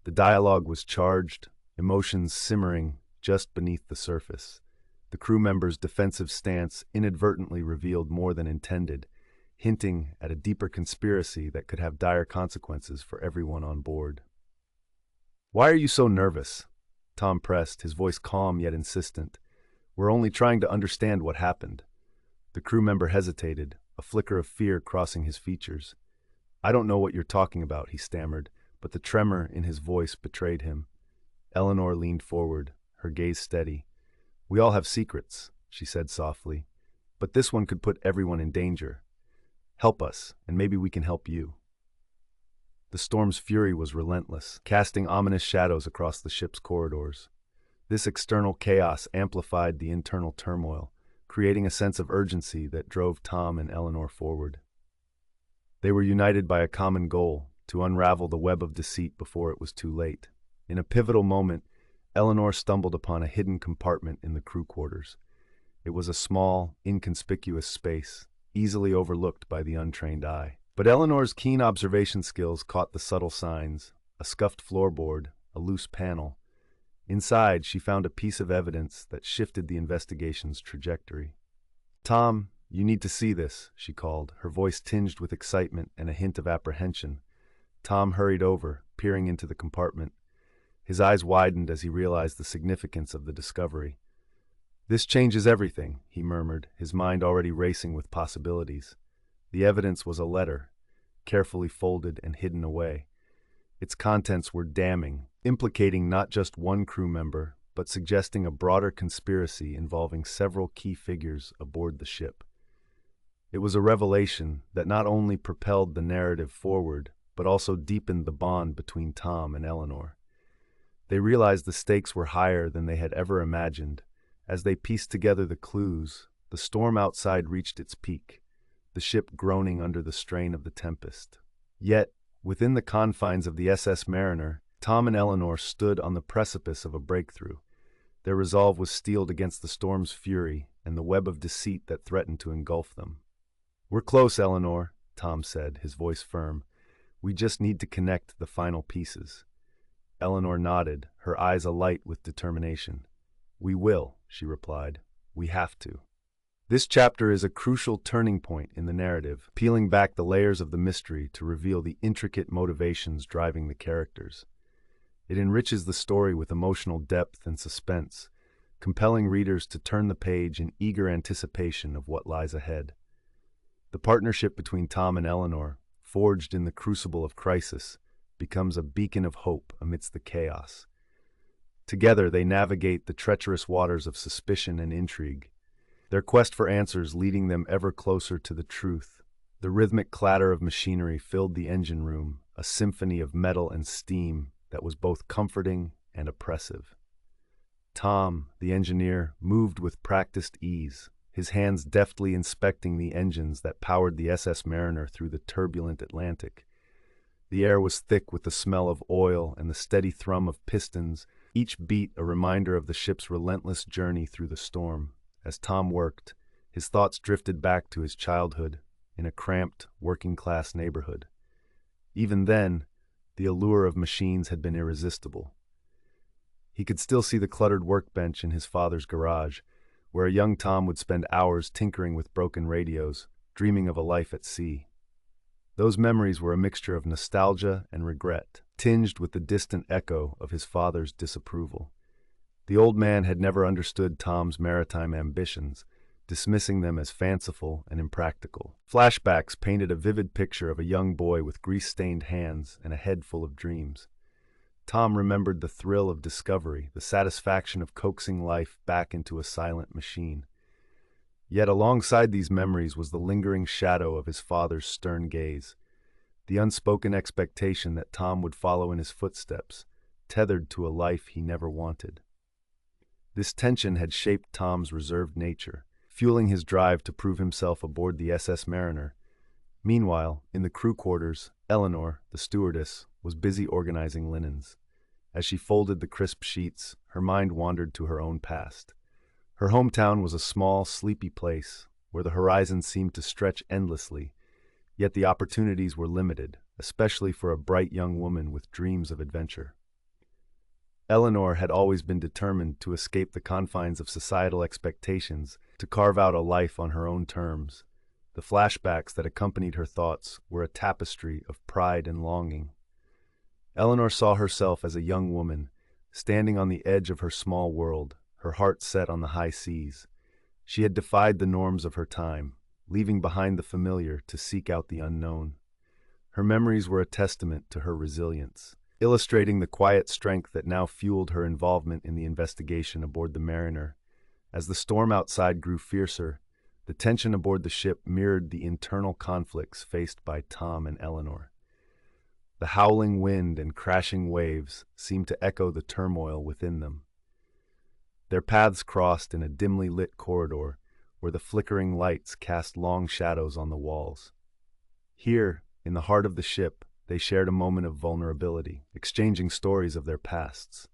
The dialogue was charged, emotions simmering just beneath the surface. The crew member's defensive stance inadvertently revealed more than intended, hinting at a deeper conspiracy that could have dire consequences for everyone on board. "Why are you so nervous?" Tom pressed, his voice calm yet insistent. "We're only trying to understand what happened." The crew member hesitated, a flicker of fear crossing his features. "I don't know what you're talking about," he stammered, but the tremor in his voice betrayed him. Eleanor leaned forward, her gaze steady. "We all have secrets," she said softly, "but this one could put everyone in danger. Help us, and maybe we can help you." The storm's fury was relentless, casting ominous shadows across the ship's corridors. This external chaos amplified the internal turmoil, creating a sense of urgency that drove Tom and Eleanor forward. They were united by a common goal, to unravel the web of deceit before it was too late. In a pivotal moment, Eleanor stumbled upon a hidden compartment in the crew quarters. It was a small, inconspicuous space, easily overlooked by the untrained eye. But Eleanor's keen observation skills caught the subtle signs: a scuffed floorboard, a loose panel. Inside, she found a piece of evidence that shifted the investigation's trajectory. "Tom, you need to see this," she called, her voice tinged with excitement and a hint of apprehension. Tom hurried over, peering into the compartment. His eyes widened as he realized the significance of the discovery. "This changes everything," he murmured, his mind already racing with possibilities. The evidence was a letter, carefully folded and hidden away. Its contents were damning, implicating not just one crew member, but suggesting a broader conspiracy involving several key figures aboard the ship. It was a revelation that not only propelled the narrative forward, but also deepened the bond between Tom and Eleanor. They realized the stakes were higher than they had ever imagined. As they pieced together the clues, the storm outside reached its peak, the ship groaning under the strain of the tempest. Yet, within the confines of the SS Mariner, Tom and Eleanor stood on the precipice of a breakthrough. Their resolve was steeled against the storm's fury and the web of deceit that threatened to engulf them. "We're close, Eleanor," Tom said, his voice firm. "We just need to connect the final pieces." Eleanor nodded, her eyes alight with determination. "We will," she replied. "We have to." This chapter is a crucial turning point in the narrative, peeling back the layers of the mystery to reveal the intricate motivations driving the characters. It enriches the story with emotional depth and suspense, compelling readers to turn the page in eager anticipation of what lies ahead. The partnership between Tom and Eleanor, forged in the crucible of crisis, becomes a beacon of hope amidst the chaos. Together they navigate the treacherous waters of suspicion and intrigue, their quest for answers leading them ever closer to the truth. The rhythmic clatter of machinery filled the engine room, a symphony of metal and steam that was both comforting and oppressive. Tom, the engineer, moved with practiced ease, his hands deftly inspecting the engines that powered the SS Mariner through the turbulent Atlantic. The air was thick with the smell of oil and the steady thrum of pistons, each beat a reminder of the ship's relentless journey through the storm. As Tom worked, his thoughts drifted back to his childhood in a cramped, working-class neighborhood. Even then, the allure of machines had been irresistible. He could still see the cluttered workbench in his father's garage, where a young Tom would spend hours tinkering with broken radios, dreaming of a life at sea. Those memories were a mixture of nostalgia and regret, tinged with the distant echo of his father's disapproval. The old man had never understood Tom's maritime ambitions, dismissing them as fanciful and impractical. Flashbacks painted a vivid picture of a young boy with grease-stained hands and a head full of dreams. Tom remembered the thrill of discovery, the satisfaction of coaxing life back into a silent machine. Yet alongside these memories was the lingering shadow of his father's stern gaze, the unspoken expectation that Tom would follow in his footsteps, tethered to a life he never wanted. This tension had shaped Tom's reserved nature, fueling his drive to prove himself aboard the SS Mariner. Meanwhile, in the crew quarters, Eleanor, the stewardess, was busy organizing linens. As she folded the crisp sheets, her mind wandered to her own past. Her hometown was a small, sleepy place where the horizon seemed to stretch endlessly, yet the opportunities were limited, especially for a bright young woman with dreams of adventure. Eleanor had always been determined to escape the confines of societal expectations, to carve out a life on her own terms. The flashbacks that accompanied her thoughts were a tapestry of pride and longing. Eleanor saw herself as a young woman, standing on the edge of her small world, her heart set on the high seas. She had defied the norms of her time, leaving behind the familiar to seek out the unknown. Her memories were a testament to her resilience, illustrating the quiet strength that now fueled her involvement in the investigation aboard the Mariner. As the storm outside grew fiercer, the tension aboard the ship mirrored the internal conflicts faced by Tom and Eleanor. The howling wind and crashing waves seemed to echo the turmoil within them. Their paths crossed in a dimly lit corridor where the flickering lights cast long shadows on the walls. Here, in the heart of the ship, they shared a moment of vulnerability, exchanging stories of their pasts.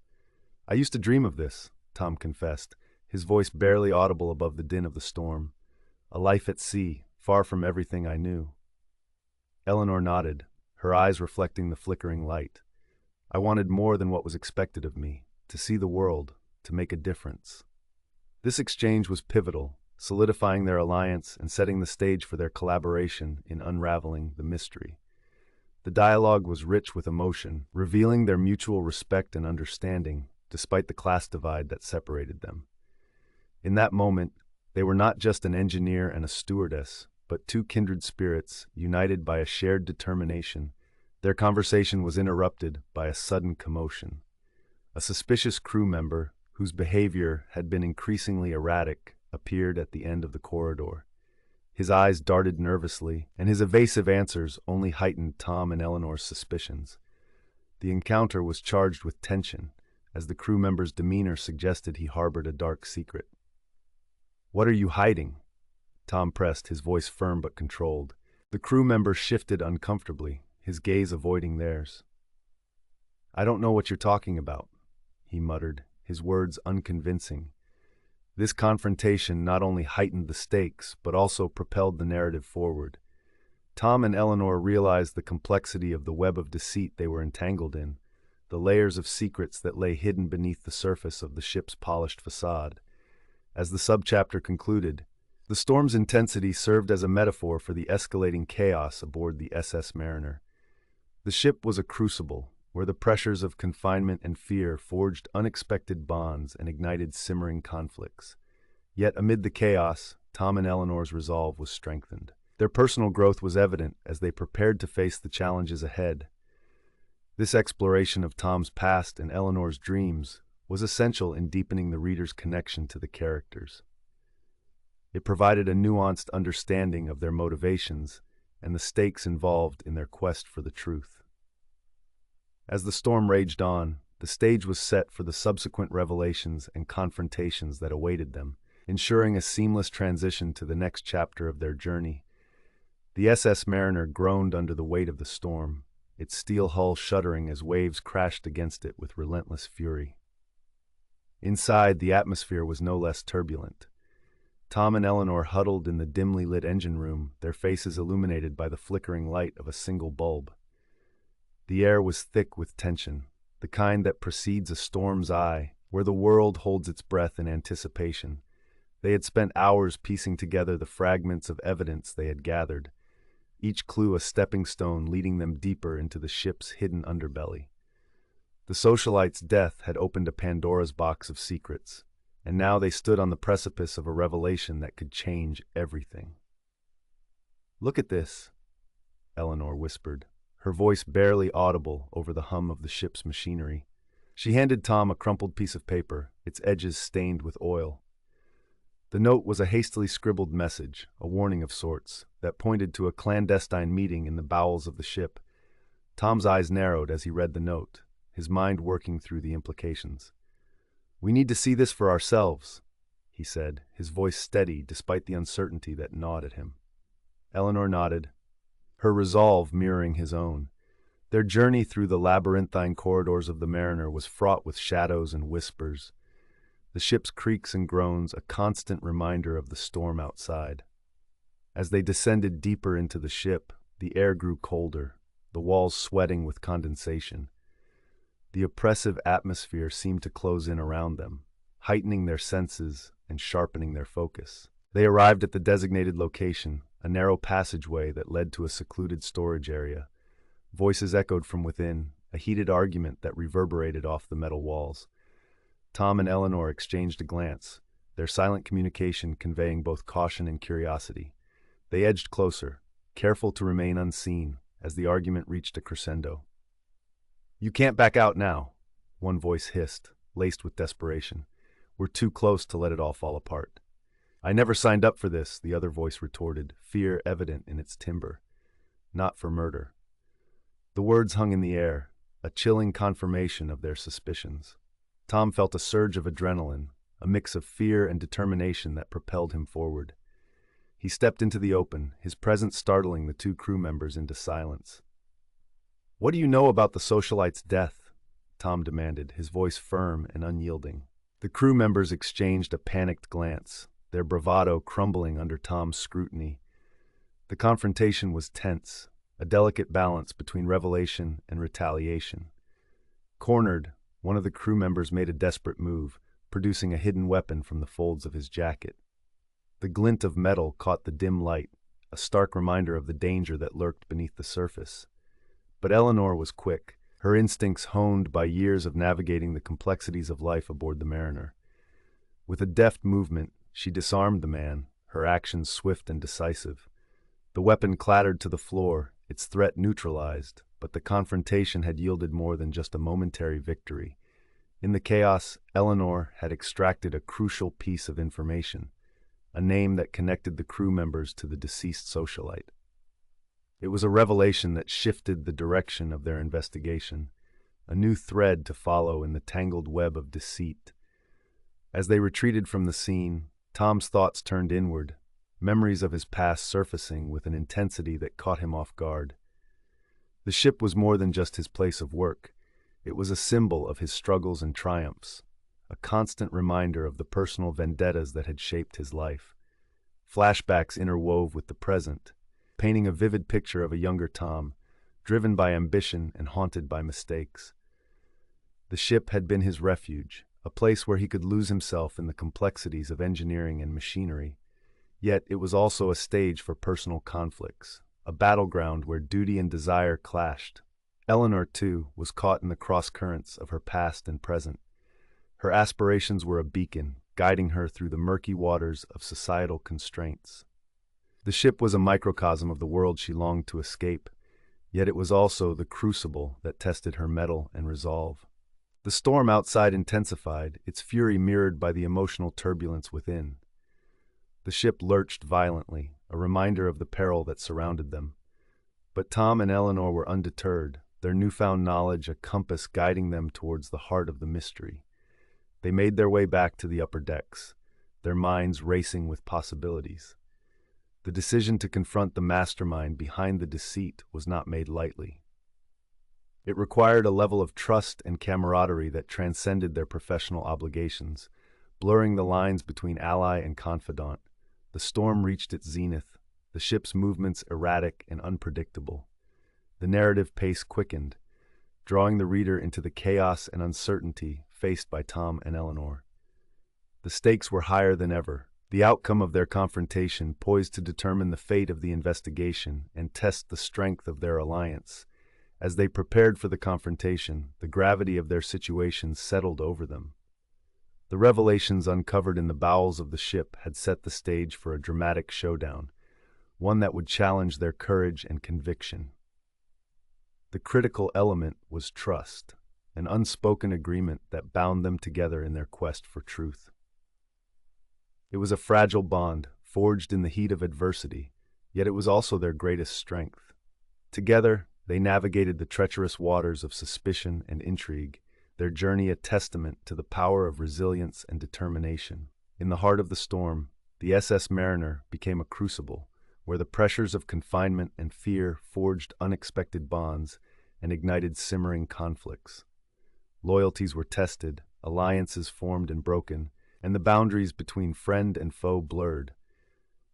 "I used to dream of this," Tom confessed, his voice barely audible above the din of the storm. "A life at sea, far from everything I knew." Eleanor nodded, her eyes reflecting the flickering light. "I wanted more than what was expected of me, to see the world, to make a difference." This exchange was pivotal, solidifying their alliance and setting the stage for their collaboration in unraveling the mystery. The dialogue was rich with emotion, revealing their mutual respect and understanding, despite the class divide that separated them. In that moment, they were not just an engineer and a stewardess, but two kindred spirits united by a shared determination. Their conversation was interrupted by a sudden commotion. A suspicious crew member, whose behavior had been increasingly erratic, appeared at the end of the corridor. His eyes darted nervously, and his evasive answers only heightened Tom and Eleanor's suspicions. The encounter was charged with tension, as the crew member's demeanor suggested he harbored a dark secret. "What are you hiding?" Tom pressed, his voice firm but controlled. The crew member shifted uncomfortably, his gaze avoiding theirs. "I don't know what you're talking about," he muttered, his words unconvincing. This confrontation not only heightened the stakes, but also propelled the narrative forward. Tom and Eleanor realized the complexity of the web of deceit they were entangled in, the layers of secrets that lay hidden beneath the surface of the ship's polished facade. As the subchapter concluded, the storm's intensity served as a metaphor for the escalating chaos aboard the SS Mariner. The ship was a crucible, where the pressures of confinement and fear forged unexpected bonds and ignited simmering conflicts. Yet amid the chaos, Tom and Eleanor's resolve was strengthened. Their personal growth was evident as they prepared to face the challenges ahead. This exploration of Tom's past and Eleanor's dreams was essential in deepening the reader's connection to the characters. It provided a nuanced understanding of their motivations and the stakes involved in their quest for the truth. As the storm raged on, the stage was set for the subsequent revelations and confrontations that awaited them, ensuring a seamless transition to the next chapter of their journey. The SS Mariner groaned under the weight of the storm, its steel hull shuddering as waves crashed against it with relentless fury. Inside, the atmosphere was no less turbulent. Tom and Eleanor huddled in the dimly lit engine room, their faces illuminated by the flickering light of a single bulb. The air was thick with tension, the kind that precedes a storm's eye, where the world holds its breath in anticipation. They had spent hours piecing together the fragments of evidence they had gathered, each clue a stepping stone leading them deeper into the ship's hidden underbelly. The socialite's death had opened a Pandora's box of secrets, and now they stood on the precipice of a revelation that could change everything. "Look at this," Eleanor whispered, her voice barely audible over the hum of the ship's machinery. She handed Tom a crumpled piece of paper, its edges stained with oil. The note was a hastily scribbled message, a warning of sorts, that pointed to a clandestine meeting in the bowels of the ship. Tom's eyes narrowed as he read the note, his mind working through the implications. "We need to see this for ourselves," he said, his voice steady despite the uncertainty that gnawed at him. Eleanor nodded, her resolve mirroring his own. Their journey through the labyrinthine corridors of the Mariner was fraught with shadows and whispers. the ship's creaks and groans a constant reminder of the storm outside. As they descended deeper into the ship, the air grew colder, the walls sweating with condensation. The oppressive atmosphere seemed to close in around them, heightening their senses and sharpening their focus. They arrived at the designated location, a narrow passageway that led to a secluded storage area. Voices echoed from within, a heated argument that reverberated off the metal walls. Tom and Eleanor exchanged a glance, their silent communication conveying both caution and curiosity. They edged closer, careful to remain unseen, as the argument reached a crescendo. "You can't back out now," one voice hissed, laced with desperation. "We're too close to let it all fall apart." "I never signed up for this," the other voice retorted, fear evident in its timbre. "Not for murder." The words hung in the air, a chilling confirmation of their suspicions. Tom felt a surge of adrenaline, a mix of fear and determination that propelled him forward. He stepped into the open, his presence startling the two crew members into silence. "What do you know about the socialite's death?" Tom demanded, his voice firm and unyielding. The crew members exchanged a panicked glance, their bravado crumbling under Tom's scrutiny. The confrontation was tense, a delicate balance between revelation and retaliation. Cornered, one of the crew members made a desperate move, producing a hidden weapon from the folds of his jacket. The glint of metal caught the dim light, a stark reminder of the danger that lurked beneath the surface. But Eleanor was quick, her instincts honed by years of navigating the complexities of life aboard the Mariner. With a deft movement, she disarmed the man, her actions swift and decisive. The weapon clattered to the floor, its threat neutralized, but the confrontation had yielded more than just a momentary victory. In the chaos, Eleanor had extracted a crucial piece of information, a name that connected the crew members to the deceased socialite. It was a revelation that shifted the direction of their investigation, a new thread to follow in the tangled web of deceit. As they retreated from the scene, Tom's thoughts turned inward, memories of his past surfacing with an intensity that caught him off guard. The ship was more than just his place of work. It was a symbol of his struggles and triumphs, a constant reminder of the personal vendettas that had shaped his life. Flashbacks interwove with the present, painting a vivid picture of a younger Tom, driven by ambition and haunted by mistakes. The ship had been his refuge, a place where he could lose himself in the complexities of engineering and machinery. Yet it was also a stage for personal conflicts, a battleground where duty and desire clashed. Eleanor, too, was caught in the cross-currents of her past and present. Her aspirations were a beacon, guiding her through the murky waters of societal constraints. The ship was a microcosm of the world she longed to escape, yet it was also the crucible that tested her mettle and resolve. The storm outside intensified, its fury mirrored by the emotional turbulence within. The ship lurched violently, a reminder of the peril that surrounded them. But Tom and Eleanor were undeterred, their newfound knowledge a compass guiding them towards the heart of the mystery. They made their way back to the upper decks, their minds racing with possibilities. The decision to confront the mastermind behind the deceit was not made lightly. It required a level of trust and camaraderie that transcended their professional obligations, blurring the lines between ally and confidant. The storm reached its zenith, the ship's movements erratic and unpredictable. The narrative pace quickened, drawing the reader into the chaos and uncertainty faced by Tom and Eleanor. The stakes were higher than ever, the outcome of their confrontation poised to determine the fate of the investigation and test the strength of their alliance. As they prepared for the confrontation, the gravity of their situation settled over them. The revelations uncovered in the bowels of the ship had set the stage for a dramatic showdown, one that would challenge their courage and conviction. The critical element was trust, an unspoken agreement that bound them together in their quest for truth. It was a fragile bond, forged in the heat of adversity, yet it was also their greatest strength. Together, they navigated the treacherous waters of suspicion and intrigue, their journey a testament to the power of resilience and determination. In the heart of the storm, the SS Mariner became a crucible, where the pressures of confinement and fear forged unexpected bonds and ignited simmering conflicts. Loyalties were tested, alliances formed and broken, and the boundaries between friend and foe blurred.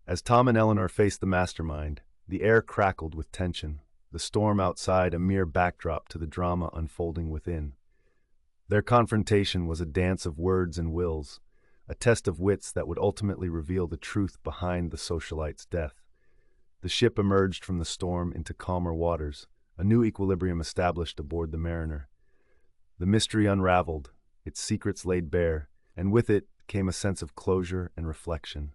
As Tom and Eleanor faced the mastermind, the air crackled with tension, the storm outside a mere backdrop to the drama unfolding within. Their confrontation was a dance of words and wills, a test of wits that would ultimately reveal the truth behind the socialite's death. The ship emerged from the storm into calmer waters, a new equilibrium established aboard the Mariner. The mystery unraveled, its secrets laid bare, and with it came a sense of closure and reflection.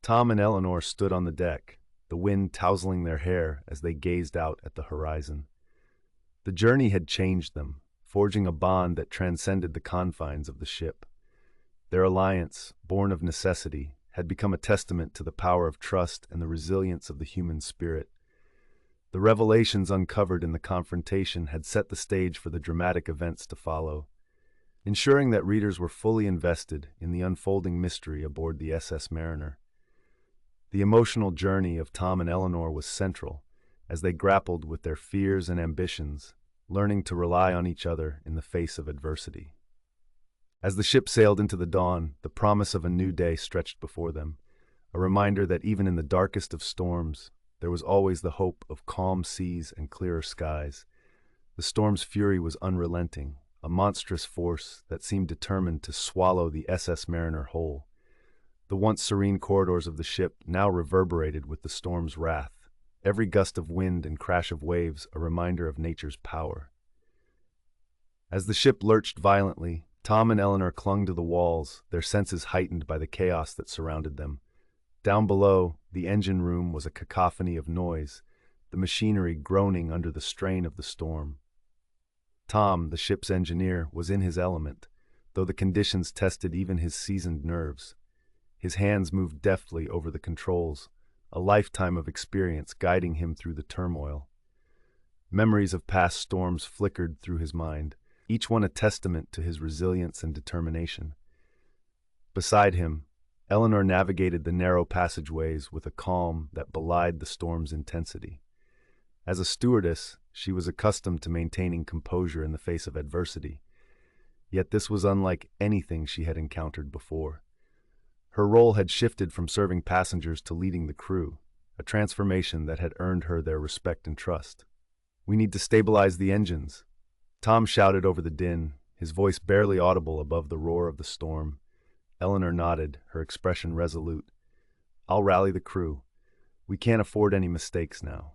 Tom and Eleanor stood on the deck, the wind tousling their hair as they gazed out at the horizon. The journey had changed them, forging a bond that transcended the confines of the ship. Their alliance, born of necessity, had become a testament to the power of trust and the resilience of the human spirit. The revelations uncovered in the confrontation had set the stage for the dramatic events to follow, ensuring that readers were fully invested in the unfolding mystery aboard the SS Mariner. The emotional journey of Tom and Eleanor was central, as they grappled with their fears and ambitions, learning to rely on each other in the face of adversity. As the ship sailed into the dawn, the promise of a new day stretched before them, a reminder that even in the darkest of storms, there was always the hope of calm seas and clearer skies. The storm's fury was unrelenting, a monstrous force that seemed determined to swallow the SS Mariner whole. The once serene corridors of the ship now reverberated with the storm's wrath, every gust of wind and crash of waves a reminder of nature's power. As the ship lurched violently, Tom and Eleanor clung to the walls, their senses heightened by the chaos that surrounded them. Down below, the engine room was a cacophony of noise, the machinery groaning under the strain of the storm. Tom, the ship's engineer, was in his element, though the conditions tested even his seasoned nerves. His hands moved deftly over the controls, a lifetime of experience guiding him through the turmoil. Memories of past storms flickered through his mind, each one a testament to his resilience and determination. Beside him, Eleanor navigated the narrow passageways with a calm that belied the storm's intensity. As a stewardess, she was accustomed to maintaining composure in the face of adversity, yet this was unlike anything she had encountered before. Her role had shifted from serving passengers to leading the crew, a transformation that had earned her their respect and trust. "We need to stabilize the engines," Tom shouted over the din, his voice barely audible above the roar of the storm. Eleanor nodded, her expression resolute. "I'll rally the crew. We can't afford any mistakes now."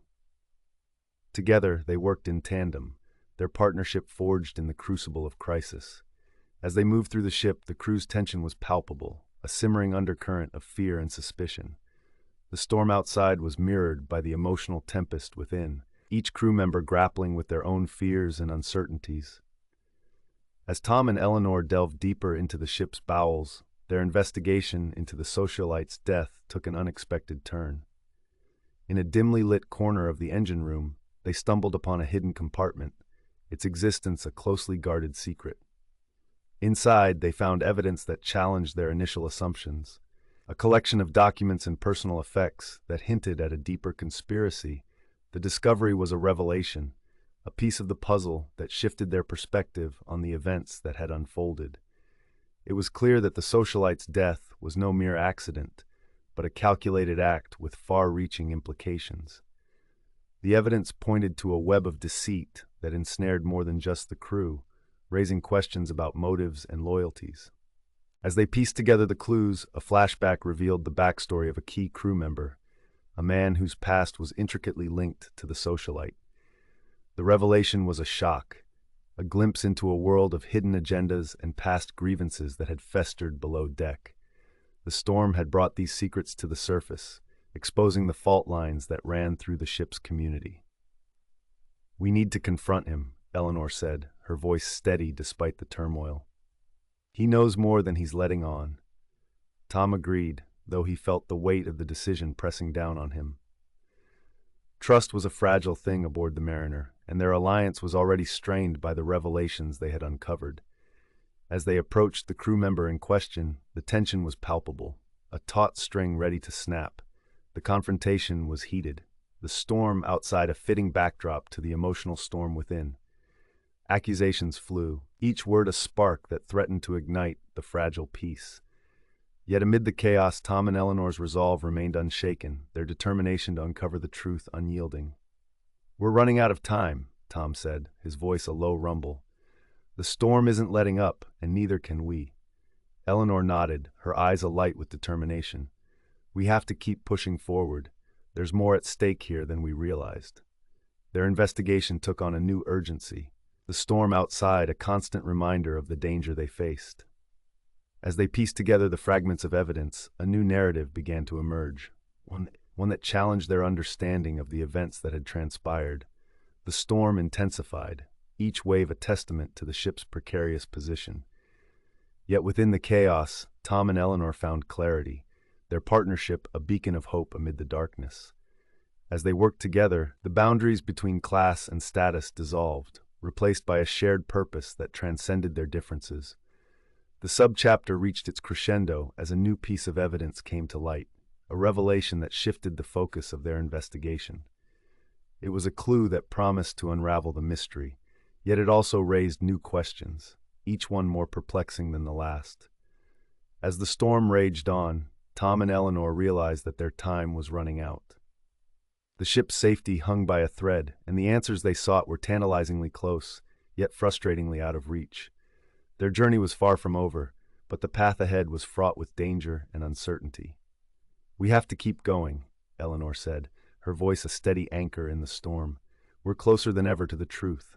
Together, they worked in tandem, their partnership forged in the crucible of crisis. As they moved through the ship, the crew's tension was palpable, a simmering undercurrent of fear and suspicion. The storm outside was mirrored by the emotional tempest within, each crew member grappling with their own fears and uncertainties. As Tom and Eleanor delved deeper into the ship's bowels, their investigation into the socialite's death took an unexpected turn. In a dimly lit corner of the engine room, they stumbled upon a hidden compartment, its existence a closely guarded secret. Inside, they found evidence that challenged their initial assumptions, a collection of documents and personal effects that hinted at a deeper conspiracy. The discovery was a revelation, a piece of the puzzle that shifted their perspective on the events that had unfolded. It was clear that the socialite's death was no mere accident, but a calculated act with far-reaching implications. The evidence pointed to a web of deceit that ensnared more than just the crew, raising questions about motives and loyalties. As they pieced together the clues, a flashback revealed the backstory of a key crew member, a man whose past was intricately linked to the socialite. The revelation was a shock, a glimpse into a world of hidden agendas and past grievances that had festered below deck. The storm had brought these secrets to the surface, exposing the fault lines that ran through the ship's community. "We need to confront him," Eleanor said, her voice steady despite the turmoil. "He knows more than he's letting on." Tom agreed, though he felt the weight of the decision pressing down on him. Trust was a fragile thing aboard the Mariner, and their alliance was already strained by the revelations they had uncovered. As they approached the crew member in question, the tension was palpable, a taut string ready to snap. The confrontation was heated, the storm outside a fitting backdrop to the emotional storm within. Accusations flew, each word a spark that threatened to ignite the fragile peace. Yet amid the chaos, Tom and Eleanor's resolve remained unshaken, their determination to uncover the truth unyielding. "We're running out of time," Tom said, his voice a low rumble. "The storm isn't letting up, and neither can we." Eleanor nodded, her eyes alight with determination. "We have to keep pushing forward. There's more at stake here than we realized." Their investigation took on a new urgency, the storm outside a constant reminder of the danger they faced. As they pieced together the fragments of evidence, a new narrative began to emerge, one that challenged their understanding of the events that had transpired. The storm intensified, each wave a testament to the ship's precarious position. Yet within the chaos, Tom and Eleanor found clarity, their partnership a beacon of hope amid the darkness. As they worked together, the boundaries between class and status dissolved, replaced by a shared purpose that transcended their differences. The subchapter reached its crescendo as a new piece of evidence came to light, a revelation that shifted the focus of their investigation. It was a clue that promised to unravel the mystery, yet it also raised new questions, each one more perplexing than the last. As the storm raged on, Tom and Eleanor realized that their time was running out. The ship's safety hung by a thread, and the answers they sought were tantalizingly close, yet frustratingly out of reach. Their journey was far from over, but the path ahead was fraught with danger and uncertainty. "We have to keep going," Eleanor said, her voice a steady anchor in the storm. "We're closer than ever to the truth."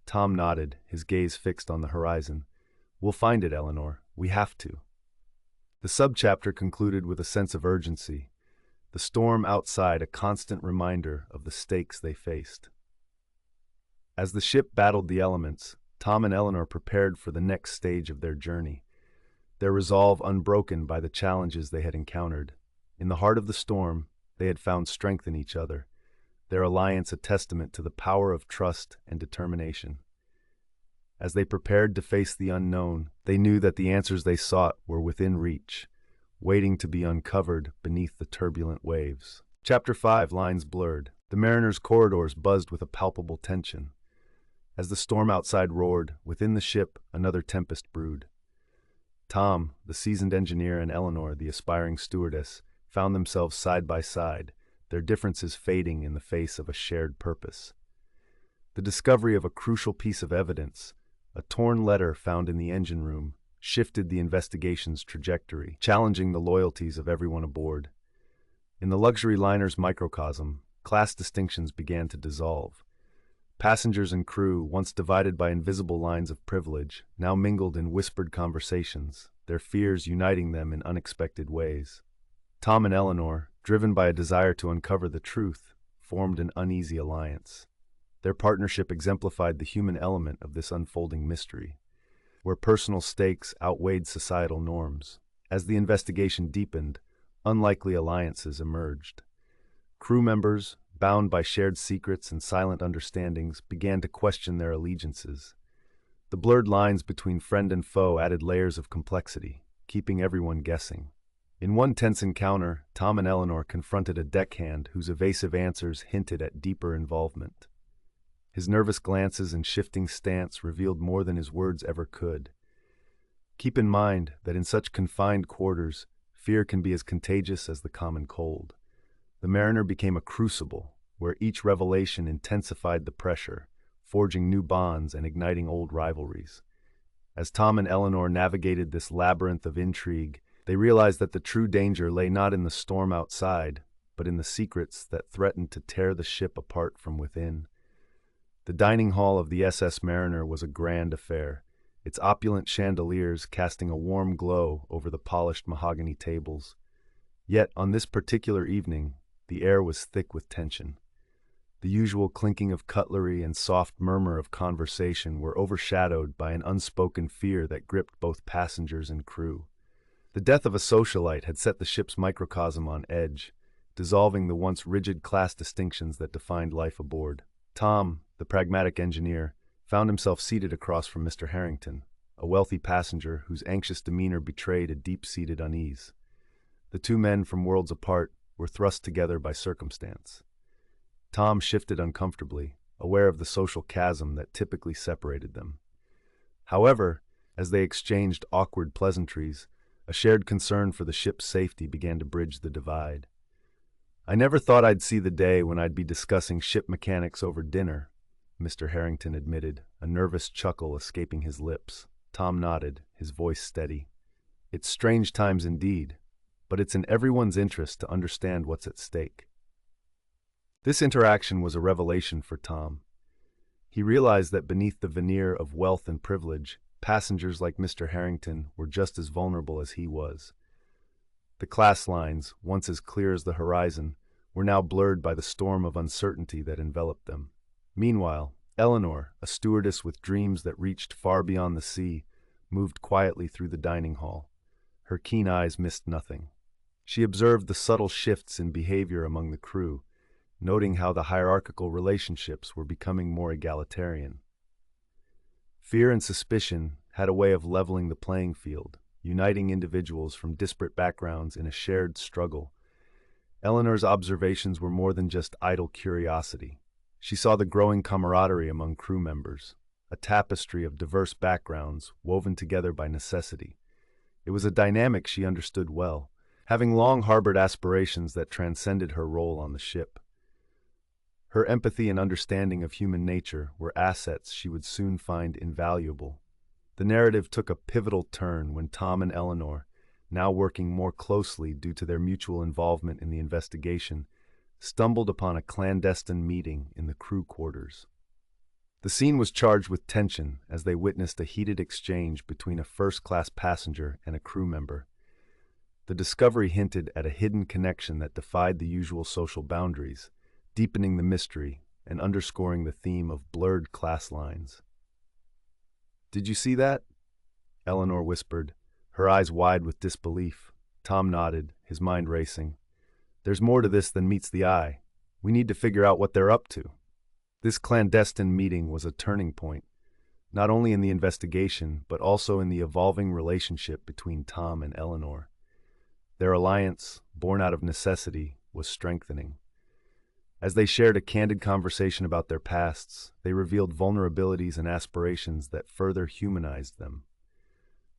Tom nodded, his gaze fixed on the horizon. "We'll find it, Eleanor. We have to." The subchapter concluded with a sense of urgency, the storm outside a constant reminder of the stakes they faced. As the ship battled the elements, Tom and Eleanor prepared for the next stage of their journey, their resolve unbroken by the challenges they had encountered. In the heart of the storm, they had found strength in each other, their alliance a testament to the power of trust and determination. As they prepared to face the unknown, they knew that the answers they sought were within reach, waiting to be uncovered beneath the turbulent waves. Chapter 5, lines blurred. The mariners' corridors buzzed with a palpable tension. As the storm outside roared, within the ship another tempest brewed. Tom, the seasoned engineer, and Eleanor, the aspiring stewardess, found themselves side by side, their differences fading in the face of a shared purpose. The discovery of a crucial piece of evidence, a torn letter found in the engine room, shifted the investigation's trajectory, challenging the loyalties of everyone aboard. In the luxury liner's microcosm, class distinctions began to dissolve. Passengers and crew, once divided by invisible lines of privilege, now mingled in whispered conversations, their fears uniting them in unexpected ways. Tom and Eleanor, driven by a desire to uncover the truth, formed an uneasy alliance. Their partnership exemplified the human element of this unfolding mystery, where personal stakes outweighed societal norms. As the investigation deepened, unlikely alliances emerged. Crew members, bound by shared secrets and silent understandings, began to question their allegiances. The blurred lines between friend and foe added layers of complexity, keeping everyone guessing. In one tense encounter, Tom and Eleanor confronted a deckhand whose evasive answers hinted at deeper involvement. His nervous glances and shifting stance revealed more than his words ever could. Keep in mind that in such confined quarters, fear can be as contagious as the common cold. The mariner became a crucible, where each revelation intensified the pressure, forging new bonds and igniting old rivalries. As Tom and Eleanor navigated this labyrinth of intrigue, they realized that the true danger lay not in the storm outside, but in the secrets that threatened to tear the ship apart from within. The dining hall of the SS Mariner was a grand affair, its opulent chandeliers casting a warm glow over the polished mahogany tables. Yet, on this particular evening, the air was thick with tension. The usual clinking of cutlery and soft murmur of conversation were overshadowed by an unspoken fear that gripped both passengers and crew. The death of a socialite had set the ship's microcosm on edge, dissolving the once rigid class distinctions that defined life aboard. Tom, the pragmatic engineer, found himself seated across from Mr. Harrington, a wealthy passenger whose anxious demeanor betrayed a deep-seated unease. The two men from worlds apart were thrust together by circumstance. Tom shifted uncomfortably, aware of the social chasm that typically separated them. However, as they exchanged awkward pleasantries, A shared concern for the ship's safety began to bridge the divide. "I never thought I'd see the day when I'd be discussing ship mechanics over dinner," Mr. Harrington admitted, a nervous chuckle escaping his lips. Tom nodded, his voice steady. "It's strange times indeed, but it's in everyone's interest to understand what's at stake." This interaction was a revelation for Tom. He realized that beneath the veneer of wealth and privilege, passengers like Mr. Harrington were just as vulnerable as he was. The class lines, once as clear as the horizon, were now blurred by the storm of uncertainty that enveloped them. Meanwhile, Eleanor, a stewardess with dreams that reached far beyond the sea, moved quietly through the dining hall. Her keen eyes missed nothing. She observed the subtle shifts in behavior among the crew, noting how the hierarchical relationships were becoming more egalitarian. Fear and suspicion had a way of leveling the playing field, uniting individuals from disparate backgrounds in a shared struggle. Eleanor's observations were more than just idle curiosity. She saw the growing camaraderie among crew members, a tapestry of diverse backgrounds woven together by necessity. It was a dynamic she understood well, having long harbored aspirations that transcended her role on the ship. Her empathy and understanding of human nature were assets she would soon find invaluable. The narrative took a pivotal turn when Tom and Eleanor, now working more closely due to their mutual involvement in the investigation, stumbled upon a clandestine meeting in the crew quarters. The scene was charged with tension as they witnessed a heated exchange between a first-class passenger and a crew member. The discovery hinted at a hidden connection that defied the usual social boundaries, deepening the mystery and underscoring the theme of blurred class lines. "Did you see that?" Eleanor whispered, her eyes wide with disbelief. Tom nodded, his mind racing. "There's more to this than meets the eye. We need to figure out what they're up to." This clandestine meeting was a turning point, not only in the investigation, but also in the evolving relationship between Tom and Eleanor. Their alliance, born out of necessity, was strengthening. As they shared a candid conversation about their pasts, they revealed vulnerabilities and aspirations that further humanized them.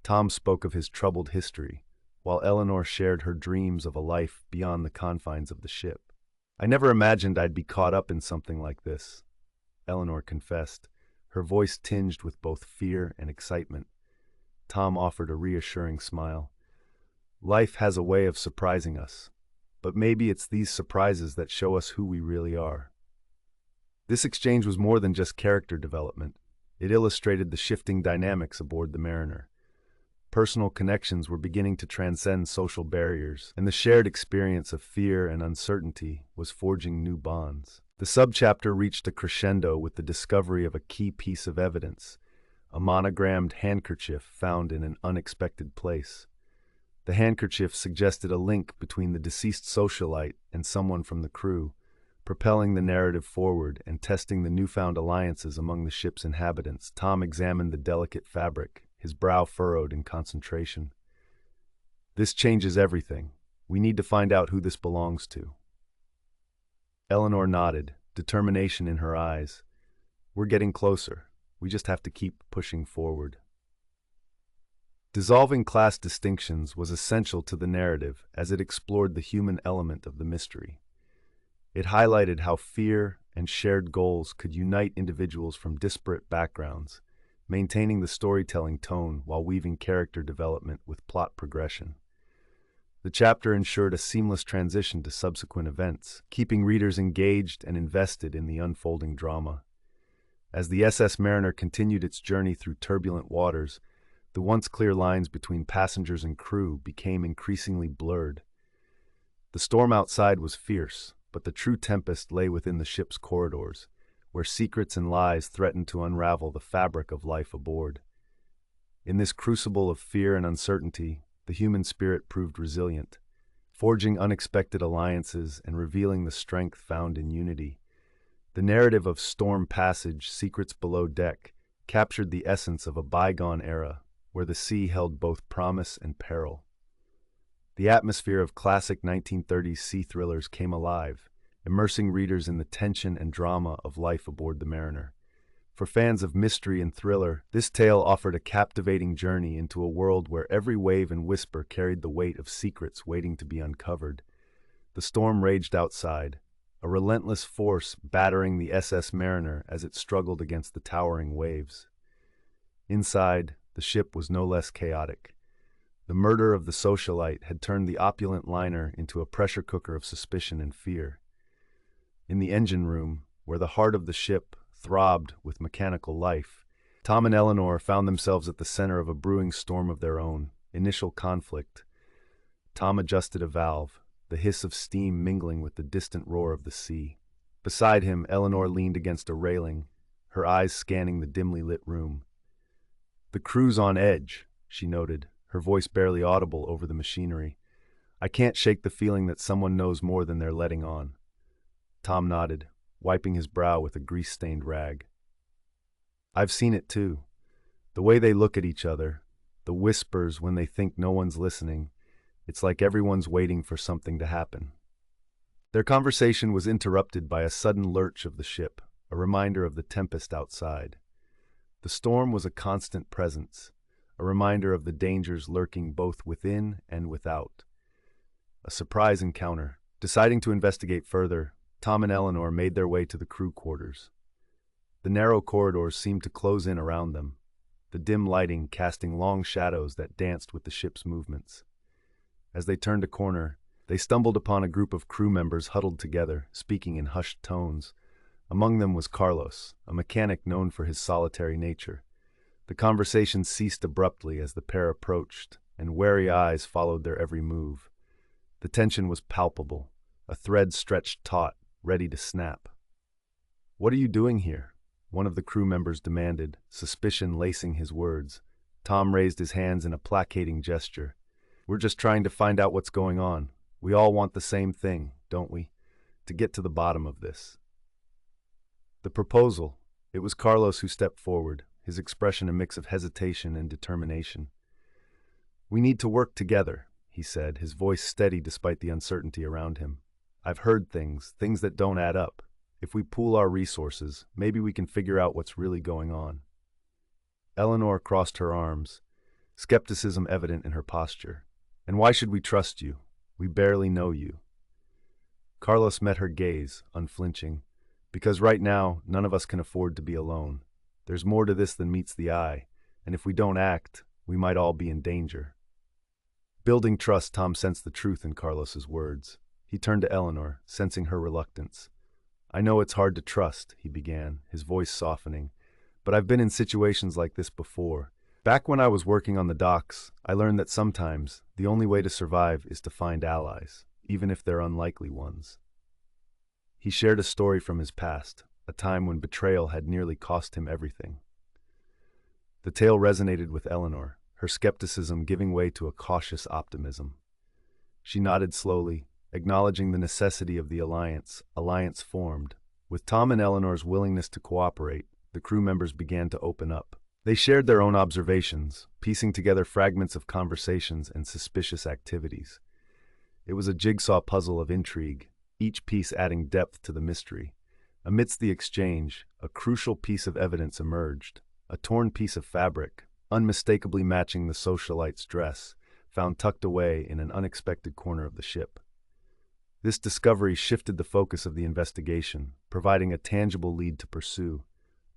Tom spoke of his troubled history, while Eleanor shared her dreams of a life beyond the confines of the ship. "I never imagined I'd be caught up in something like this," Eleanor confessed, her voice tinged with both fear and excitement. Tom offered a reassuring smile. "Life has a way of surprising us, but maybe it's these surprises that show us who we really are." This exchange was more than just character development. It illustrated the shifting dynamics aboard the Mariner. Personal connections were beginning to transcend social barriers, and the shared experience of fear and uncertainty was forging new bonds. The subchapter reached a crescendo with the discovery of a key piece of evidence, a monogrammed handkerchief found in an unexpected place. The handkerchief suggested a link between the deceased socialite and someone from the crew, propelling the narrative forward and testing the newfound alliances among the ship's inhabitants. Tom examined the delicate fabric, his brow furrowed in concentration. "This changes everything. We need to find out who this belongs to." Eleanor nodded, determination in her eyes. "We're getting closer. We just have to keep pushing forward." Dissolving class distinctions was essential to the narrative as it explored the human element of the mystery. It highlighted how fear and shared goals could unite individuals from disparate backgrounds, maintaining the storytelling tone while weaving character development with plot progression. The chapter ensured a seamless transition to subsequent events, keeping readers engaged and invested in the unfolding drama. As the SS Mariner continued its journey through turbulent waters, the once clear lines between passengers and crew became increasingly blurred. The storm outside was fierce, but the true tempest lay within the ship's corridors, where secrets and lies threatened to unravel the fabric of life aboard. In this crucible of fear and uncertainty, the human spirit proved resilient, forging unexpected alliances and revealing the strength found in unity. The narrative of Storm Passage, Secrets Below Deck captured the essence of a bygone era, where the sea held both promise and peril. The atmosphere of classic 1930s sea thrillers came alive, immersing readers in the tension and drama of life aboard the Mariner. For fans of mystery and thriller, this tale offered a captivating journey into a world where every wave and whisper carried the weight of secrets waiting to be uncovered. The storm raged outside, a relentless force battering the SS Mariner as it struggled against the towering waves. Inside, the ship was no less chaotic. The murder of the socialite had turned the opulent liner into a pressure cooker of suspicion and fear. In the engine room, where the heart of the ship throbbed with mechanical life, Tom and Eleanor found themselves at the center of a brewing storm of their own. Initial conflict. Tom adjusted a valve, the hiss of steam mingling with the distant roar of the sea. Beside him, Eleanor leaned against a railing, her eyes scanning the dimly lit room. "The crew's on edge," she noted, her voice barely audible over the machinery. "I can't shake the feeling that someone knows more than they're letting on." Tom nodded, wiping his brow with a grease-stained rag. "I've seen it too. The way they look at each other, the whispers when they think no one's listening, it's like everyone's waiting for something to happen." Their conversation was interrupted by a sudden lurch of the ship, a reminder of the tempest outside. The storm was a constant presence, a reminder of the dangers lurking both within and without. A surprise encounter. Deciding to investigate further, Tom and Eleanor made their way to the crew quarters. The narrow corridors seemed to close in around them, the dim lighting casting long shadows that danced with the ship's movements. As they turned a corner, they stumbled upon a group of crew members huddled together, speaking in hushed tones. Among them was Carlos, a mechanic known for his solitary nature. The conversation ceased abruptly as the pair approached, and wary eyes followed their every move. The tension was palpable, a thread stretched taut, ready to snap. "What are you doing here?" one of the crew members demanded, suspicion lacing his words. Tom raised his hands in a placating gesture. "We're just trying to find out what's going on. We all want the same thing, don't we? To get to the bottom of this." The proposal. It was Carlos who stepped forward, his expression a mix of hesitation and determination. "We need to work together," he said, his voice steady despite the uncertainty around him. "I've heard things that don't add up. If we pool our resources, maybe we can figure out what's really going on." Eleanor crossed her arms, skepticism evident in her posture. "And why should we trust you? We barely know you." Carlos met her gaze, unflinching. "Because right now, none of us can afford to be alone. There's more to this than meets the eye, and if we don't act, we might all be in danger." Building trust, Tom sensed the truth in Carlos's words. He turned to Eleanor, sensing her reluctance. "I know it's hard to trust," he began, his voice softening, "but I've been in situations like this before. Back when I was working on the docks, I learned that sometimes the only way to survive is to find allies, even if they're unlikely ones." He shared a story from his past, a time when betrayal had nearly cost him everything. The tale resonated with Eleanor, her skepticism giving way to a cautious optimism. She nodded slowly, acknowledging the necessity of the alliance formed. With Tom and Eleanor's willingness to cooperate, the crew members began to open up. They shared their own observations, piecing together fragments of conversations and suspicious activities. It was a jigsaw puzzle of intrigue, each piece adding depth to the mystery. Amidst the exchange, a crucial piece of evidence emerged, a torn piece of fabric, unmistakably matching the socialite's dress, found tucked away in an unexpected corner of the ship. This discovery shifted the focus of the investigation, providing a tangible lead to pursue.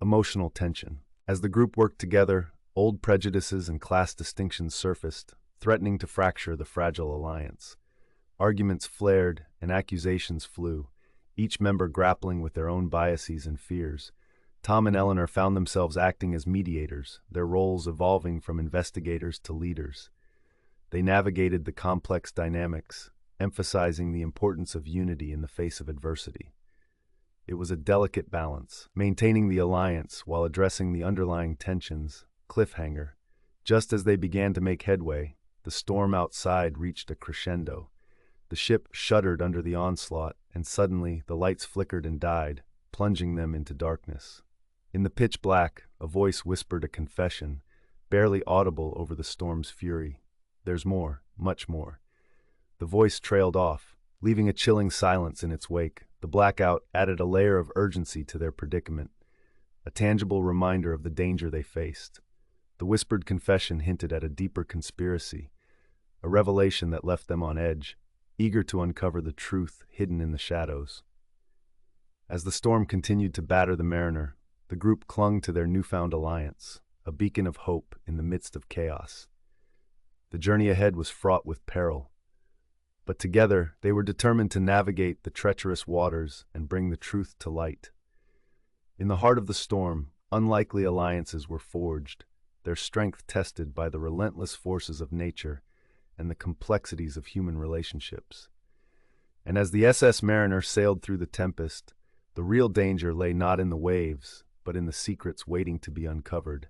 Emotional tension. As the group worked together, old prejudices and class distinctions surfaced, threatening to fracture the fragile alliance. Arguments flared and accusations flew, each member grappling with their own biases and fears. Tom and Eleanor found themselves acting as mediators, their roles evolving from investigators to leaders. They navigated the complex dynamics, emphasizing the importance of unity in the face of adversity. It was a delicate balance, maintaining the alliance while addressing the underlying tensions. Cliffhanger. Just as they began to make headway, the storm outside reached a crescendo. The ship shuddered under the onslaught, and suddenly the lights flickered and died, plunging them into darkness. In the pitch black, a voice whispered a confession, barely audible over the storm's fury. "There's more, much more." The voice trailed off, leaving a chilling silence in its wake. The blackout added a layer of urgency to their predicament. a tangible reminder of the danger they faced. The whispered confession hinted at a deeper conspiracy, a revelation that left them on edge, eager to uncover the truth hidden in the shadows. As the storm continued to batter the mariner, the group clung to their newfound alliance, a beacon of hope in the midst of chaos. The journey ahead was fraught with peril, but together they were determined to navigate the treacherous waters and bring the truth to light. In the heart of the storm, unlikely alliances were forged, their strength tested by the relentless forces of nature and the complexities of human relationships. And as the SS Mariner sailed through the tempest, the real danger lay not in the waves, but in the secrets waiting to be uncovered.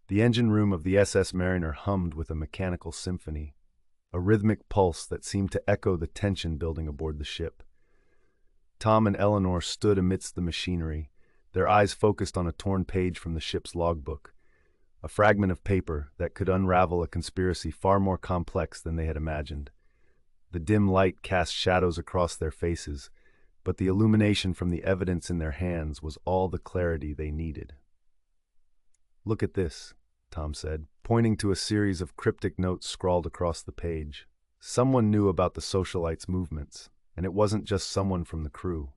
The engine room of the SS Mariner hummed with a mechanical symphony, a rhythmic pulse that seemed to echo the tension building aboard the ship. Tom and Eleanor stood amidst the machinery, their eyes focused on a torn page from the ship's logbook, a fragment of paper that could unravel a conspiracy far more complex than they had imagined. The dim light cast shadows across their faces, but the illumination from the evidence in their hands was all the clarity they needed. "Look at this," Tom said, pointing to a series of cryptic notes scrawled across the page. Someone knew about the socialites' movements, and it wasn't just someone from the crew.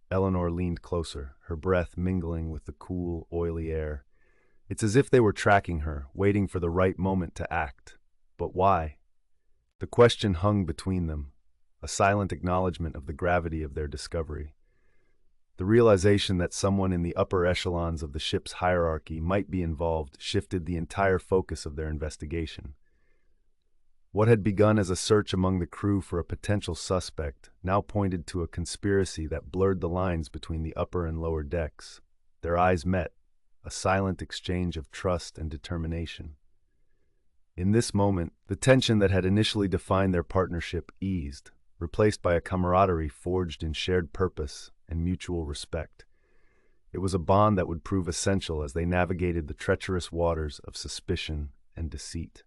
Eleanor leaned closer, her breath mingling with the cool, oily air. It's as if they were tracking her, waiting for the right moment to act. But why? The question hung between them, a silent acknowledgement of the gravity of their discovery. The realization that someone in the upper echelons of the ship's hierarchy might be involved shifted the entire focus of their investigation. What had begun as a search among the crew for a potential suspect now pointed to a conspiracy that blurred the lines between the upper and lower decks. Their eyes met, a silent exchange of trust and determination. In this moment, the tension that had initially defined their partnership eased, replaced by a camaraderie forged in shared purpose and mutual respect. It was a bond that would prove essential as they navigated the treacherous waters of suspicion and deceit.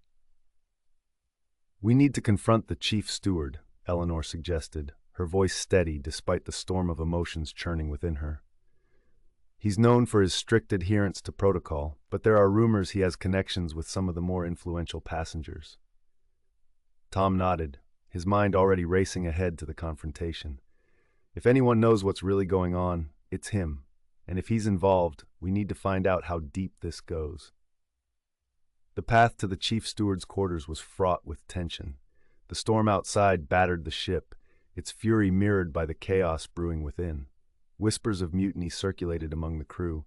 "We need to confront the chief steward," Eleanor suggested, her voice steady despite the storm of emotions churning within her. "He's known for his strict adherence to protocol, but there are rumors he has connections with some of the more influential passengers." Tom nodded, his mind already racing ahead to the confrontation. If anyone knows what's really going on, it's him, and if he's involved, we need to find out how deep this goes. The path to the chief steward's quarters was fraught with tension. The storm outside battered the ship, its fury mirrored by the chaos brewing within. Whispers of mutiny circulated among the crew,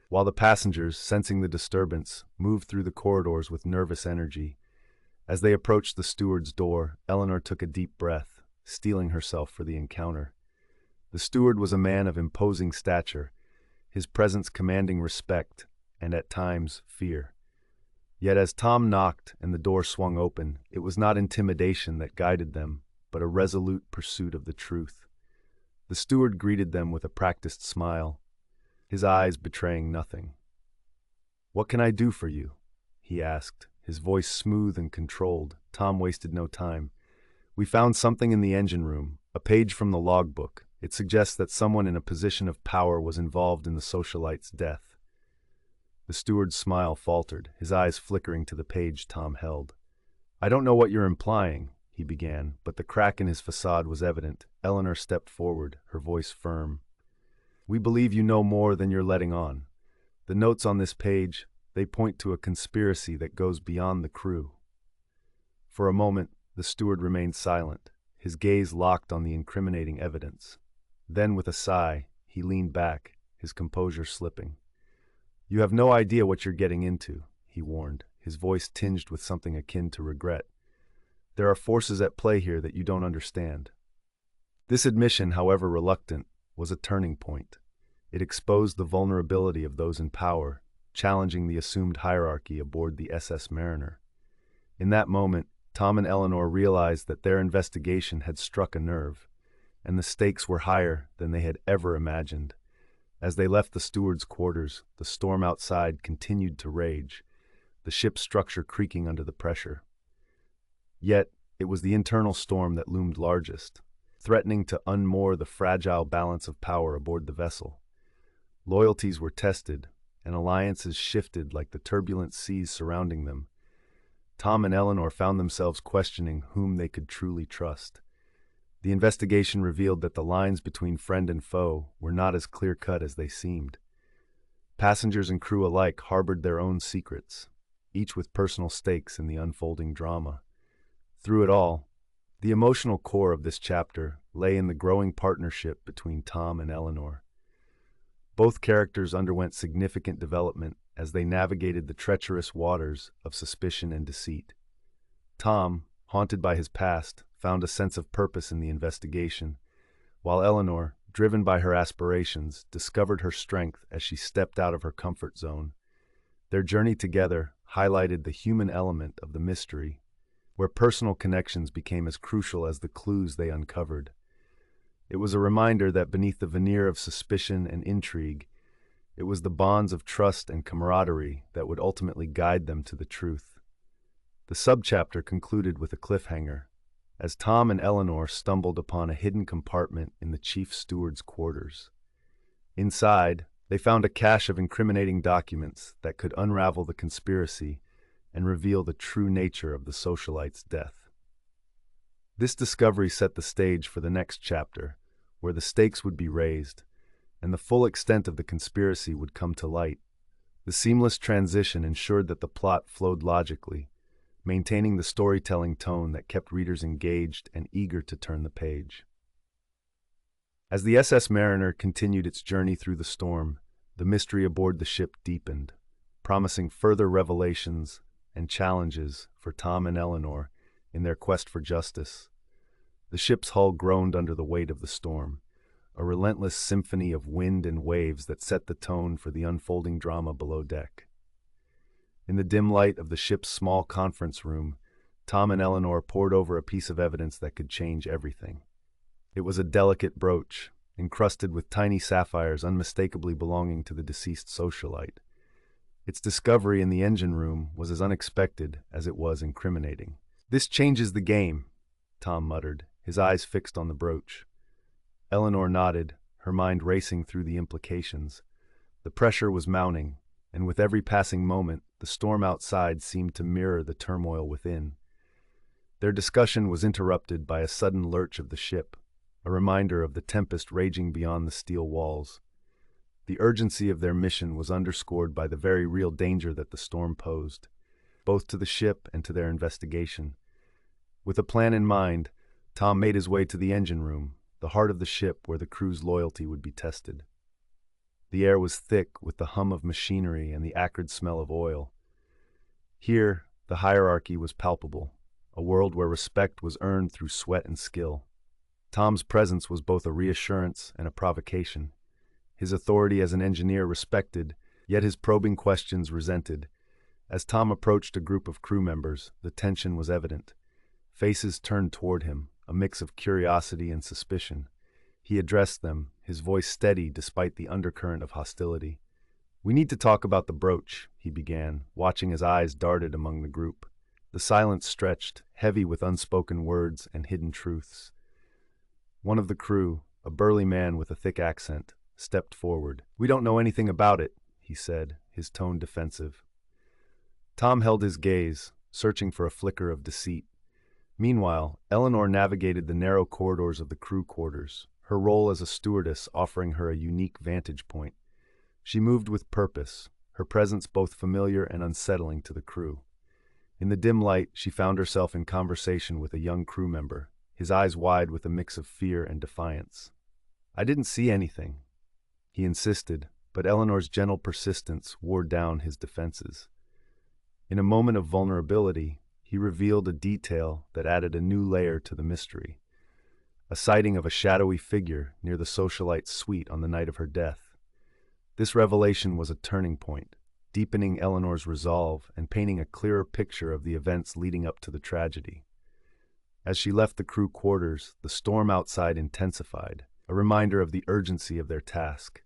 while the passengers, sensing the disturbance, moved through the corridors with nervous energy. As they approached the steward's door, Eleanor took a deep breath, steeling herself for the encounter. The steward was a man of imposing stature, his presence commanding respect and, at times, fear. Yet as Tom knocked and the door swung open, it was not intimidation that guided them, but a resolute pursuit of the truth. The steward greeted them with a practiced smile, his eyes betraying nothing. "What can I do for you?" he asked, his voice smooth and controlled. Tom wasted no time. "We found something in the engine room, a page from the logbook. It suggests that someone in a position of power was involved in the socialite's death." The steward's smile faltered, his eyes flickering to the page Tom held. "I don't know what you're implying," he began, but the crack in his facade was evident. Eleanor stepped forward, her voice firm. "We believe you know more than you're letting on. The notes on this page, they point to a conspiracy that goes beyond the crew." For a moment, the steward remained silent, his gaze locked on the incriminating evidence. Then, with a sigh, he leaned back, his composure slipping. "You have no idea what you're getting into," he warned, his voice tinged with something akin to regret. "There are forces at play here that you don't understand." This admission, however reluctant, was a turning point. It exposed the vulnerability of those in power, challenging the assumed hierarchy aboard the SS Mariner. In that moment, Tom and Eleanor realized that their investigation had struck a nerve, and the stakes were higher than they had ever imagined. As they left the steward's quarters, the storm outside continued to rage, the ship's structure creaking under the pressure. Yet, it was the internal storm that loomed largest, threatening to unmoor the fragile balance of power aboard the vessel. Loyalties were tested, and alliances shifted like the turbulent seas surrounding them. Tom and Eleanor found themselves questioning whom they could truly trust. The investigation revealed that the lines between friend and foe were not as clear-cut as they seemed. Passengers and crew alike harbored their own secrets, each with personal stakes in the unfolding drama. Through it all, the emotional core of this chapter lay in the growing partnership between Tom and Eleanor. Both characters underwent significant development as they navigated the treacherous waters of suspicion and deceit. Tom, haunted by his past, found a sense of purpose in the investigation, while Eleanor, driven by her aspirations, discovered her strength as she stepped out of her comfort zone. Their journey together highlighted the human element of the mystery, where personal connections became as crucial as the clues they uncovered. It was a reminder that beneath the veneer of suspicion and intrigue, it was the bonds of trust and camaraderie that would ultimately guide them to the truth. The subchapter concluded with a cliffhanger, as Tom and Eleanor stumbled upon a hidden compartment in the chief steward's quarters. Inside, they found a cache of incriminating documents that could unravel the conspiracy and reveal the true nature of the socialite's death. This discovery set the stage for the next chapter, where the stakes would be raised, and the full extent of the conspiracy would come to light. The seamless transition ensured that the plot flowed logically, maintaining the storytelling tone that kept readers engaged and eager to turn the page. As the SS Mariner continued its journey through the storm, the mystery aboard the ship deepened, promising further revelations and challenges for Tom and Eleanor in their quest for justice. The ship's hull groaned under the weight of the storm, a relentless symphony of wind and waves that set the tone for the unfolding drama below deck. In the dim light of the ship's small conference room, Tom and Eleanor pored over a piece of evidence that could change everything. It was a delicate brooch, encrusted with tiny sapphires unmistakably belonging to the deceased socialite. Its discovery in the engine room was as unexpected as it was incriminating. "This changes the game," Tom muttered, his eyes fixed on the brooch. Eleanor nodded, her mind racing through the implications. The pressure was mounting, and with every passing moment, the storm outside seemed to mirror the turmoil within. Their discussion was interrupted by a sudden lurch of the ship, a reminder of the tempest raging beyond the steel walls. The urgency of their mission was underscored by the very real danger that the storm posed, both to the ship and to their investigation. With a plan in mind, Tom made his way to the engine room, the heart of the ship where the crew's loyalty would be tested. The air was thick with the hum of machinery and the acrid smell of oil. Here, the hierarchy was palpable, a world where respect was earned through sweat and skill. Tom's presence was both a reassurance and a provocation. His authority as an engineer respected, yet his probing questions resented. As Tom approached a group of crew members, the tension was evident. Faces turned toward him, a mix of curiosity and suspicion. He addressed them, his voice steady despite the undercurrent of hostility. "We need to talk about the brooch," he began, watching as eyes darted among the group. The silence stretched, heavy with unspoken words and hidden truths. One of the crew, a burly man with a thick accent, stepped forward. "We don't know anything about it," he said, his tone defensive. Tom held his gaze, searching for a flicker of deceit. Meanwhile, Eleanor navigated the narrow corridors of the crew quarters, her role as a stewardess offering her a unique vantage point. She moved with purpose, her presence both familiar and unsettling to the crew. In the dim light, she found herself in conversation with a young crew member, his eyes wide with a mix of fear and defiance. "I didn't see anything," he insisted, but Eleanor's gentle persistence wore down his defenses. In a moment of vulnerability, he revealed a detail that added a new layer to the mystery. A sighting of a shadowy figure near the socialite's suite on the night of her death. This revelation was a turning point, deepening Eleanor's resolve and painting a clearer picture of the events leading up to the tragedy. As she left the crew quarters, the storm outside intensified, a reminder of the urgency of their task.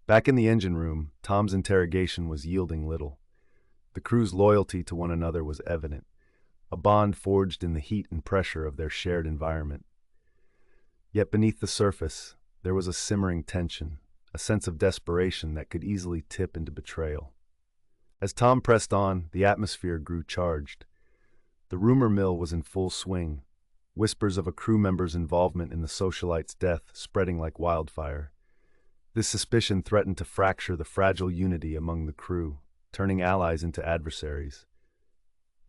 Back in the engine room, Tom's interrogation was yielding little. The crew's loyalty to one another was evident, a bond forged in the heat and pressure of their shared environment. Yet beneath the surface, there was a simmering tension, a sense of desperation that could easily tip into betrayal. As Tom pressed on, the atmosphere grew charged. The rumor mill was in full swing, whispers of a crew member's involvement in the socialite's death spreading like wildfire. This suspicion threatened to fracture the fragile unity among the crew, turning allies into adversaries.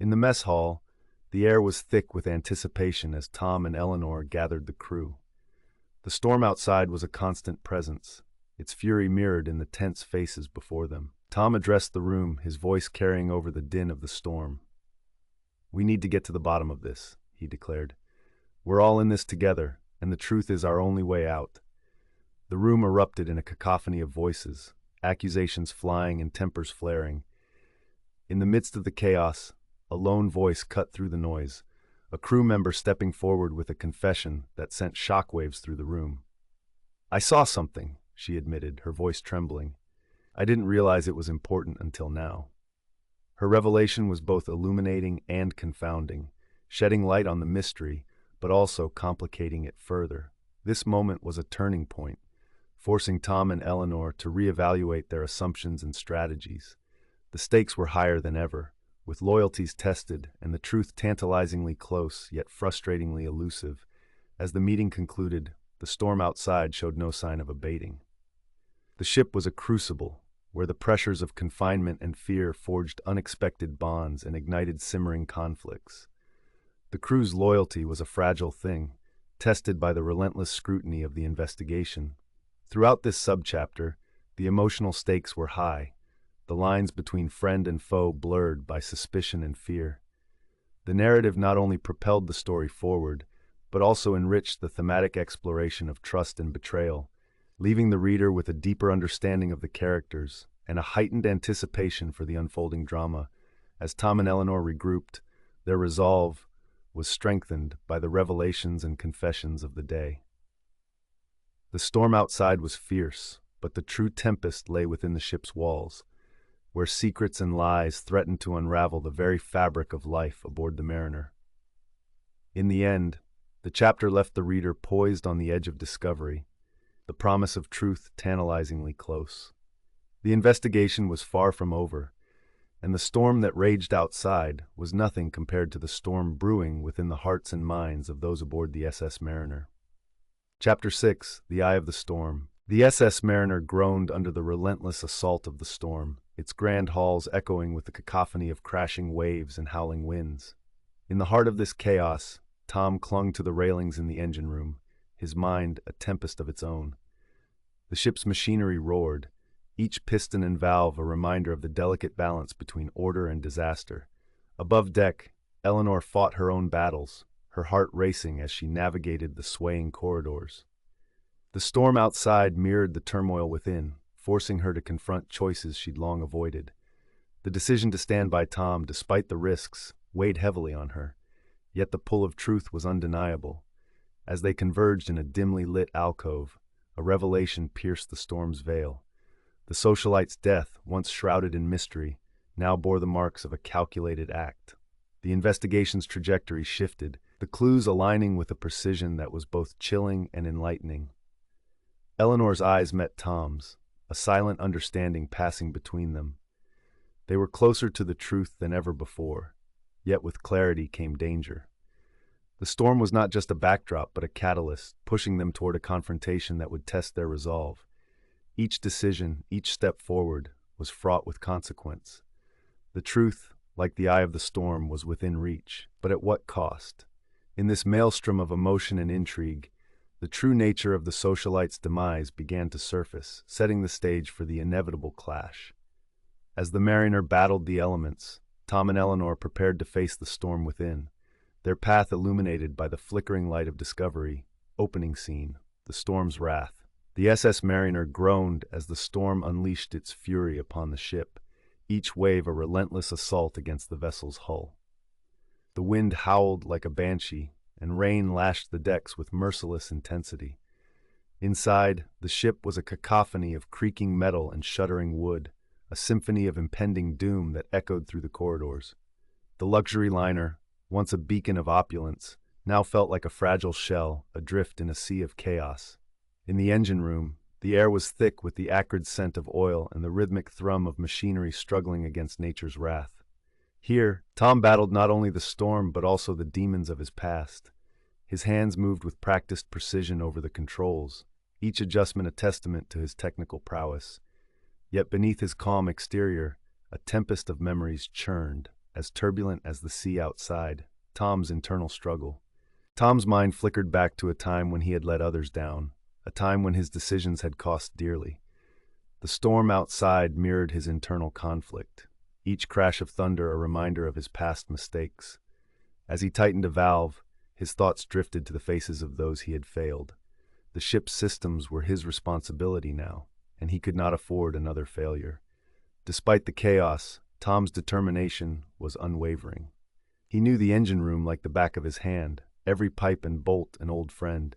In the mess hall, the air was thick with anticipation as Tom and Eleanor gathered the crew. The storm outside was a constant presence, its fury mirrored in the tense faces before them. Tom addressed the room, his voice carrying over the din of the storm. "We need to get to the bottom of this," he declared. "We're all in this together, and the truth is our only way out." The room erupted in a cacophony of voices, accusations flying and tempers flaring. In the midst of the chaos, a lone voice cut through the noise, a crew member stepping forward with a confession that sent shockwaves through the room. "I saw something," she admitted, her voice trembling. "I didn't realize it was important until now." Her revelation was both illuminating and confounding, shedding light on the mystery, but also complicating it further. This moment was a turning point, forcing Tom and Eleanor to reevaluate their assumptions and strategies. The stakes were higher than ever, with loyalties tested and the truth tantalizingly close yet frustratingly elusive. As the meeting concluded, the storm outside showed no sign of abating. The ship was a crucible, where the pressures of confinement and fear forged unexpected bonds and ignited simmering conflicts. The crew's loyalty was a fragile thing, tested by the relentless scrutiny of the investigation. Throughout this subchapter, the emotional stakes were high, the lines between friend and foe blurred by suspicion and fear. The narrative not only propelled the story forward, but also enriched the thematic exploration of trust and betrayal, leaving the reader with a deeper understanding of the characters and a heightened anticipation for the unfolding drama. As Tom and Eleanor regrouped, their resolve was strengthened by the revelations and confessions of the day. The storm outside was fierce, but the true tempest lay within the ship's walls, where secrets and lies threatened to unravel the very fabric of life aboard the Mariner. In the end, the chapter left the reader poised on the edge of discovery, the promise of truth tantalizingly close. The investigation was far from over, and the storm that raged outside was nothing compared to the storm brewing within the hearts and minds of those aboard the SS Mariner. Chapter 6, The Eye of the Storm. The SS Mariner groaned under the relentless assault of the storm, its grand halls echoing with the cacophony of crashing waves and howling winds. In the heart of this chaos, Tom clung to the railings in the engine room, his mind a tempest of its own. The ship's machinery roared, each piston and valve a reminder of the delicate balance between order and disaster. Above deck, Eleanor fought her own battles, her heart racing as she navigated the swaying corridors. The storm outside mirrored the turmoil within, forcing her to confront choices she'd long avoided. The decision to stand by Tom, despite the risks, weighed heavily on her, yet the pull of truth was undeniable. As they converged in a dimly lit alcove, a revelation pierced the storm's veil. The socialite's death, once shrouded in mystery, now bore the marks of a calculated act. The investigation's trajectory shifted, the clues aligning with a precision that was both chilling and enlightening. Eleanor's eyes met Tom's, a silent understanding passing between them. They were closer to the truth than ever before, yet with clarity came danger. The storm was not just a backdrop but a catalyst, pushing them toward a confrontation that would test their resolve. Each decision, each step forward, was fraught with consequence. The truth, like the eye of the storm, was within reach, but at what cost? In this maelstrom of emotion and intrigue, the true nature of the socialite's demise began to surface, setting the stage for the inevitable clash. As the Mariner battled the elements, Tom and Eleanor prepared to face the storm within, their path illuminated by the flickering light of discovery. Opening scene, the storm's wrath. The SS Mariner groaned as the storm unleashed its fury upon the ship, each wave a relentless assault against the vessel's hull. The wind howled like a banshee, and rain lashed the decks with merciless intensity. Inside, the ship was a cacophony of creaking metal and shuddering wood, a symphony of impending doom that echoed through the corridors. The luxury liner, once a beacon of opulence, now felt like a fragile shell adrift in a sea of chaos. In the engine room, The air was thick with the acrid scent of oil and the rhythmic thrum of machinery struggling against nature's wrath. Here, Tom battled not only the storm but also the demons of his past. His hands moved with practiced precision over the controls, each adjustment a testament to his technical prowess. Yet beneath his calm exterior, a tempest of memories churned, as turbulent as the sea outside, Tom's internal struggle. Tom's mind flickered back to a time when he had let others down, a time when his decisions had cost dearly. The storm outside mirrored his internal conflict, each crash of thunder a reminder of his past mistakes. As he tightened a valve, his thoughts drifted to the faces of those he had failed. The ship's systems were his responsibility now, and he could not afford another failure. Despite the chaos, Tom's determination was unwavering. He knew the engine room like the back of his hand, every pipe and bolt an old friend.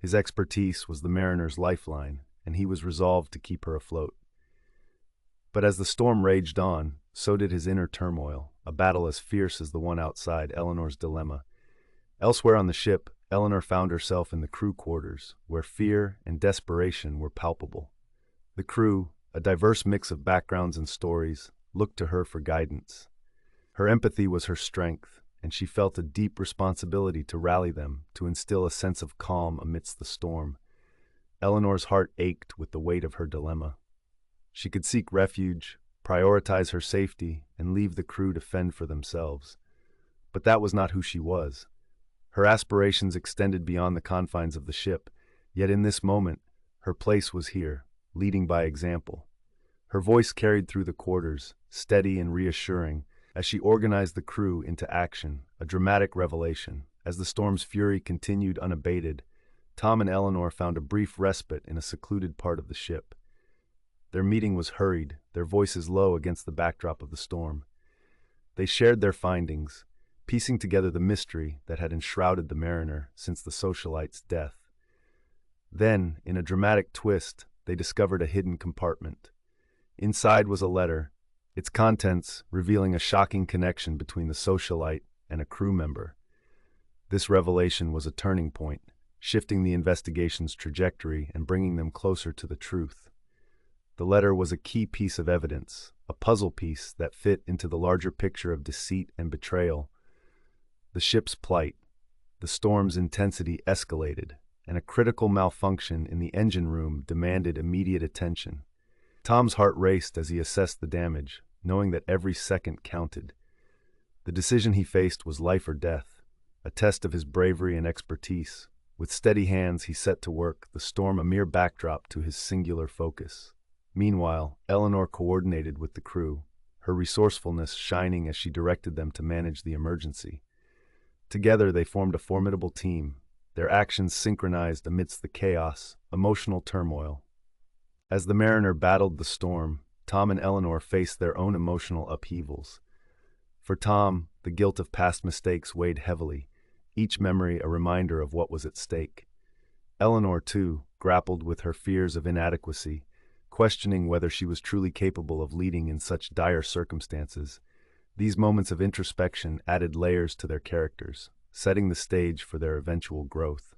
His expertise was the mariner's lifeline, and he was resolved to keep her afloat. But as the storm raged on, so did his inner turmoil, a battle as fierce as the one outside Eleanor's dilemma. Elsewhere on the ship, Eleanor found herself in the crew quarters, where fear and desperation were palpable. The crew, a diverse mix of backgrounds and stories, looked to her for guidance. Her empathy was her strength, and she felt a deep responsibility to rally them, to instill a sense of calm amidst the storm. Eleanor's heart ached with the weight of her dilemma. She could seek refuge, prioritize her safety, and leave the crew to fend for themselves. But that was not who she was. Her aspirations extended beyond the confines of the ship, yet in this moment, her place was here, leading by example. Her voice carried through the quarters, steady and reassuring, as she organized the crew into action, a dramatic revelation. As the storm's fury continued unabated, Tom and Eleanor found a brief respite in a secluded part of the ship. Their meeting was hurried, their voices low against the backdrop of the storm. They shared their findings, piecing together the mystery that had enshrouded the mariner since the socialite's death. Then, in a dramatic twist, they discovered a hidden compartment. Inside was a letter, its contents revealing a shocking connection between the socialite and a crew member. This revelation was a turning point, shifting the investigation's trajectory and bringing them closer to the truth. The letter was a key piece of evidence, a puzzle piece that fit into the larger picture of deceit and betrayal. The ship's plight, the storm's intensity escalated, and a critical malfunction in the engine room demanded immediate attention. Tom's heart raced as he assessed the damage, knowing that every second counted. The decision he faced was life or death, a test of his bravery and expertise. With steady hands, he set to work, the storm a mere backdrop to his singular focus. Meanwhile, Eleanor coordinated with the crew, her resourcefulness shining as she directed them to manage the emergency. Together, they formed a formidable team, their actions synchronized amidst the chaos, emotional turmoil. As the mariner battled the storm, Tom and Eleanor faced their own emotional upheavals. For Tom, the guilt of past mistakes weighed heavily, each memory a reminder of what was at stake. Eleanor, too, grappled with her fears of inadequacy, questioning whether she was truly capable of leading in such dire circumstances. These moments of introspection added layers to their characters, setting the stage for their eventual growth.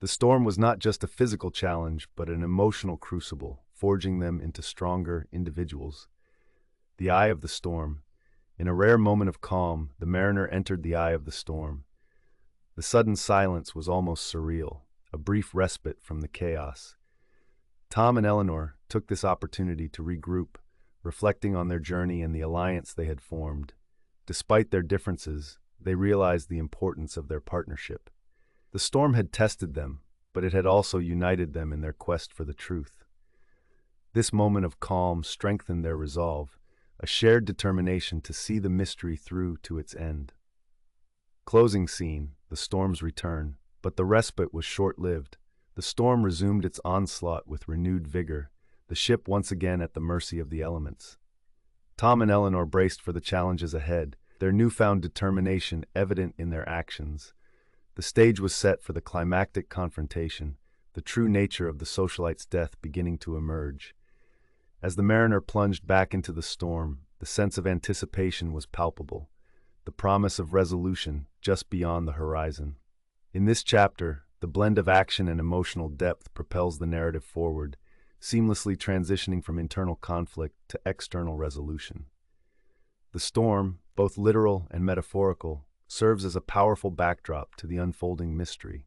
The storm was not just a physical challenge, but an emotional crucible, forging them into stronger individuals. The eye of the storm. In a rare moment of calm, the mariner entered the eye of the storm. The sudden silence was almost surreal, a brief respite from the chaos. Tom and Eleanor took this opportunity to regroup, reflecting on their journey and the alliance they had formed. Despite their differences, they realized the importance of their partnership. The storm had tested them, but it had also united them in their quest for the truth. This moment of calm strengthened their resolve, a shared determination to see the mystery through to its end. Closing scene, the storm's return, but the respite was short-lived. The storm resumed its onslaught with renewed vigor, the ship once again at the mercy of the elements. Tom and Eleanor braced for the challenges ahead, their newfound determination evident in their actions. The stage was set for the climactic confrontation, the true nature of the socialite's death beginning to emerge. As the mariner plunged back into the storm, the sense of anticipation was palpable, the promise of resolution just beyond the horizon. In this chapter, The blend of action and emotional depth propels the narrative forward, seamlessly transitioning from internal conflict to external resolution. The storm, both literal and metaphorical, serves as a powerful backdrop to the unfolding mystery,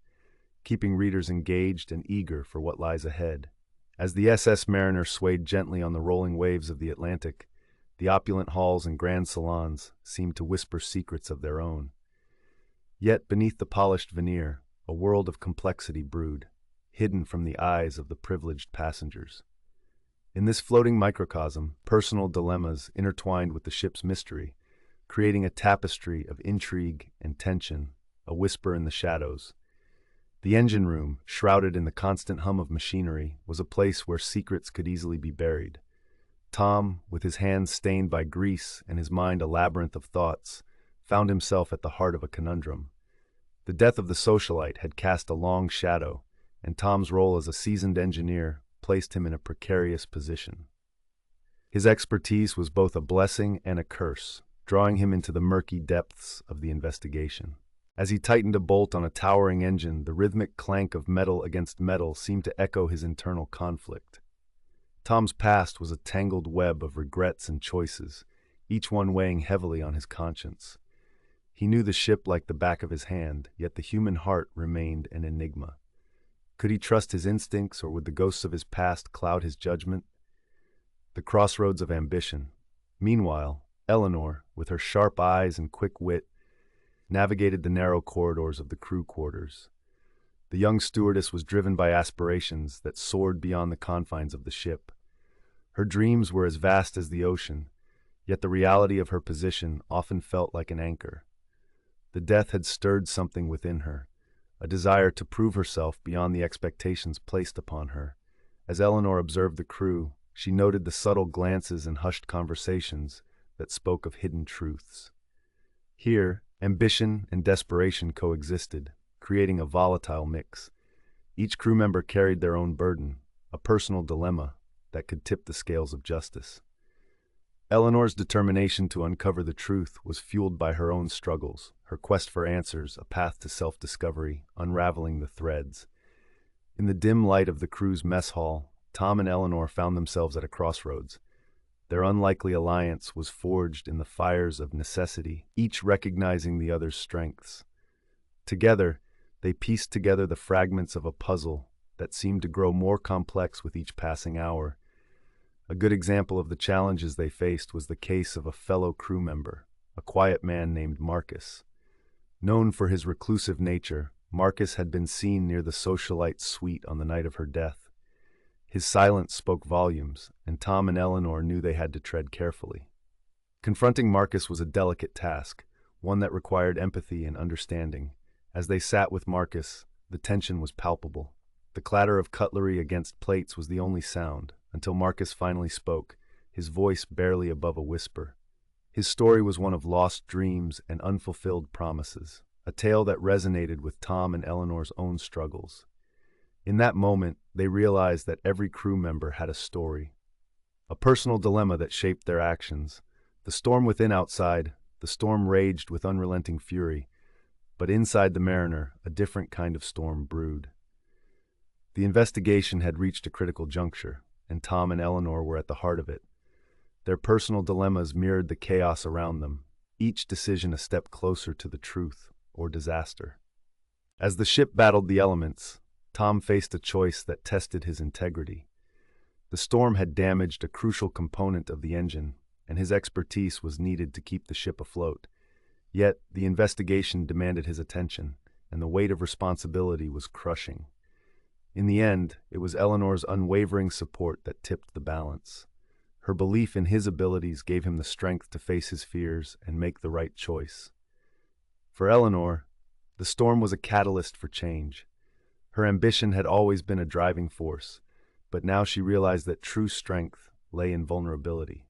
keeping readers engaged and eager for what lies ahead. As the SS Mariner swayed gently on the rolling waves of the Atlantic, the opulent halls and grand salons seemed to whisper secrets of their own. Yet beneath the polished veneer, a world of complexity brewed, hidden from the eyes of the privileged passengers. In this floating microcosm, personal dilemmas intertwined with the ship's mystery, creating a tapestry of intrigue and tension, a whisper in the shadows. The engine room, shrouded in the constant hum of machinery, was a place where secrets could easily be buried. Tom, with his hands stained by grease and his mind a labyrinth of thoughts, found himself at the heart of a conundrum. The death of the socialite had cast a long shadow, and Tom's role as a seasoned engineer placed him in a precarious position. His expertise was both a blessing and a curse, drawing him into the murky depths of the investigation. As he tightened a bolt on a towering engine, the rhythmic clank of metal against metal seemed to echo his internal conflict. Tom's past was a tangled web of regrets and choices, each one weighing heavily on his conscience. He knew the ship like the back of his hand, yet the human heart remained an enigma. Could he trust his instincts, or would the ghosts of his past cloud his judgment? The crossroads of ambition. Meanwhile, Eleanor, with her sharp eyes and quick wit, navigated the narrow corridors of the crew quarters. The young stewardess was driven by aspirations that soared beyond the confines of the ship. Her dreams were as vast as the ocean, yet the reality of her position often felt like an anchor. The death had stirred something within her, a desire to prove herself beyond the expectations placed upon her. As Eleanor observed the crew, she noted the subtle glances and hushed conversations that spoke of hidden truths. Here, ambition and desperation coexisted, creating a volatile mix. Each crew member carried their own burden, a personal dilemma that could tip the scales of justice. Eleanor's determination to uncover the truth was fueled by her own struggles, her quest for answers, a path to self-discovery, unraveling the threads. In the dim light of the crew's mess hall, Tom and Eleanor found themselves at a crossroads. Their unlikely alliance was forged in the fires of necessity, each recognizing the other's strengths. Together, they pieced together the fragments of a puzzle that seemed to grow more complex with each passing hour. A good example of the challenges they faced was the case of a fellow crew member, a quiet man named Marcus. Known for his reclusive nature, Marcus had been seen near the socialite's suite on the night of her death. His silence spoke volumes, and Tom and Eleanor knew they had to tread carefully. Confronting Marcus was a delicate task, one that required empathy and understanding. As they sat with Marcus, the tension was palpable. The clatter of cutlery against plates was the only sound, until Marcus finally spoke, his voice barely above a whisper. His story was one of lost dreams and unfulfilled promises, a tale that resonated with Tom and Eleanor's own struggles. In that moment, they realized that every crew member had a story, a personal dilemma that shaped their actions. The storm within outside, the storm raged with unrelenting fury, but inside the Mariner, a different kind of storm brewed. The investigation had reached a critical juncture, and Tom and Eleanor were at the heart of it. Their personal dilemmas mirrored the chaos around them, each decision a step closer to the truth or disaster. As the ship battled the elements, Tom faced a choice that tested his integrity. The storm had damaged a crucial component of the engine, and his expertise was needed to keep the ship afloat. Yet, the investigation demanded his attention, and the weight of responsibility was crushing. In the end, it was Eleanor's unwavering support that tipped the balance. Her belief in his abilities gave him the strength to face his fears and make the right choice. For Eleanor, the storm was a catalyst for change. Her ambition had always been a driving force, but now she realized that true strength lay in vulnerability.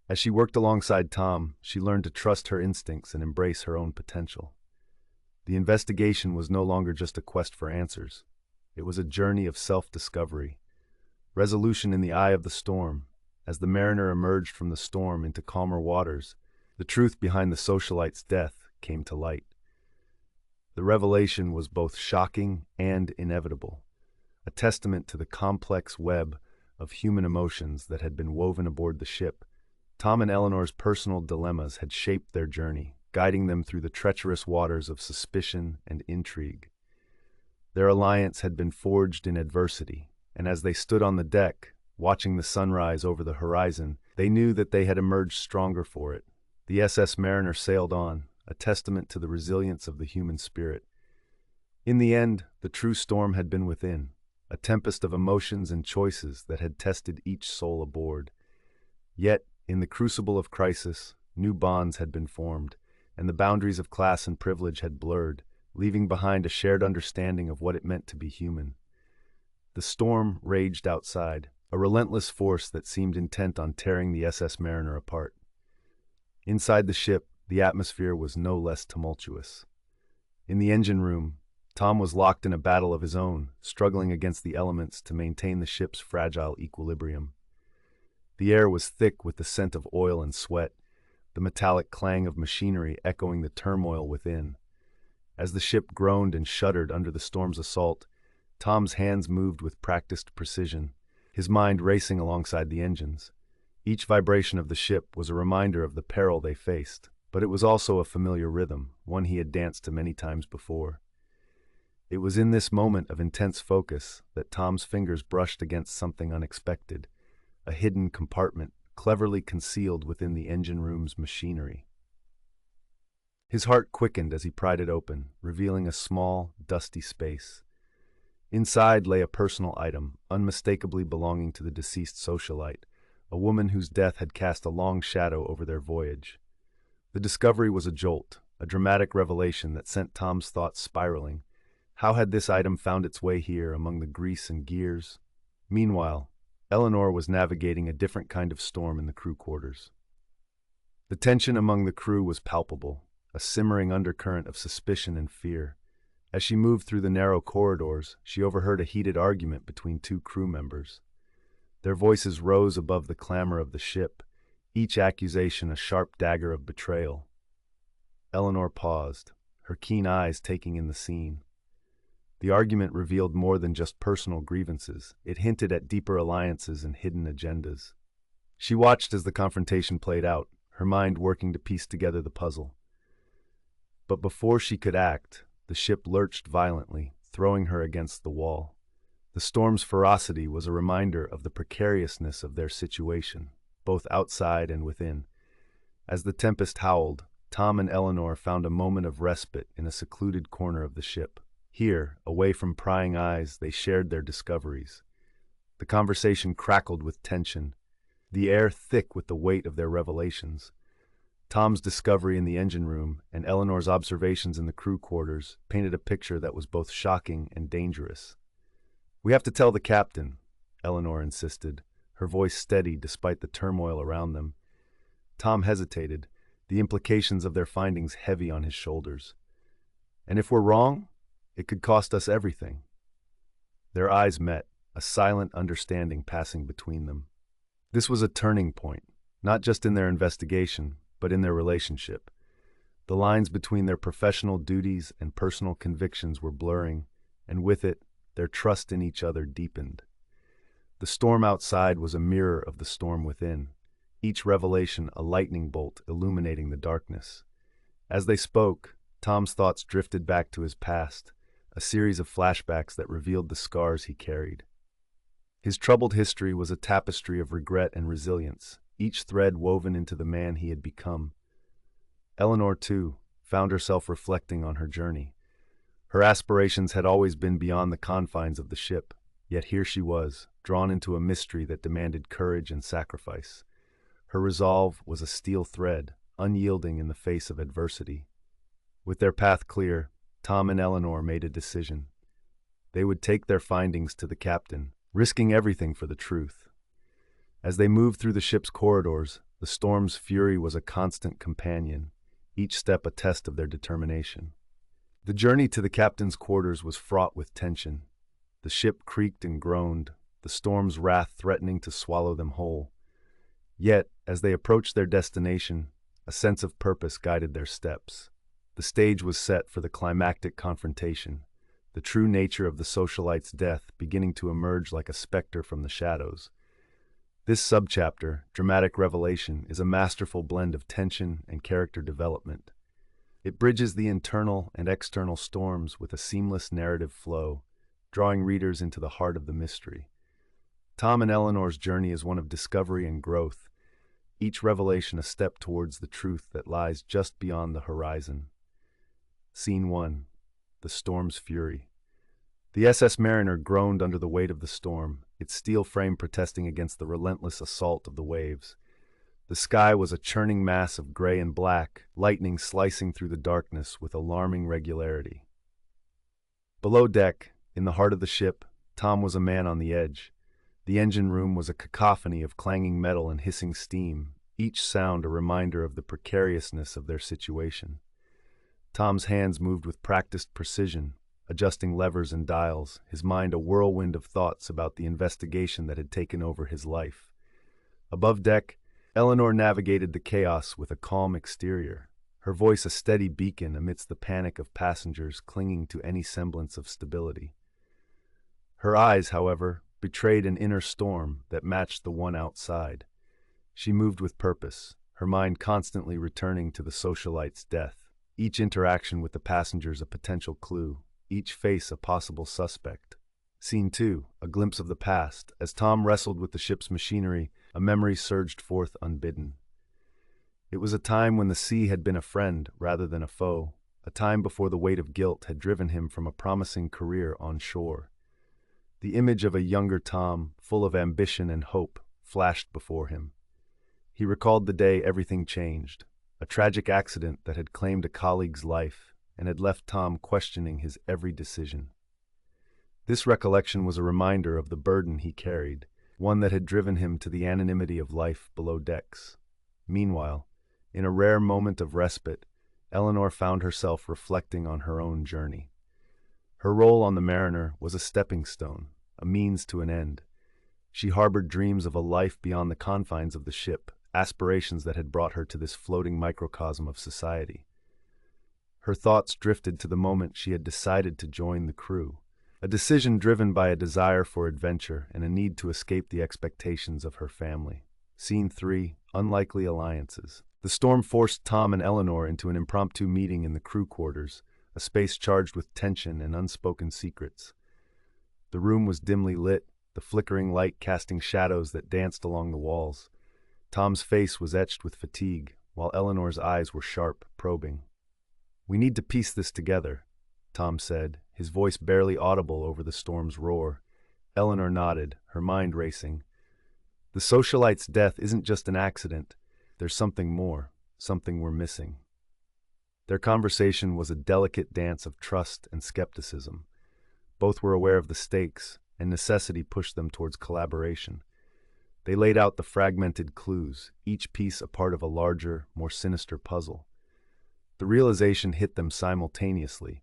As she worked alongside Tom, she learned to trust her instincts and embrace her own potential. The investigation was no longer just a quest for answers. It was a journey of self-discovery, resolution in the eye of the storm. As the Mariner emerged from the storm into calmer waters, the truth behind the socialite's death came to light. The revelation was both shocking and inevitable, a testament to the complex web of human emotions that had been woven aboard the ship. Tom and Eleanor's personal dilemmas had shaped their journey, guiding them through the treacherous waters of suspicion and intrigue. Their alliance had been forged in adversity, and as they stood on the deck, watching the sunrise over the horizon, they knew that they had emerged stronger for it. The SS Mariner sailed on, a testament to the resilience of the human spirit. In the end, the true storm had been within, a tempest of emotions and choices that had tested each soul aboard. Yet, in the crucible of crisis, new bonds had been formed, and the boundaries of class and privilege had blurred, leaving behind a shared understanding of what it meant to be human. The storm raged outside, a relentless force that seemed intent on tearing the SS Mariner apart. Inside the ship, the atmosphere was no less tumultuous. In the engine room, Tom was locked in a battle of his own, struggling against the elements to maintain the ship's fragile equilibrium. The air was thick with the scent of oil and sweat, the metallic clang of machinery echoing the turmoil within. As the ship groaned and shuddered under the storm's assault, Tom's hands moved with practiced precision, his mind racing alongside the engines. Each vibration of the ship was a reminder of the peril they faced, but it was also a familiar rhythm, one he had danced to many times before. It was in this moment of intense focus that Tom's fingers brushed against something unexpected, a hidden compartment cleverly concealed within the engine room's machinery. His heart quickened as he pried it open, revealing a small, dusty space. Inside lay a personal item, unmistakably belonging to the deceased socialite, a woman whose death had cast a long shadow over their voyage. The discovery was a jolt, a dramatic revelation that sent Tom's thoughts spiraling. How had this item found its way here among the grease and gears? Meanwhile, Eleanor was navigating a different kind of storm in the crew quarters. The tension among the crew was palpable, a simmering undercurrent of suspicion and fear. As she moved through the narrow corridors, she overheard a heated argument between two crew members. Their voices rose above the clamor of the ship, each accusation a sharp dagger of betrayal. Eleanor paused, her keen eyes taking in the scene. The argument revealed more than just personal grievances. It hinted at deeper alliances and hidden agendas. She watched as the confrontation played out, her mind working to piece together the puzzle. But before she could act, the ship lurched violently, throwing her against the wall. The storm's ferocity was a reminder of the precariousness of their situation, both outside and within. As the tempest howled, Tom and Eleanor found a moment of respite in a secluded corner of the ship. Here, away from prying eyes, they shared their discoveries. The conversation crackled with tension, the air thick with the weight of their revelations. Tom's discovery in the engine room and Eleanor's observations in the crew quarters painted a picture that was both shocking and dangerous. "We have to tell the captain," Eleanor insisted, her voice steady despite the turmoil around them. Tom hesitated, the implications of their findings heavy on his shoulders. "And if we're wrong, it could cost us everything." Their eyes met, a silent understanding passing between them. This was a turning point, not just in their investigation, but in their relationship. The lines between their professional duties and personal convictions were blurring, and with it, their trust in each other deepened. The storm outside was a mirror of the storm within, each revelation a lightning bolt illuminating the darkness. As they spoke, Tom's thoughts drifted back to his past, a series of flashbacks that revealed the scars he carried. His troubled history was a tapestry of regret and resilience, each thread woven into the man he had become. Eleanor, too, found herself reflecting on her journey. Her aspirations had always been beyond the confines of the ship, yet here she was, drawn into a mystery that demanded courage and sacrifice. Her resolve was a steel thread, unyielding in the face of adversity. With their path clear, Tom and Eleanor made a decision. They would take their findings to the captain, risking everything for the truth. As they moved through the ship's corridors, the storm's fury was a constant companion, each step a test of their determination. The journey to the captain's quarters was fraught with tension. The ship creaked and groaned, the storm's wrath threatening to swallow them whole. Yet, as they approached their destination, a sense of purpose guided their steps. The stage was set for the climactic confrontation, the true nature of the socialite's death beginning to emerge like a specter from the shadows. This subchapter, Dramatic Revelation, is a masterful blend of tension and character development. It bridges the internal and external storms with a seamless narrative flow, drawing readers into the heart of the mystery. Tom and Eleanor's journey is one of discovery and growth, each revelation a step towards the truth that lies just beyond the horizon. Scene 1. The storm's fury. The SS Mariner groaned under the weight of the storm, its steel frame protesting against the relentless assault of the waves. The sky was a churning mass of gray and black, lightning slicing through the darkness with alarming regularity. Below deck, in the heart of the ship, Tom was a man on the edge. The engine room was a cacophony of clanging metal and hissing steam, each sound a reminder of the precariousness of their situation. Tom's hands moved with practiced precision, adjusting levers and dials, his mind a whirlwind of thoughts about the investigation that had taken over his life. Above deck, Eleanor navigated the chaos with a calm exterior, her voice a steady beacon amidst the panic of passengers clinging to any semblance of stability. Her eyes, however, betrayed an inner storm that matched the one outside. She moved with purpose, her mind constantly returning to the socialite's death, each interaction with the passengers a potential clue, each face a possible suspect. Scene 2, a glimpse of the past. As Tom wrestled with the ship's machinery, a memory surged forth unbidden. It was a time when the sea had been a friend rather than a foe, a time before the weight of guilt had driven him from a promising career on shore. The image of a younger Tom, full of ambition and hope, flashed before him. He recalled the day everything changed, a tragic accident that had claimed a colleague's life and had left Tom questioning his every decision. This recollection was a reminder of the burden he carried, one that had driven him to the anonymity of life below decks. Meanwhile, in a rare moment of respite, Eleanor found herself reflecting on her own journey. Her role on the Mariner was a stepping stone, a means to an end. She harbored dreams of a life beyond the confines of the ship, aspirations that had brought her to this floating microcosm of society. Her thoughts drifted to the moment she had decided to join the crew, a decision driven by a desire for adventure and a need to escape the expectations of her family. Scene 3, Unlikely Alliances. The storm forced Tom and Eleanor into an impromptu meeting in the crew quarters, a space charged with tension and unspoken secrets. The room was dimly lit, the flickering light casting shadows that danced along the walls. Tom's face was etched with fatigue, while Eleanor's eyes were sharp, probing. "We need to piece this together," Tom said, his voice barely audible over the storm's roar. Eleanor nodded, her mind racing. "The socialite's death isn't just an accident. There's something more, something we're missing." Their conversation was a delicate dance of trust and skepticism. Both were aware of the stakes, and necessity pushed them towards collaboration. They laid out the fragmented clues, each piece a part of a larger, more sinister puzzle. The realization hit them simultaneously.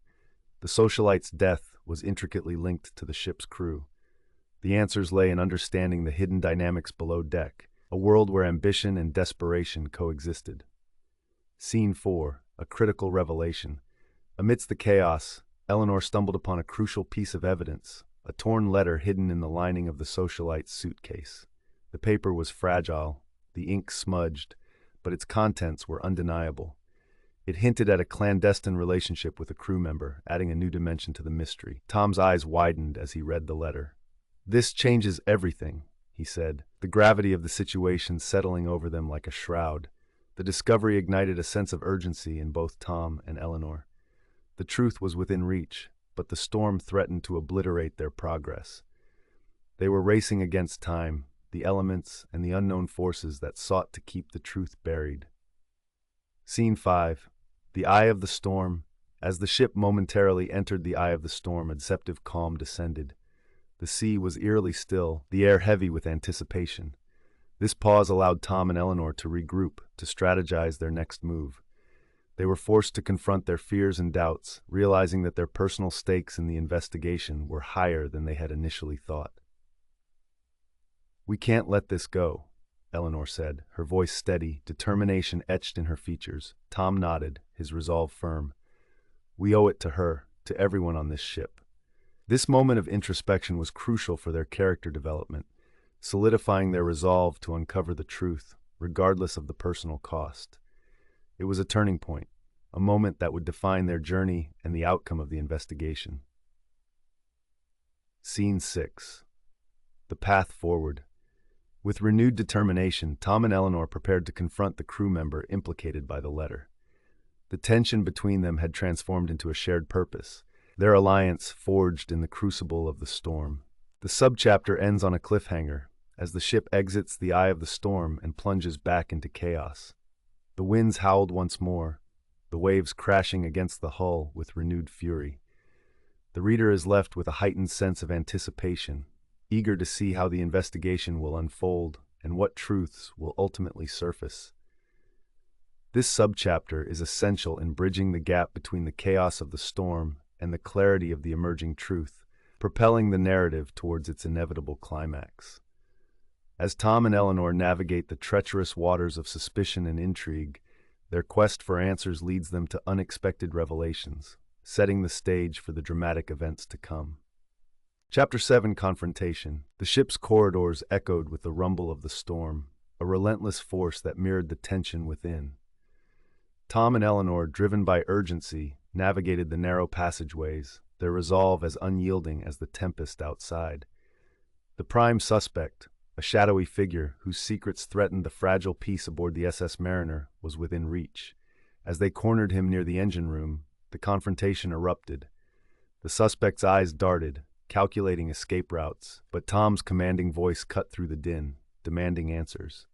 The socialite's death was intricately linked to the ship's crew. The answers lay in understanding the hidden dynamics below deck, a world where ambition and desperation coexisted. Scene 4, a critical revelation. Amidst the chaos, Eleanor stumbled upon a crucial piece of evidence, a torn letter hidden in the lining of the socialite's suitcase. The paper was fragile, the ink smudged, but its contents were undeniable. It hinted at a clandestine relationship with a crew member, adding a new dimension to the mystery. Tom's eyes widened as he read the letter. "This changes everything," he said, the gravity of the situation settling over them like a shroud. The discovery ignited a sense of urgency in both Tom and Eleanor. The truth was within reach, but the storm threatened to obliterate their progress. They were racing against time, the elements and the unknown forces that sought to keep the truth buried. Scene 5. The Eye of the Storm. As the ship momentarily entered the eye of the storm, a deceptive calm descended. The sea was eerily still, the air heavy with anticipation. This pause allowed Tom and Eleanor to regroup, to strategize their next move. They were forced to confront their fears and doubts, realizing that their personal stakes in the investigation were higher than they had initially thought. "We can't let this go," Eleanor said, her voice steady, determination etched in her features. Tom nodded, his resolve firm. We owe it to her, to everyone on this ship. This moment of introspection was crucial for their character development, solidifying their resolve to uncover the truth, regardless of the personal cost. It was a turning point, a moment that would define their journey and the outcome of the investigation. Scene 6. The path forward. With renewed determination, Tom and Eleanor prepared to confront the crew member implicated by the letter. The tension between them had transformed into a shared purpose, their alliance forged in the crucible of the storm. The subchapter ends on a cliffhanger, as the ship exits the eye of the storm and plunges back into chaos. The winds howled once more, the waves crashing against the hull with renewed fury. The reader is left with a heightened sense of anticipation, eager to see how the investigation will unfold and what truths will ultimately surface. This subchapter is essential in bridging the gap between the chaos of the storm and the clarity of the emerging truth, propelling the narrative towards its inevitable climax. As Tom and Eleanor navigate the treacherous waters of suspicion and intrigue, their quest for answers leads them to unexpected revelations, setting the stage for the dramatic events to come. Chapter 7: Confrontation. The ship's corridors echoed with the rumble of the storm, a relentless force that mirrored the tension within. Tom and Eleanor, driven by urgency, navigated the narrow passageways, their resolve as unyielding as the tempest outside. The prime suspect, a shadowy figure whose secrets threatened the fragile peace aboard the SS Mariner, was within reach. As they cornered him near the engine room, the confrontation erupted. The suspect's eyes darted, calculating escape routes, but Tom's commanding voice cut through the din, demanding answers.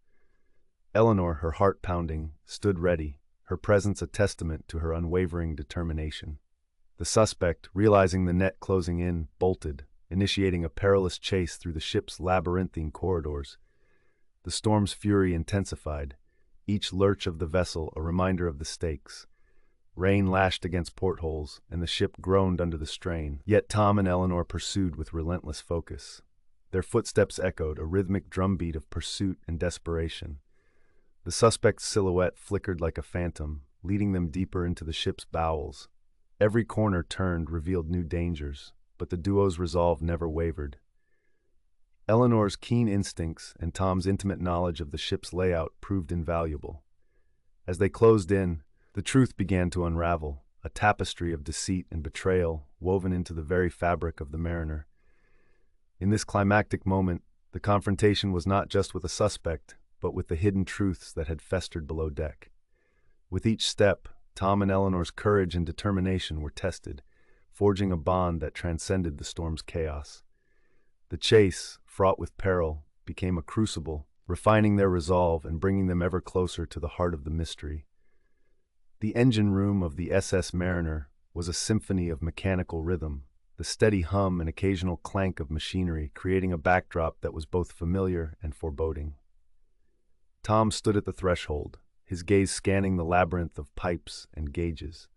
Eleanor, her heart pounding, stood ready, her presence a testament to her unwavering determination. The suspect, realizing the net closing in, bolted, initiating a perilous chase through the ship's labyrinthine corridors. The storm's fury intensified, each lurch of the vessel a reminder of the stakes. Rain lashed against portholes, and the ship groaned under the strain. Yet Tom and Eleanor pursued with relentless focus. Their footsteps echoed, a rhythmic drumbeat of pursuit and desperation. The suspect's silhouette flickered like a phantom, leading them deeper into the ship's bowels. Every corner turned revealed new dangers, but the duo's resolve never wavered. Eleanor's keen instincts and Tom's intimate knowledge of the ship's layout proved invaluable. As they closed in, the truth began to unravel, a tapestry of deceit and betrayal woven into the very fabric of the Mariner. In this climactic moment, the confrontation was not just with a suspect, but with the hidden truths that had festered below deck. With each step, Tom and Eleanor's courage and determination were tested, forging a bond that transcended the storm's chaos. The chase, fraught with peril, became a crucible, refining their resolve and bringing them ever closer to the heart of the mystery. The engine room of the SS Mariner was a symphony of mechanical rhythm, the steady hum and occasional clank of machinery creating a backdrop that was both familiar and foreboding. Tom stood at the threshold, his gaze scanning the labyrinth of pipes and gauges.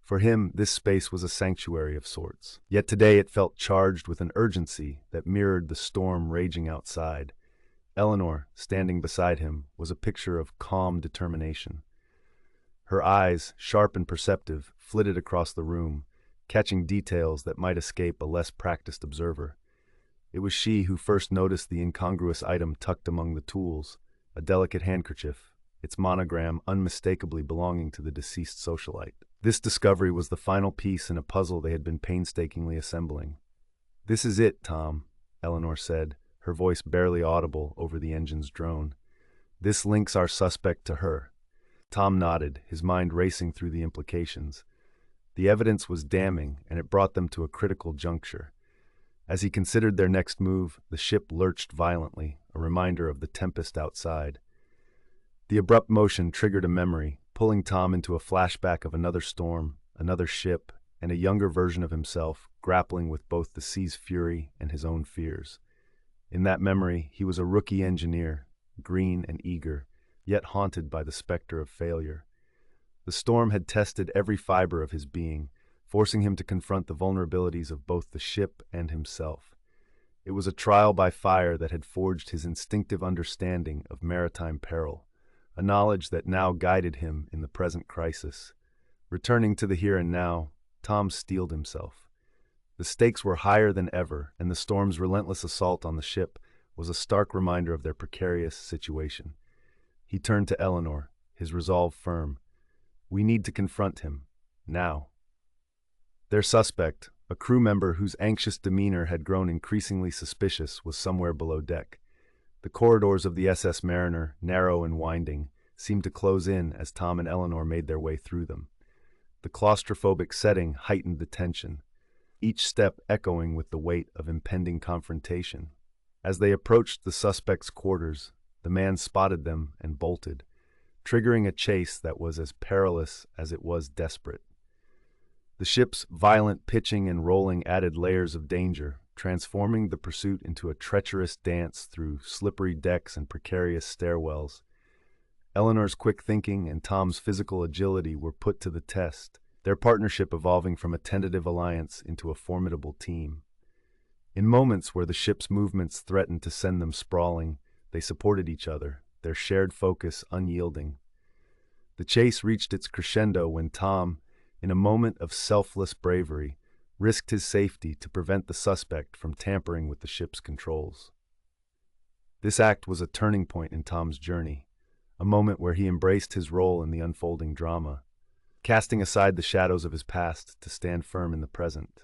For him, this space was a sanctuary of sorts, yet today it felt charged with an urgency that mirrored the storm raging outside. Eleanor, standing beside him, was a picture of calm determination. Her eyes, sharp and perceptive, flitted across the room, catching details that might escape a less practiced observer. It was she who first noticed the incongruous item tucked among the tools, a delicate handkerchief, its monogram unmistakably belonging to the deceased socialite. This discovery was the final piece in a puzzle they had been painstakingly assembling. "This is it, Tom," Eleanor said, her voice barely audible over the engine's drone. "This links our suspect to her." Tom nodded, his mind racing through the implications. The evidence was damning, and it brought them to a critical juncture. As he considered their next move, the ship lurched violently, a reminder of the tempest outside. The abrupt motion triggered a memory, pulling Tom into a flashback of another storm, another ship, and a younger version of himself, grappling with both the sea's fury and his own fears. In that memory, he was a rookie engineer, green and eager, yet haunted by the specter of failure. The storm had tested every fiber of his being, forcing him to confront the vulnerabilities of both the ship and himself. It was a trial by fire that had forged his instinctive understanding of maritime peril, a knowledge that now guided him in the present crisis. Returning to the here and now, Tom steeled himself. The stakes were higher than ever, and the storm's relentless assault on the ship was a stark reminder of their precarious situation. He turned to Eleanor, his resolve firm. We need to confront him. Now. Their suspect, a crew member whose anxious demeanor had grown increasingly suspicious, was somewhere below deck. The corridors of the SS Mariner, narrow and winding, seemed to close in as Tom and Eleanor made their way through them. The claustrophobic setting heightened the tension, each step echoing with the weight of impending confrontation. As they approached the suspect's quarters, the man spotted them and bolted, triggering a chase that was as perilous as it was desperate. The ship's violent pitching and rolling added layers of danger, transforming the pursuit into a treacherous dance through slippery decks and precarious stairwells. Eleanor's quick thinking and Tom's physical agility were put to the test, their partnership evolving from a tentative alliance into a formidable team. In moments where the ship's movements threatened to send them sprawling, they supported each other, their shared focus unyielding. The chase reached its crescendo when Tom, in a moment of selfless bravery, risked his safety to prevent the suspect from tampering with the ship's controls. This act was a turning point in Tom's journey, a moment where he embraced his role in the unfolding drama, casting aside the shadows of his past to stand firm in the present.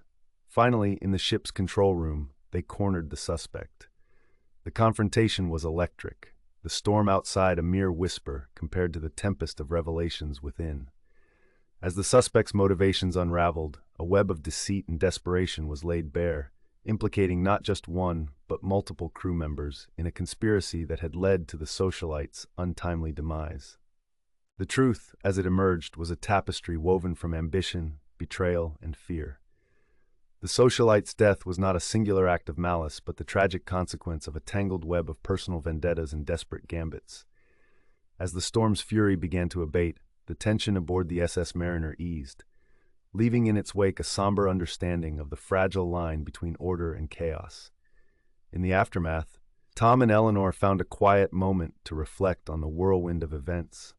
Finally, in the ship's control room, they cornered the suspect. The confrontation was electric, the storm outside a mere whisper compared to the tempest of revelations within. As the suspect's motivations unraveled, a web of deceit and desperation was laid bare, implicating not just one, but multiple crew members in a conspiracy that had led to the socialite's untimely demise. The truth, as it emerged, was a tapestry woven from ambition, betrayal, and fear. The socialite's death was not a singular act of malice, but the tragic consequence of a tangled web of personal vendettas and desperate gambits. As the storm's fury began to abate, the tension aboard the SS Mariner eased, leaving in its wake a somber understanding of the fragile line between order and chaos. In the aftermath, Tom and Eleanor found a quiet moment to reflect on the whirlwind of events.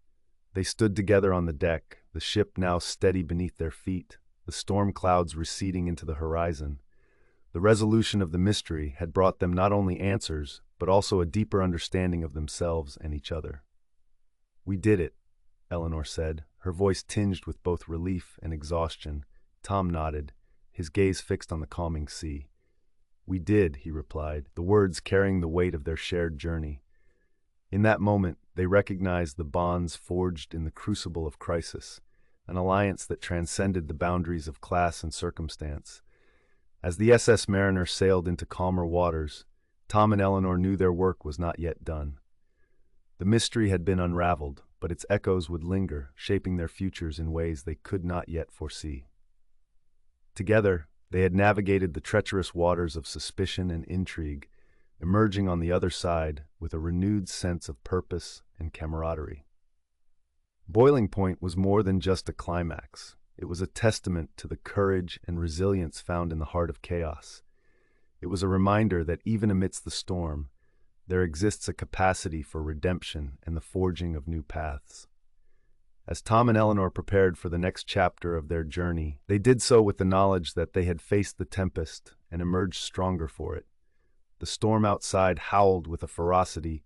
They stood together on the deck, the ship now steady beneath their feet, the storm clouds receding into the horizon. The resolution of the mystery had brought them not only answers, but also a deeper understanding of themselves and each other. "We did it," Eleanor said, her voice tinged with both relief and exhaustion. Tom nodded, his gaze fixed on the calming sea. "We did," he replied, the words carrying the weight of their shared journey. In that moment, they recognized the bonds forged in the crucible of crisis, an alliance that transcended the boundaries of class and circumstance. As the SS Mariner sailed into calmer waters, Tom and Eleanor knew their work was not yet done. The mystery had been unraveled, but its echoes would linger, shaping their futures in ways they could not yet foresee. Together, they had navigated the treacherous waters of suspicion and intrigue, emerging on the other side with a renewed sense of purpose and camaraderie. Boiling Point was more than just a climax. It was a testament to the courage and resilience found in the heart of chaos. It was a reminder that even amidst the storm, there exists a capacity for redemption and the forging of new paths. As Tom and Eleanor prepared for the next chapter of their journey, they did so with the knowledge that they had faced the tempest and emerged stronger for it. The storm outside howled with a ferocity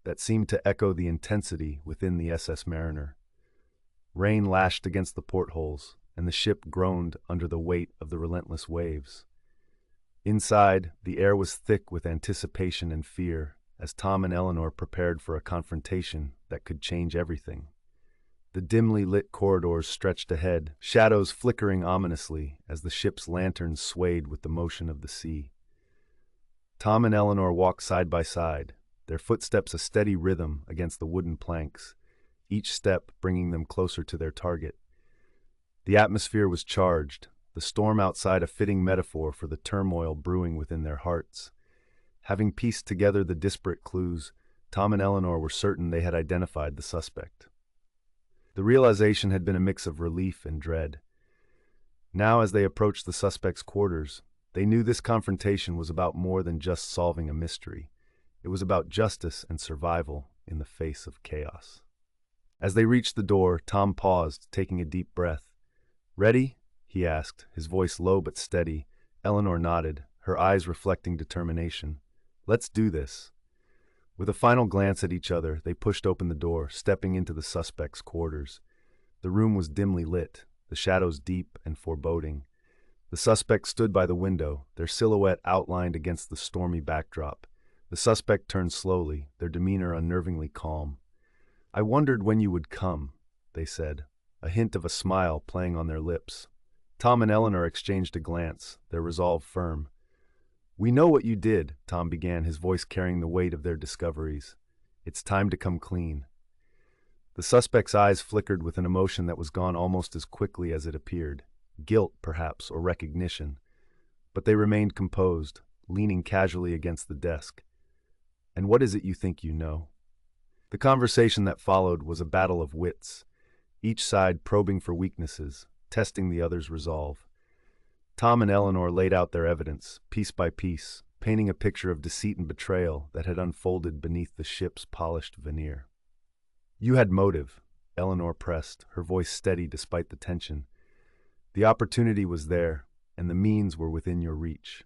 that seemed to echo the intensity within the SS Mariner. Rain lashed against the portholes, and the ship groaned under the weight of the relentless waves. Inside, the air was thick with anticipation and fear, as Tom and Eleanor prepared for a confrontation that could change everything. The dimly lit corridors stretched ahead, shadows flickering ominously as the ship's lanterns swayed with the motion of the sea. Tom and Eleanor walked side by side, their footsteps a steady rhythm against the wooden planks, each step bringing them closer to their target. The atmosphere was charged, the storm outside a fitting metaphor for the turmoil brewing within their hearts. Having pieced together the disparate clues, Tom and Eleanor were certain they had identified the suspect. The realization had been a mix of relief and dread. Now, as they approached the suspect's quarters, they knew this confrontation was about more than just solving a mystery. It was about justice and survival in the face of chaos. As they reached the door, Tom paused, taking a deep breath. "Ready?" he asked, his voice low but steady. Eleanor nodded, her eyes reflecting determination. "Let's do this." With a final glance at each other, they pushed open the door, stepping into the suspect's quarters. The room was dimly lit, the shadows deep and foreboding. The suspect stood by the window, their silhouette outlined against the stormy backdrop. The suspect turned slowly, their demeanor unnervingly calm. "I wondered when you would come," they said, a hint of a smile playing on their lips. Tom and Eleanor exchanged a glance, their resolve firm. "We know what you did," Tom began, his voice carrying the weight of their discoveries. "It's time to come clean." The suspect's eyes flickered with an emotion that was gone almost as quickly as it appeared. Guilt, perhaps, or recognition. But they remained composed, leaning casually against the desk. "And what is it you think you know?" The conversation that followed was a battle of wits, each side probing for weaknesses, testing the other's resolve. Tom and Eleanor laid out their evidence, piece by piece, painting a picture of deceit and betrayal that had unfolded beneath the ship's polished veneer. "You had motive," Eleanor pressed, her voice steady despite the tension. "The opportunity was there, and the means were within your reach."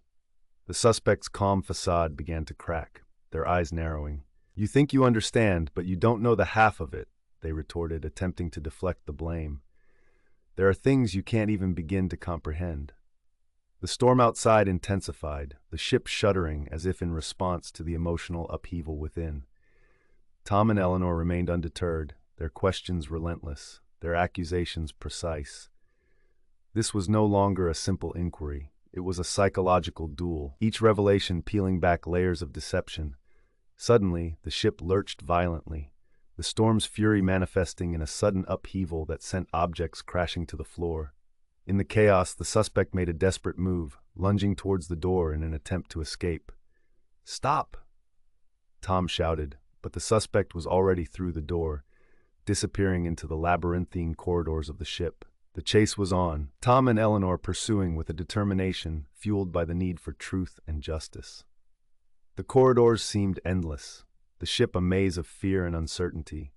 The suspect's calm facade began to crack, their eyes narrowing. "You think you understand, but you don't know the half of it," they retorted, attempting to deflect the blame. "There are things you can't even begin to comprehend." The storm outside intensified, the ship shuddering as if in response to the emotional upheaval within. Tom and Eleanor remained undeterred, their questions relentless, their accusations precise. This was no longer a simple inquiry. It was a psychological duel, each revelation peeling back layers of deception. Suddenly, the ship lurched violently, the storm's fury manifesting in a sudden upheaval that sent objects crashing to the floor. In the chaos, the suspect made a desperate move, lunging towards the door in an attempt to escape. "Stop!" Tom shouted, but the suspect was already through the door, disappearing into the labyrinthine corridors of the ship. The chase was on, Tom and Eleanor pursuing with a determination fueled by the need for truth and justice. The corridors seemed endless, the ship a maze of fear and uncertainty.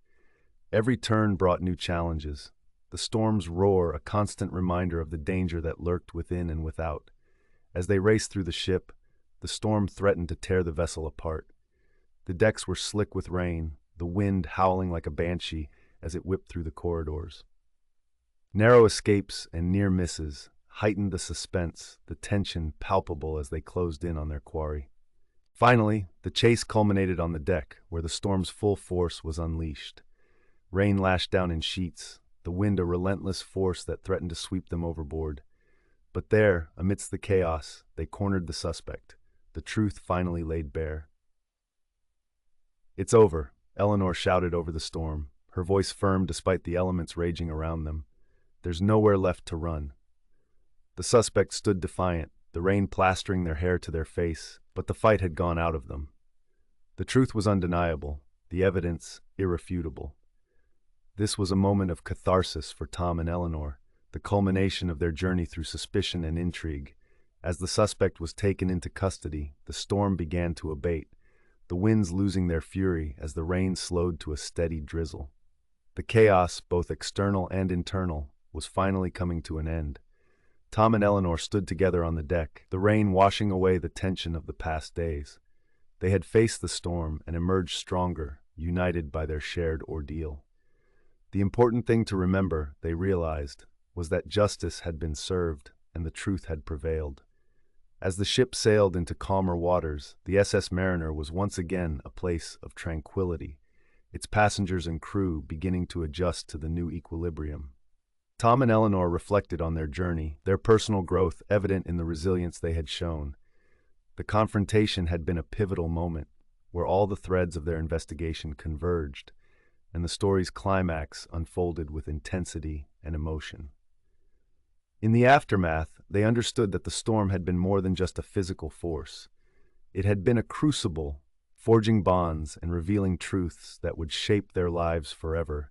Every turn brought new challenges, the storm's roar a constant reminder of the danger that lurked within and without. As they raced through the ship, the storm threatened to tear the vessel apart. The decks were slick with rain, the wind howling like a banshee as it whipped through the corridors. Narrow escapes and near misses heightened the suspense, the tension palpable as they closed in on their quarry. Finally, the chase culminated on the deck, where the storm's full force was unleashed. Rain lashed down in sheets, the wind a relentless force that threatened to sweep them overboard. But there, amidst the chaos, they cornered the suspect. The truth finally laid bare. "It's over," Eleanor shouted over the storm, her voice firm despite the elements raging around them. "There's nowhere left to run." The suspect stood defiant, the rain plastering their hair to their face, but the fight had gone out of them. The truth was undeniable, the evidence irrefutable. This was a moment of catharsis for Tom and Eleanor, the culmination of their journey through suspicion and intrigue. As the suspect was taken into custody, the storm began to abate, the winds losing their fury as the rain slowed to a steady drizzle. The chaos, both external and internal, was finally coming to an end. Tom and Eleanor stood together on the deck, the rain washing away the tension of the past days. They had faced the storm and emerged stronger, united by their shared ordeal. The important thing to remember, they realized, was that justice had been served and the truth had prevailed. As the ship sailed into calmer waters, the SS Mariner was once again a place of tranquility, its passengers and crew beginning to adjust to the new equilibrium. Tom and Eleanor reflected on their journey, their personal growth evident in the resilience they had shown. The confrontation had been a pivotal moment, where all the threads of their investigation converged, and the story's climax unfolded with intensity and emotion. In the aftermath, they understood that the storm had been more than just a physical force. It had been a crucible, forging bonds and revealing truths that would shape their lives forever.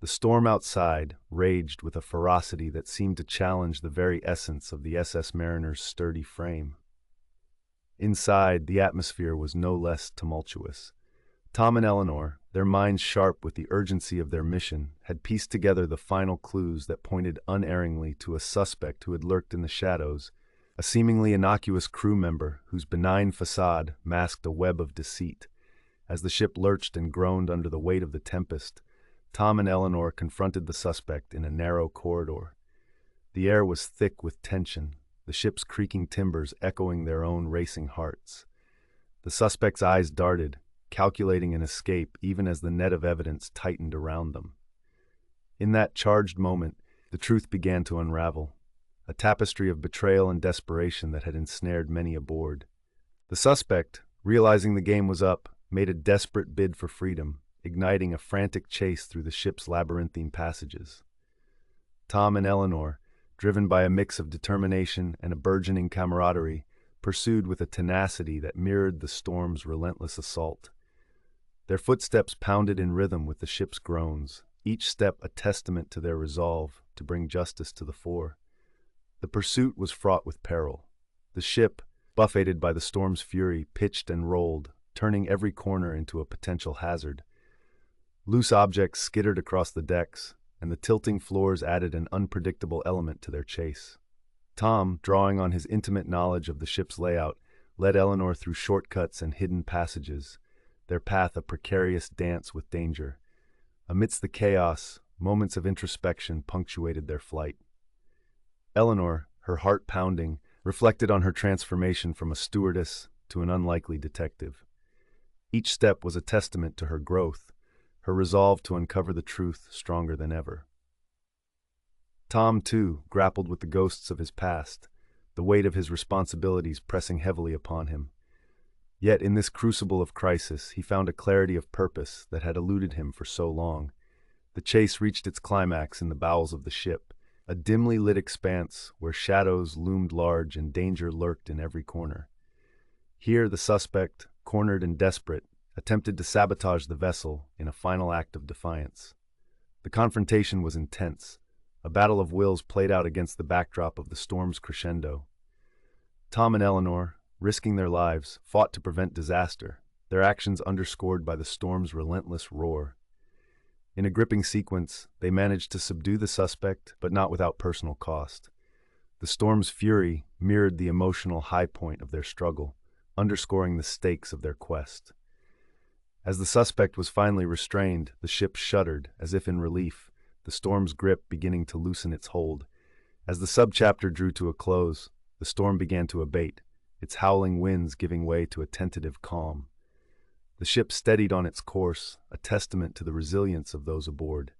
The storm outside raged with a ferocity that seemed to challenge the very essence of the SS Mariner's sturdy frame. Inside, the atmosphere was no less tumultuous. Tom and Eleanor, their minds sharp with the urgency of their mission, had pieced together the final clues that pointed unerringly to a suspect who had lurked in the shadows, a seemingly innocuous crew member whose benign facade masked a web of deceit. As the ship lurched and groaned under the weight of the tempest, Tom and Eleanor confronted the suspect in a narrow corridor. The air was thick with tension, the ship's creaking timbers echoing their own racing hearts. The suspect's eyes darted, calculating an escape even as the net of evidence tightened around them. In that charged moment, the truth began to unravel, a tapestry of betrayal and desperation that had ensnared many aboard. The suspect, realizing the game was up, made a desperate bid for freedom, igniting a frantic chase through the ship's labyrinthine passages. Tom and Eleanor, driven by a mix of determination and a burgeoning camaraderie, pursued with a tenacity that mirrored the storm's relentless assault. Their footsteps pounded in rhythm with the ship's groans, each step a testament to their resolve to bring justice to the fore. The pursuit was fraught with peril. The ship, buffeted by the storm's fury, pitched and rolled, turning every corner into a potential hazard. Loose objects skittered across the decks, and the tilting floors added an unpredictable element to their chase. Tom, drawing on his intimate knowledge of the ship's layout, led Eleanor through shortcuts and hidden passages, their path a precarious dance with danger. Amidst the chaos, moments of introspection punctuated their flight. Eleanor, her heart pounding, reflected on her transformation from a stewardess to an unlikely detective. Each step was a testament to her growth, her resolve to uncover the truth stronger than ever. Tom, too, grappled with the ghosts of his past, the weight of his responsibilities pressing heavily upon him. Yet in this crucible of crisis, he found a clarity of purpose that had eluded him for so long. The chase reached its climax in the bowels of the ship, a dimly lit expanse where shadows loomed large and danger lurked in every corner. Here the suspect, cornered and desperate, attempted to sabotage the vessel in a final act of defiance. The confrontation was intense, a battle of wills played out against the backdrop of the storm's crescendo. Tom and Eleanor, risking their lives, fought to prevent disaster, their actions underscored by the storm's relentless roar. In a gripping sequence, they managed to subdue the suspect, but not without personal cost. The storm's fury mirrored the emotional high point of their struggle, underscoring the stakes of their quest. As the suspect was finally restrained, the ship shuddered, as if in relief, the storm's grip beginning to loosen its hold. As the subchapter drew to a close, the storm began to abate, its howling winds giving way to a tentative calm. The ship steadied on its course, a testament to the resilience of those aboard.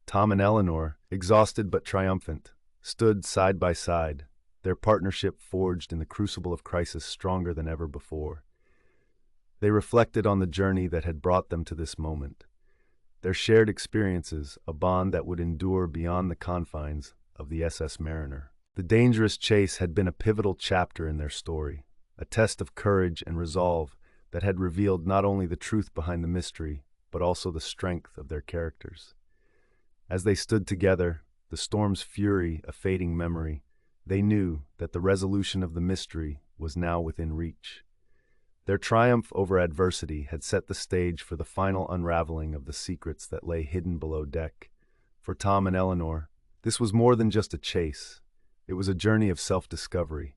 Tom and Eleanor, exhausted but triumphant, stood side by side, their partnership forged in the crucible of crisis stronger than ever before. They reflected on the journey that had brought them to this moment, their shared experiences, a bond that would endure beyond the confines of the SS Mariner. The dangerous chase had been a pivotal chapter in their story, a test of courage and resolve that had revealed not only the truth behind the mystery, but also the strength of their characters. As they stood together, the storm's fury a fading memory, they knew that the resolution of the mystery was now within reach. Their triumph over adversity had set the stage for the final unraveling of the secrets that lay hidden below deck. For Tom and Eleanor, this was more than just a chase. It was a journey of self-discovery,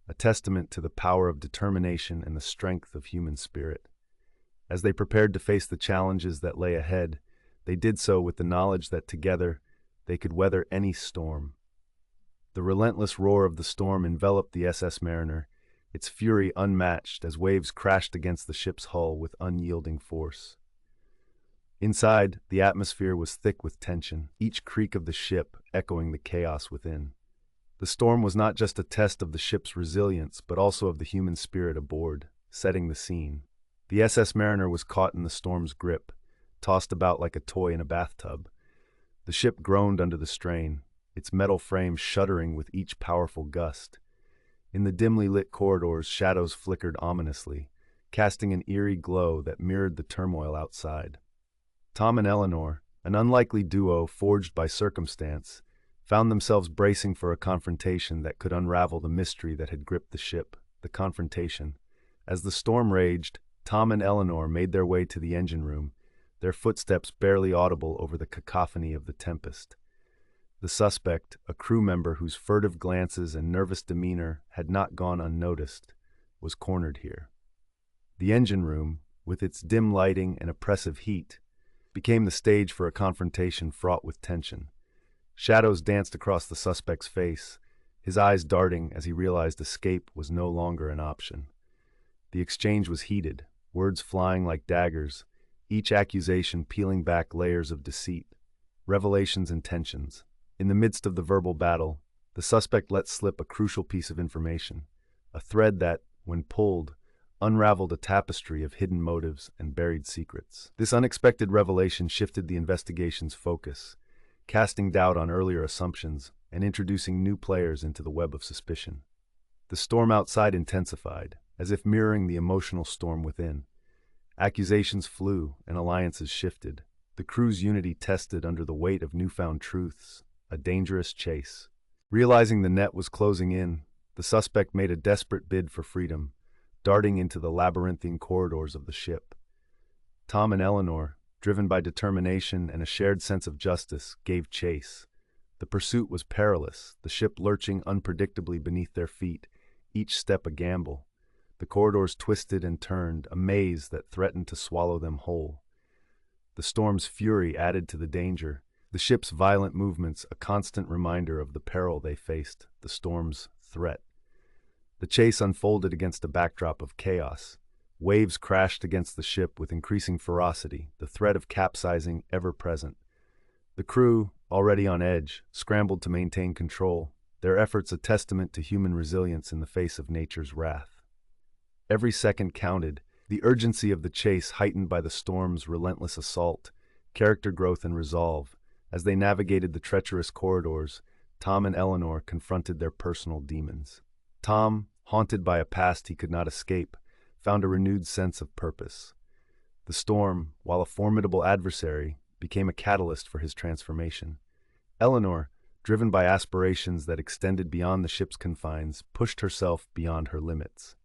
a testament to the power of determination and the strength of human spirit. As they prepared to face the challenges that lay ahead, they did so with the knowledge that together they could weather any storm. The relentless roar of the storm enveloped the SS Mariner, its fury unmatched as waves crashed against the ship's hull with unyielding force. Inside, the atmosphere was thick with tension, each creak of the ship echoing the chaos within. The storm was not just a test of the ship's resilience, but also of the human spirit aboard, setting the scene. The SS Mariner was caught in the storm's grip, tossed about like a toy in a bathtub. The ship groaned under the strain, its metal frame shuddering with each powerful gust. In the dimly lit corridors, shadows flickered ominously, casting an eerie glow that mirrored the turmoil outside. Tom and Eleanor, an unlikely duo forged by circumstance, found themselves bracing for a confrontation that could unravel the mystery that had gripped the ship, the confrontation. As the storm raged, Tom and Eleanor made their way to the engine room, their footsteps barely audible over the cacophony of the tempest. The suspect, a crew member whose furtive glances and nervous demeanor had not gone unnoticed, was cornered here. The engine room, with its dim lighting and oppressive heat, became the stage for a confrontation fraught with tension. Shadows danced across the suspect's face, his eyes darting as he realized escape was no longer an option. The exchange was heated, words flying like daggers, each accusation peeling back layers of deceit, revelations and tensions. In the midst of the verbal battle, the suspect let slip a crucial piece of information, a thread that, when pulled, unraveled a tapestry of hidden motives and buried secrets. This unexpected revelation shifted the investigation's focus, casting doubt on earlier assumptions and introducing new players into the web of suspicion. The storm outside intensified, as if mirroring the emotional storm within. Accusations flew and alliances shifted, the crew's unity tested under the weight of newfound truths, a dangerous chase. Realizing the net was closing in, the suspect made a desperate bid for freedom, darting into the labyrinthine corridors of the ship. Tom and Eleanor, driven by determination and a shared sense of justice, gave chase. The pursuit was perilous, the ship lurching unpredictably beneath their feet, each step a gamble. The corridors twisted and turned, a maze that threatened to swallow them whole. The storm's fury added to the danger, the ship's violent movements a constant reminder of the peril they faced, the storm's threat. The chase unfolded against a backdrop of chaos. Waves crashed against the ship with increasing ferocity, the threat of capsizing ever present. The crew, already on edge, scrambled to maintain control, their efforts a testament to human resilience in the face of nature's wrath. Every second counted, the urgency of the chase heightened by the storm's relentless assault, character growth and resolve. As they navigated the treacherous corridors, Tom and Eleanor confronted their personal demons. Tom, haunted by a past he could not escape, found a renewed sense of purpose. The storm, while a formidable adversary, became a catalyst for his transformation. Eleanor, driven by aspirations that extended beyond the ship's confines, pushed herself beyond her limits.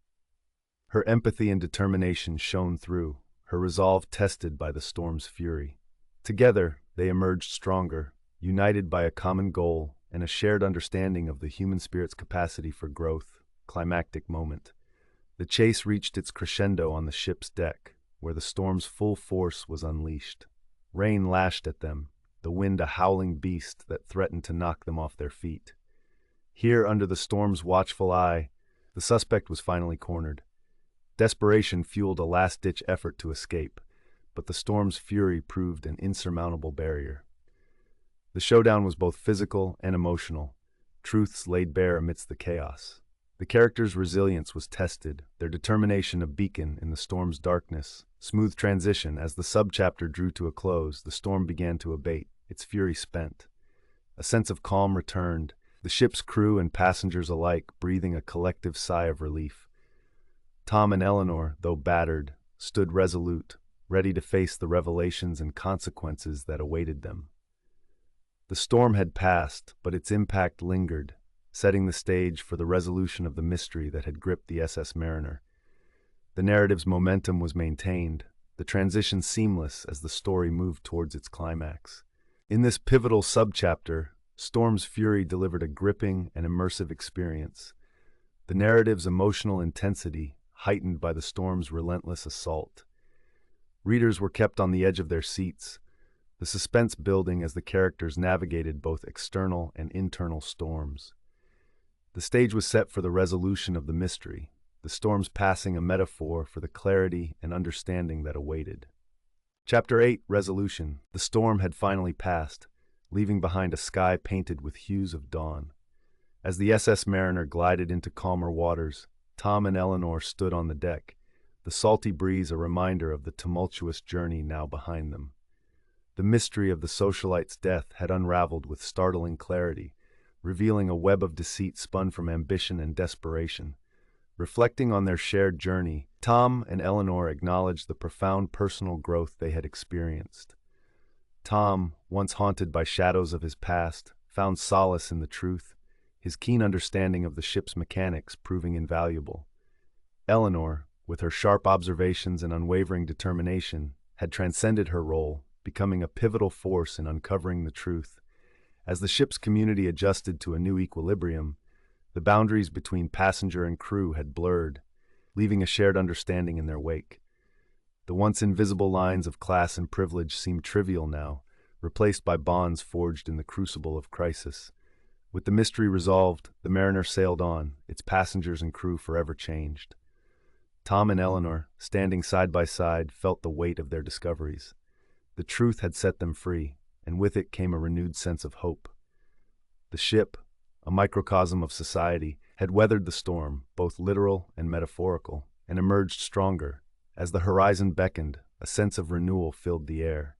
Her empathy and determination shone through, her resolve tested by the storm's fury. Together, they emerged stronger, united by a common goal and a shared understanding of the human spirit's capacity for growth. Climactic moment. The chase reached its crescendo on the ship's deck, where the storm's full force was unleashed. Rain lashed at them, the wind a howling beast that threatened to knock them off their feet. Here, under the storm's watchful eye, the suspect was finally cornered. Desperation fueled a last-ditch effort to escape, but the storm's fury proved an insurmountable barrier. The showdown was both physical and emotional, truths laid bare amidst the chaos. The characters' resilience was tested, their determination a beacon in the storm's darkness. Smooth transition. As the subchapter drew to a close, the storm began to abate, its fury spent. A sense of calm returned, the ship's crew and passengers alike breathing a collective sigh of relief. Tom and Eleanor, though battered, stood resolute, ready to face the revelations and consequences that awaited them. The storm had passed, but its impact lingered, setting the stage for the resolution of the mystery that had gripped the SS Mariner. The narrative's momentum was maintained, the transition seamless as the story moved towards its climax. In this pivotal subchapter, Storm's Fury delivered a gripping and immersive experience. The narrative's emotional intensity heightened by the storm's relentless assault. Readers were kept on the edge of their seats, the suspense building as the characters navigated both external and internal storms. The stage was set for the resolution of the mystery, the storm's passing a metaphor for the clarity and understanding that awaited. Chapter 8, Resolution. The storm had finally passed, leaving behind a sky painted with hues of dawn. As the SS Mariner glided into calmer waters, Tom and Eleanor stood on the deck, the salty breeze a reminder of the tumultuous journey now behind them. The mystery of the socialite's death had unraveled with startling clarity, revealing a web of deceit spun from ambition and desperation. Reflecting on their shared journey, Tom and Eleanor acknowledged the profound personal growth they had experienced. Tom, once haunted by shadows of his past, found solace in the truth, his keen understanding of the ship's mechanics proving invaluable. Eleanor, with her sharp observations and unwavering determination, had transcended her role, becoming a pivotal force in uncovering the truth. As the ship's community adjusted to a new equilibrium, the boundaries between passenger and crew had blurred, leaving a shared understanding in their wake. The once invisible lines of class and privilege seemed trivial now, replaced by bonds forged in the crucible of crisis. With the mystery resolved, the Mariner sailed on, its passengers and crew forever changed. Tom and Eleanor, standing side by side, felt the weight of their discoveries. The truth had set them free, and with it came a renewed sense of hope. The ship, a microcosm of society, had weathered the storm, both literal and metaphorical, and emerged stronger. As the horizon beckoned, a sense of renewal filled the air.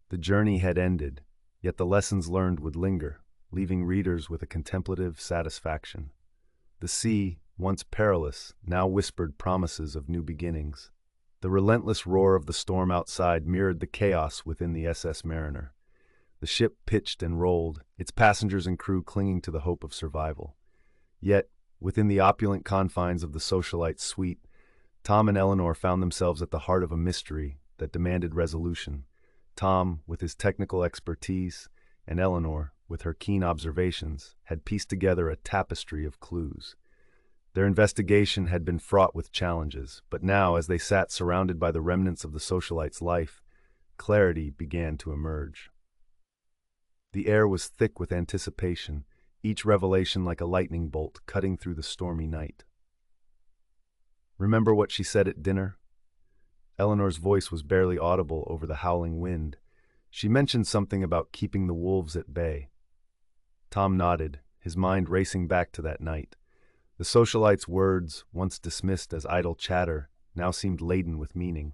The journey had ended, yet the lessons learned would linger, leaving readers with a contemplative satisfaction. The sea, once perilous, now whispered promises of new beginnings. The relentless roar of the storm outside mirrored the chaos within the SS Mariner. The ship pitched and rolled, its passengers and crew clinging to the hope of survival. Yet, within the opulent confines of the socialite's suite, Tom and Eleanor found themselves at the heart of a mystery that demanded resolution. Tom, with his technical expertise, and Eleanor, with her keen observations, had pieced together a tapestry of clues. Their investigation had been fraught with challenges, but now, as they sat surrounded by the remnants of the socialite's life, clarity began to emerge. The air was thick with anticipation, each revelation like a lightning bolt cutting through the stormy night. "Remember what she said at dinner?" Eleanor's voice was barely audible over the howling wind. She mentioned something about keeping the wolves at bay. Tom nodded, his mind racing back to that night. The socialite's words, once dismissed as idle chatter, now seemed laden with meaning.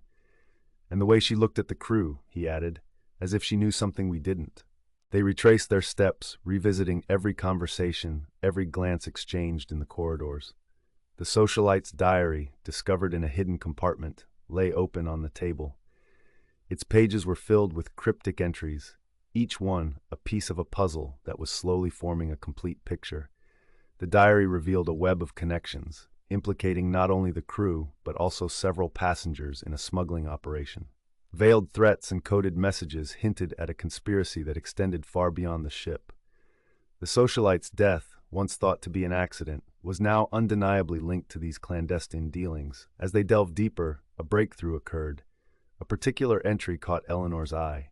"And the way she looked at the crew," he added, "as if she knew something we didn't." They retraced their steps, revisiting every conversation, every glance exchanged in the corridors. The socialite's diary, discovered in a hidden compartment, lay open on the table. Its pages were filled with cryptic entries, each one a piece of a puzzle that was slowly forming a complete picture. The diary revealed a web of connections, implicating not only the crew, but also several passengers in a smuggling operation. Veiled threats and coded messages hinted at a conspiracy that extended far beyond the ship. The socialite's death, once thought to be an accident, was now undeniably linked to these clandestine dealings. As they delved deeper, a breakthrough occurred. A particular entry caught Eleanor's eye.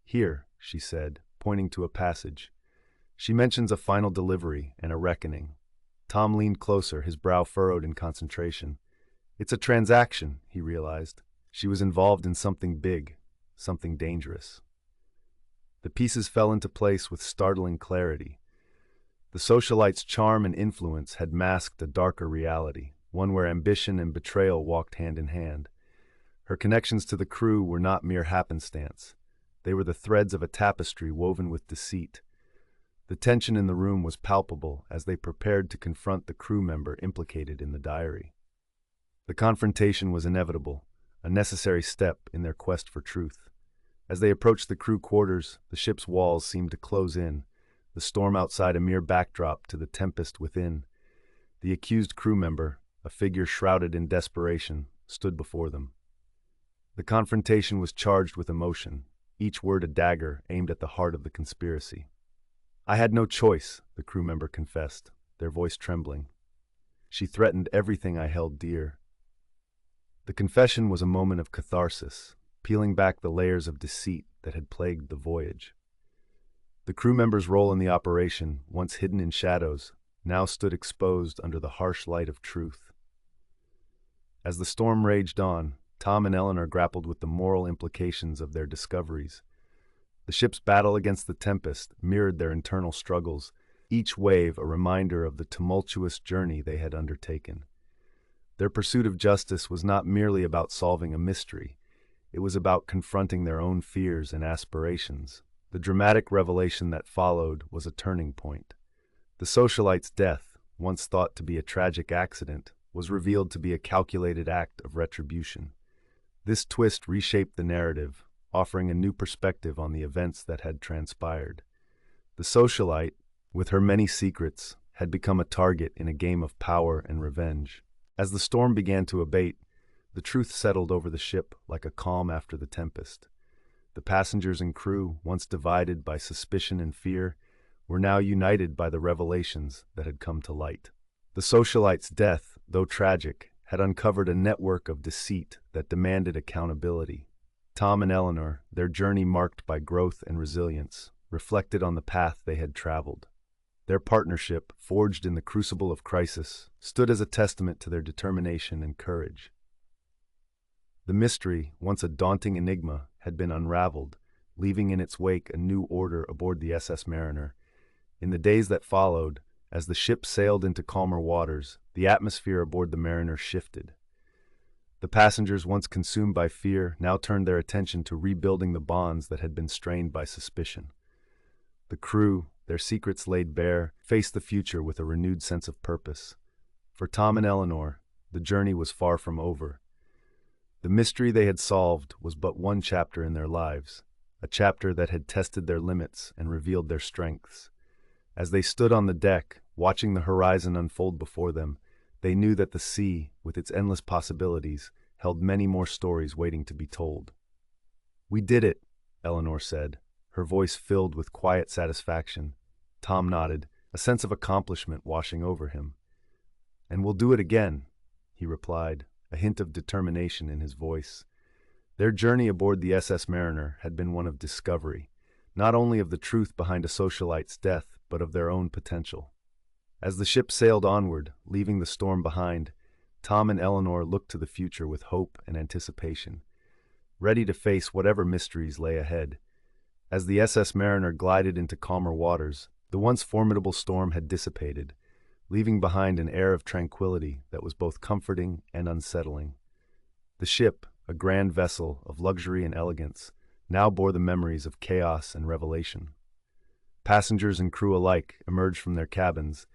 "Here," she said, pointing to a passage. "She mentions a final delivery and a reckoning." Tom leaned closer, his brow furrowed in concentration. "It's a transaction," he realized. She was involved in something big, something dangerous. The pieces fell into place with startling clarity. The socialite's charm and influence had masked a darker reality, one where ambition and betrayal walked hand in hand. Her connections to the crew were not mere happenstance. They were the threads of a tapestry woven with deceit. The tension in the room was palpable as they prepared to confront the crew member implicated in the diary. The confrontation was inevitable, a necessary step in their quest for truth. As they approached the crew quarters, the ship's walls seemed to close in, the storm outside a mere backdrop to the tempest within. The accused crew member, a figure shrouded in desperation, stood before them. The confrontation was charged with emotion, each word a dagger aimed at the heart of the conspiracy. "I had no choice," the crew member confessed, their voice trembling. "She threatened everything I held dear." The confession was a moment of catharsis, peeling back the layers of deceit that had plagued the voyage. The crew member's role in the operation, once hidden in shadows, now stood exposed under the harsh light of truth. As the storm raged on, Tom and Eleanor grappled with the moral implications of their discoveries. The ship's battle against the tempest mirrored their internal struggles, each wave a reminder of the tumultuous journey they had undertaken. Their pursuit of justice was not merely about solving a mystery. It was about confronting their own fears and aspirations. The dramatic revelation that followed was a turning point. The socialite's death, once thought to be a tragic accident, was revealed to be a calculated act of retribution. This twist reshaped the narrative, offering a new perspective on the events that had transpired. The socialite, with her many secrets, had become a target in a game of power and revenge. As the storm began to abate, the truth settled over the ship like a calm after the tempest. The passengers and crew, once divided by suspicion and fear, were now united by the revelations that had come to light. The socialite's death, though tragic, had uncovered a network of deceit that demanded accountability. Tom and Eleanor, their journey marked by growth and resilience, reflected on the path they had traveled. Their partnership, forged in the crucible of crisis, stood as a testament to their determination and courage. The mystery, once a daunting enigma, had been unraveled, leaving in its wake a new order aboard the SS Mariner. In the days that followed, as the ship sailed into calmer waters, the atmosphere aboard the Mariner shifted. The passengers, once consumed by fear, now turned their attention to rebuilding the bonds that had been strained by suspicion. The crew, their secrets laid bare, faced the future with a renewed sense of purpose. For Tom and Eleanor, the journey was far from over. The mystery they had solved was but one chapter in their lives, a chapter that had tested their limits and revealed their strengths. As they stood on the deck, watching the horizon unfold before them, they knew that the sea, with its endless possibilities, held many more stories waiting to be told. "We did it," Eleanor said, her voice filled with quiet satisfaction. Tom nodded, a sense of accomplishment washing over him. "And we'll do it again," he replied, a hint of determination in his voice. Their journey aboard the SS Mariner had been one of discovery, not only of the truth behind a socialite's death, but of their own potential. As the ship sailed onward, leaving the storm behind, Tom and Eleanor looked to the future with hope and anticipation, ready to face whatever mysteries lay ahead. As the SS Mariner glided into calmer waters, the once formidable storm had dissipated, leaving behind an air of tranquility that was both comforting and unsettling. The ship, a grand vessel of luxury and elegance, now bore the memories of chaos and revelation. Passengers and crew alike emerged from their cabins,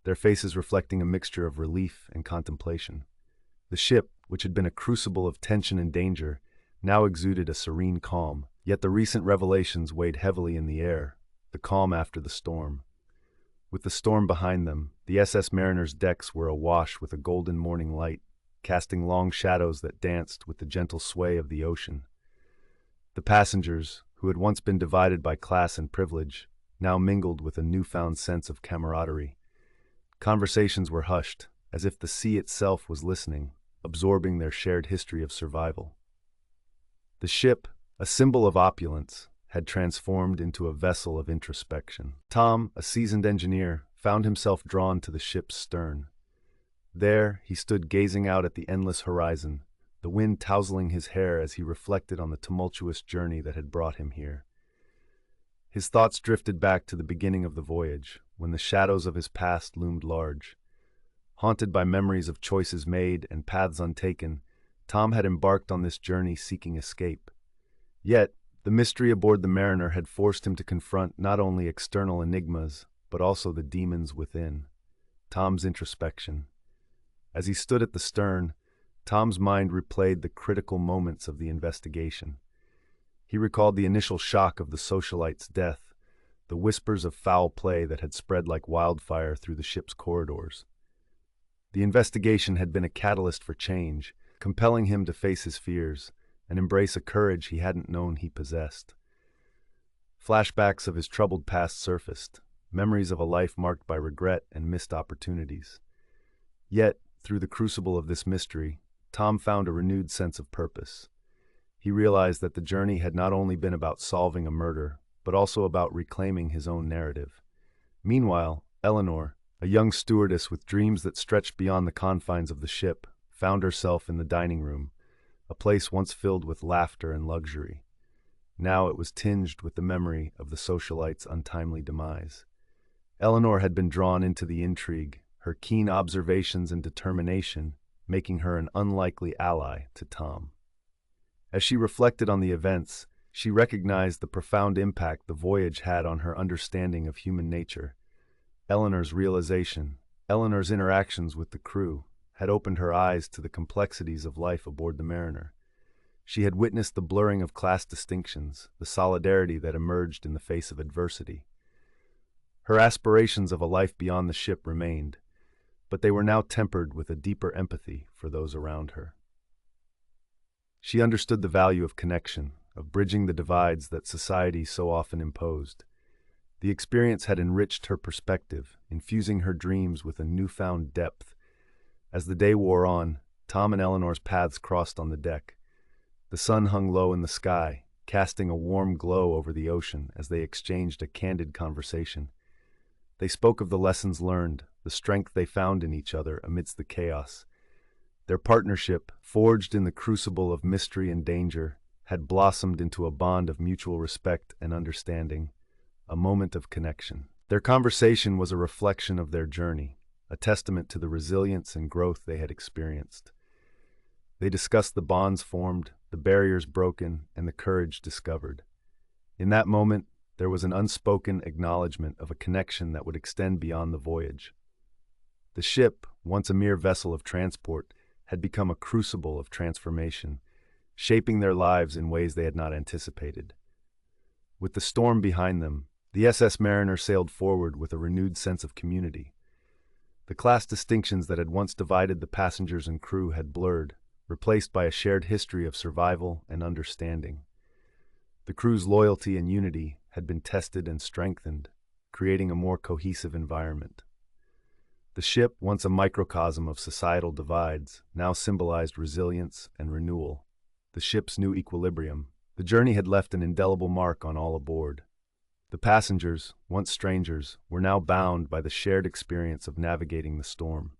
their faces reflecting a mixture of relief and contemplation. The ship, which had been a crucible of tension and danger, now exuded a serene calm, yet the recent revelations weighed heavily in the air, the calm after the storm. With the storm behind them, the SS Mariner's decks were awash with a golden morning light, casting long shadows that danced with the gentle sway of the ocean. The passengers, who had once been divided by class and privilege, now mingled with a newfound sense of camaraderie. Conversations were hushed, as if the sea itself was listening, absorbing their shared history of survival. The ship, a symbol of opulence, had transformed into a vessel of introspection. Tom, a seasoned engineer, found himself drawn to the ship's stern. There, he stood gazing out at the endless horizon, the wind tousling his hair as he reflected on the tumultuous journey that had brought him here. His thoughts drifted back to the beginning of the voyage, when the shadows of his past loomed large. Haunted by memories of choices made and paths untaken, Tom had embarked on this journey seeking escape. Yet, the mystery aboard the Mariner had forced him to confront not only external enigmas, but also the demons within. Tom's introspection. As he stood at the stern, Tom's mind replayed the critical moments of the investigation. He recalled the initial shock of the socialite's death, the whispers of foul play that had spread like wildfire through the ship's corridors. The investigation had been a catalyst for change, compelling him to face his fears and embrace a courage he hadn't known he possessed. Flashbacks of his troubled past surfaced, memories of a life marked by regret and missed opportunities. Yet, through the crucible of this mystery, Tom found a renewed sense of purpose. He realized that the journey had not only been about solving a murder, but also about reclaiming his own narrative. Meanwhile, Eleanor, a young stewardess with dreams that stretched beyond the confines of the ship, found herself in the dining room, a place once filled with laughter and luxury. Now it was tinged with the memory of the socialite's untimely demise. Eleanor had been drawn into the intrigue, her keen observations and determination making her an unlikely ally to Tom. As she reflected on the events, she recognized the profound impact the voyage had on her understanding of human nature. Eleanor's interactions with the crew, had opened her eyes to the complexities of life aboard the Mariner. She had witnessed the blurring of class distinctions, the solidarity that emerged in the face of adversity. Her aspirations of a life beyond the ship remained, but they were now tempered with a deeper empathy for those around her. She understood the value of connection, of bridging the divides that society so often imposed. The experience had enriched her perspective, infusing her dreams with a newfound depth. As the day wore on, Tom and Eleanor's paths crossed on the deck. The sun hung low in the sky, casting a warm glow over the ocean as they exchanged a candid conversation. They spoke of the lessons learned, the strength they found in each other amidst the chaos. Their partnership, forged in the crucible of mystery and danger, had blossomed into a bond of mutual respect and understanding, a moment of connection. Their conversation was a reflection of their journey, a testament to the resilience and growth they had experienced. They discussed the bonds formed, the barriers broken, and the courage discovered. In that moment, there was an unspoken acknowledgement of a connection that would extend beyond the voyage. The ship, once a mere vessel of transport, had become a crucible of transformation, shaping their lives in ways they had not anticipated. With the storm behind them, the SS Mariner sailed forward with a renewed sense of community. The class distinctions that had once divided the passengers and crew had blurred, replaced by a shared history of survival and understanding. The crew's loyalty and unity had been tested and strengthened, creating a more cohesive environment. The ship, once a microcosm of societal divides, now symbolized resilience and renewal. The ship's new equilibrium. The journey had left an indelible mark on all aboard. The passengers, once strangers, were now bound by the shared experience of navigating the storm.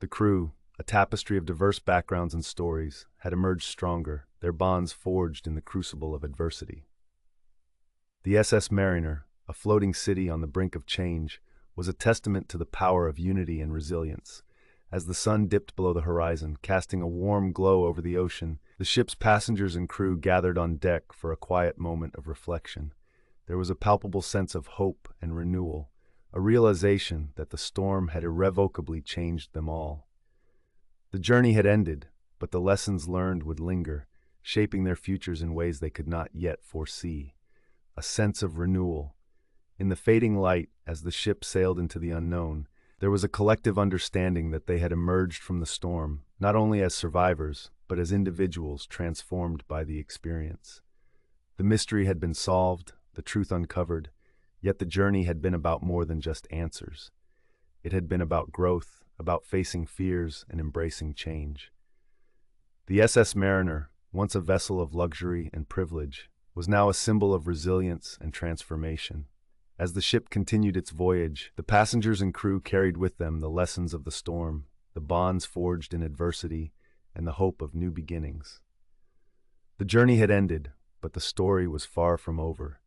The crew, a tapestry of diverse backgrounds and stories, had emerged stronger, their bonds forged in the crucible of adversity. The SS Mariner, a floating city on the brink of change, was a testament to the power of unity and resilience. As the sun dipped below the horizon, casting a warm glow over the ocean, the ship's passengers and crew gathered on deck for a quiet moment of reflection. There was a palpable sense of hope and renewal, a realization that the storm had irrevocably changed them all. The journey had ended, but the lessons learned would linger, shaping their futures in ways they could not yet foresee. A sense of renewal. In the fading light, as the ship sailed into the unknown, there was a collective understanding that they had emerged from the storm, not only as survivors, but as individuals transformed by the experience. The mystery had been solved, the truth uncovered, yet the journey had been about more than just answers. It had been about growth, about facing fears and embracing change. The SS Mariner, once a vessel of luxury and privilege, was now a symbol of resilience and transformation. As the ship continued its voyage, the passengers and crew carried with them the lessons of the storm, the bonds forged in adversity, and the hope of new beginnings. The journey had ended, but the story was far from over.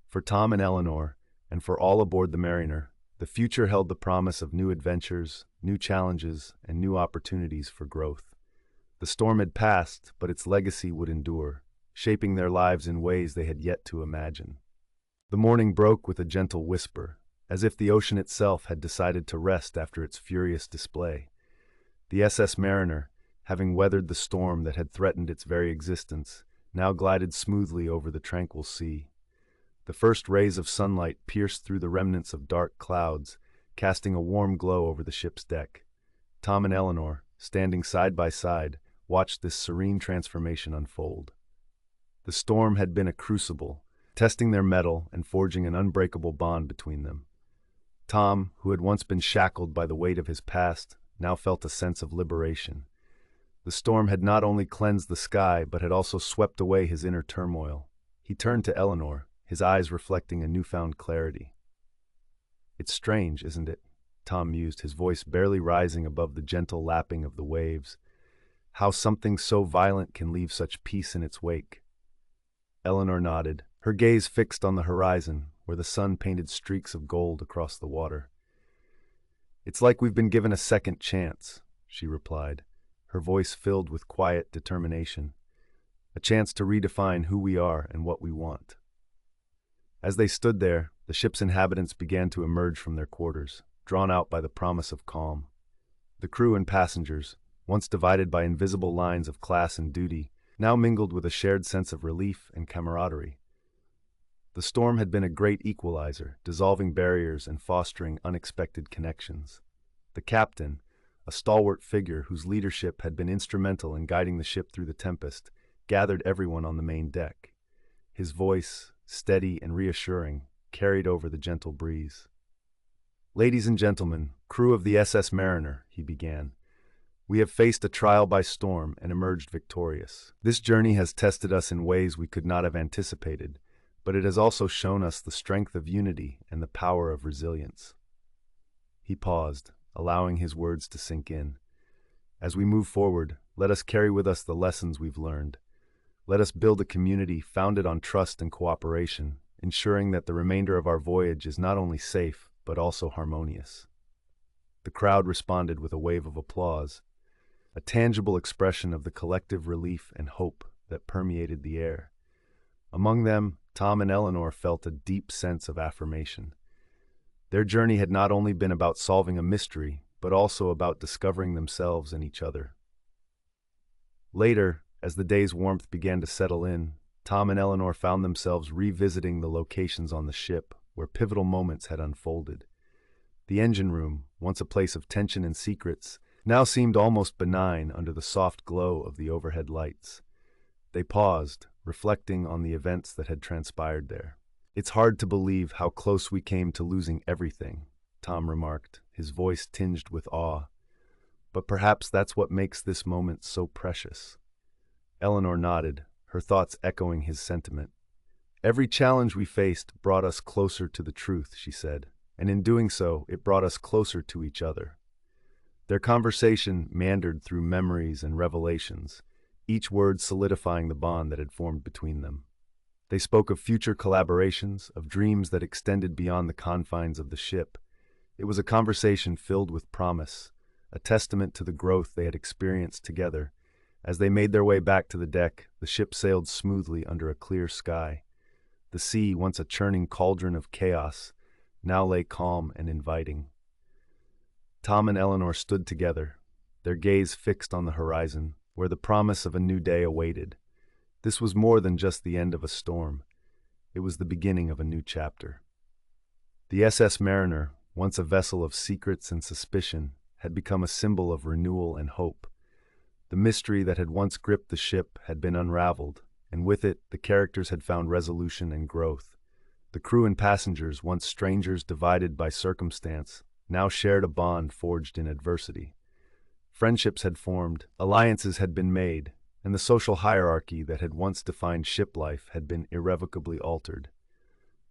For Tom and Eleanor, and for all aboard the Mariner, the future held the promise of new adventures, new challenges, and new opportunities for growth. The storm had passed, but its legacy would endure, shaping their lives in ways they had yet to imagine. The morning broke with a gentle whisper, as if the ocean itself had decided to rest after its furious display. The SS Mariner, having weathered the storm that had threatened its very existence, now glided smoothly over the tranquil sea. The first rays of sunlight pierced through the remnants of dark clouds, casting a warm glow over the ship's deck. Tom and Eleanor, standing side by side, watched this serene transformation unfold. The storm had been a crucible, testing their mettle and forging an unbreakable bond between them. Tom, who had once been shackled by the weight of his past, now felt a sense of liberation. The storm had not only cleansed the sky, but had also swept away his inner turmoil. He turned to Eleanor, his eyes reflecting a newfound clarity. "It's strange, isn't it?" Tom mused, his voice barely rising above the gentle lapping of the waves. "How something so violent can leave such peace in its wake." Eleanor nodded, her gaze fixed on the horizon, where the sun painted streaks of gold across the water. "It's like we've been given a second chance," she replied, her voice filled with quiet determination. "A chance to redefine who we are and what we want." As they stood there, the ship's inhabitants began to emerge from their quarters, drawn out by the promise of calm. The crew and passengers, once divided by invisible lines of class and duty, now mingled with a shared sense of relief and camaraderie. The storm had been a great equalizer, dissolving barriers and fostering unexpected connections. The captain, a stalwart figure whose leadership had been instrumental in guiding the ship through the tempest, gathered everyone on the main deck. His voice, steady and reassuring, carried over the gentle breeze. "Ladies and gentlemen, crew of the SS Mariner," he began, "we have faced a trial by storm and emerged victorious. This journey has tested us in ways we could not have anticipated, but it has also shown us the strength of unity and the power of resilience." He paused, allowing his words to sink in. "As we move forward, let us carry with us the lessons we've learned. Let us build a community founded on trust and cooperation, ensuring that the remainder of our voyage is not only safe, but also harmonious." The crowd responded with a wave of applause, a tangible expression of the collective relief and hope that permeated the air. Among them, Tom and Eleanor felt a deep sense of affirmation. Their journey had not only been about solving a mystery, but also about discovering themselves and each other. Later, as the day's warmth began to settle in, Tom and Eleanor found themselves revisiting the locations on the ship where pivotal moments had unfolded. The engine room, once a place of tension and secrets, now seemed almost benign under the soft glow of the overhead lights. They paused, reflecting on the events that had transpired there. "It's hard to believe how close we came to losing everything," Tom remarked, his voice tinged with awe. "But perhaps that's what makes this moment so precious." Eleanor nodded, her thoughts echoing his sentiment. "Every challenge we faced brought us closer to the truth," she said, "and in doing so, it brought us closer to each other." Their conversation meandered through memories and revelations, each word solidifying the bond that had formed between them. They spoke of future collaborations, of dreams that extended beyond the confines of the ship. It was a conversation filled with promise, a testament to the growth they had experienced together. As they made their way back to the deck, the ship sailed smoothly under a clear sky. The sea, once a churning cauldron of chaos, now lay calm and inviting. Tom and Eleanor stood together, their gaze fixed on the horizon, where the promise of a new day awaited. This was more than just the end of a storm. It was the beginning of a new chapter. The SS Mariner, once a vessel of secrets and suspicion, had become a symbol of renewal and hope. The mystery that had once gripped the ship had been unraveled, and with it, the characters had found resolution and growth. The crew and passengers, once strangers divided by circumstance, now shared a bond forged in adversity. Friendships had formed, alliances had been made, and the social hierarchy that had once defined ship life had been irrevocably altered.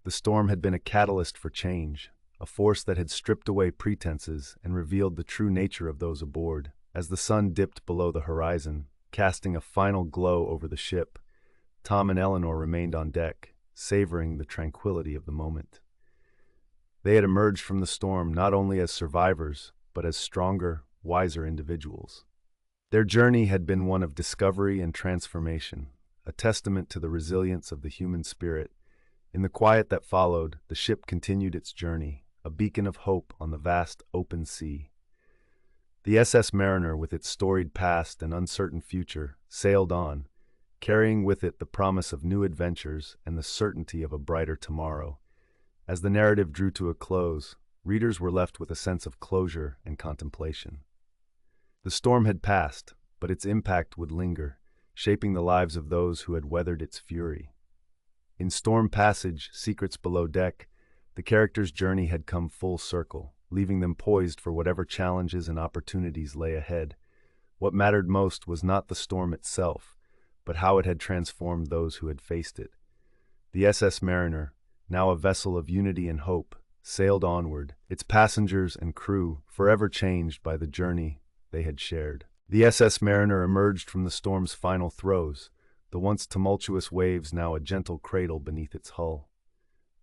The storm had been a catalyst for change, a force that had stripped away pretenses and revealed the true nature of those aboard. As the sun dipped below the horizon, casting a final glow over the ship, Tom and Eleanor remained on deck, savoring the tranquility of the moment. They had emerged from the storm not only as survivors, but as stronger, wiser individuals. Their journey had been one of discovery and transformation, a testament to the resilience of the human spirit. In the quiet that followed, the ship continued its journey, a beacon of hope on the vast open sea. The SS Mariner, with its storied past and uncertain future, sailed on, carrying with it the promise of new adventures and the certainty of a brighter tomorrow. As the narrative drew to a close, readers were left with a sense of closure and contemplation. The storm had passed, but its impact would linger, shaping the lives of those who had weathered its fury. In Storm Passage, Secrets Below Deck, the characters' journey had come full circle, leaving them poised for whatever challenges and opportunities lay ahead. What mattered most was not the storm itself, but how it had transformed those who had faced it. The SS Mariner, now a vessel of unity and hope, sailed onward, its passengers and crew forever changed by the journey they had shared. The SS Mariner emerged from the storm's final throes, the once tumultuous waves now a gentle cradle beneath its hull.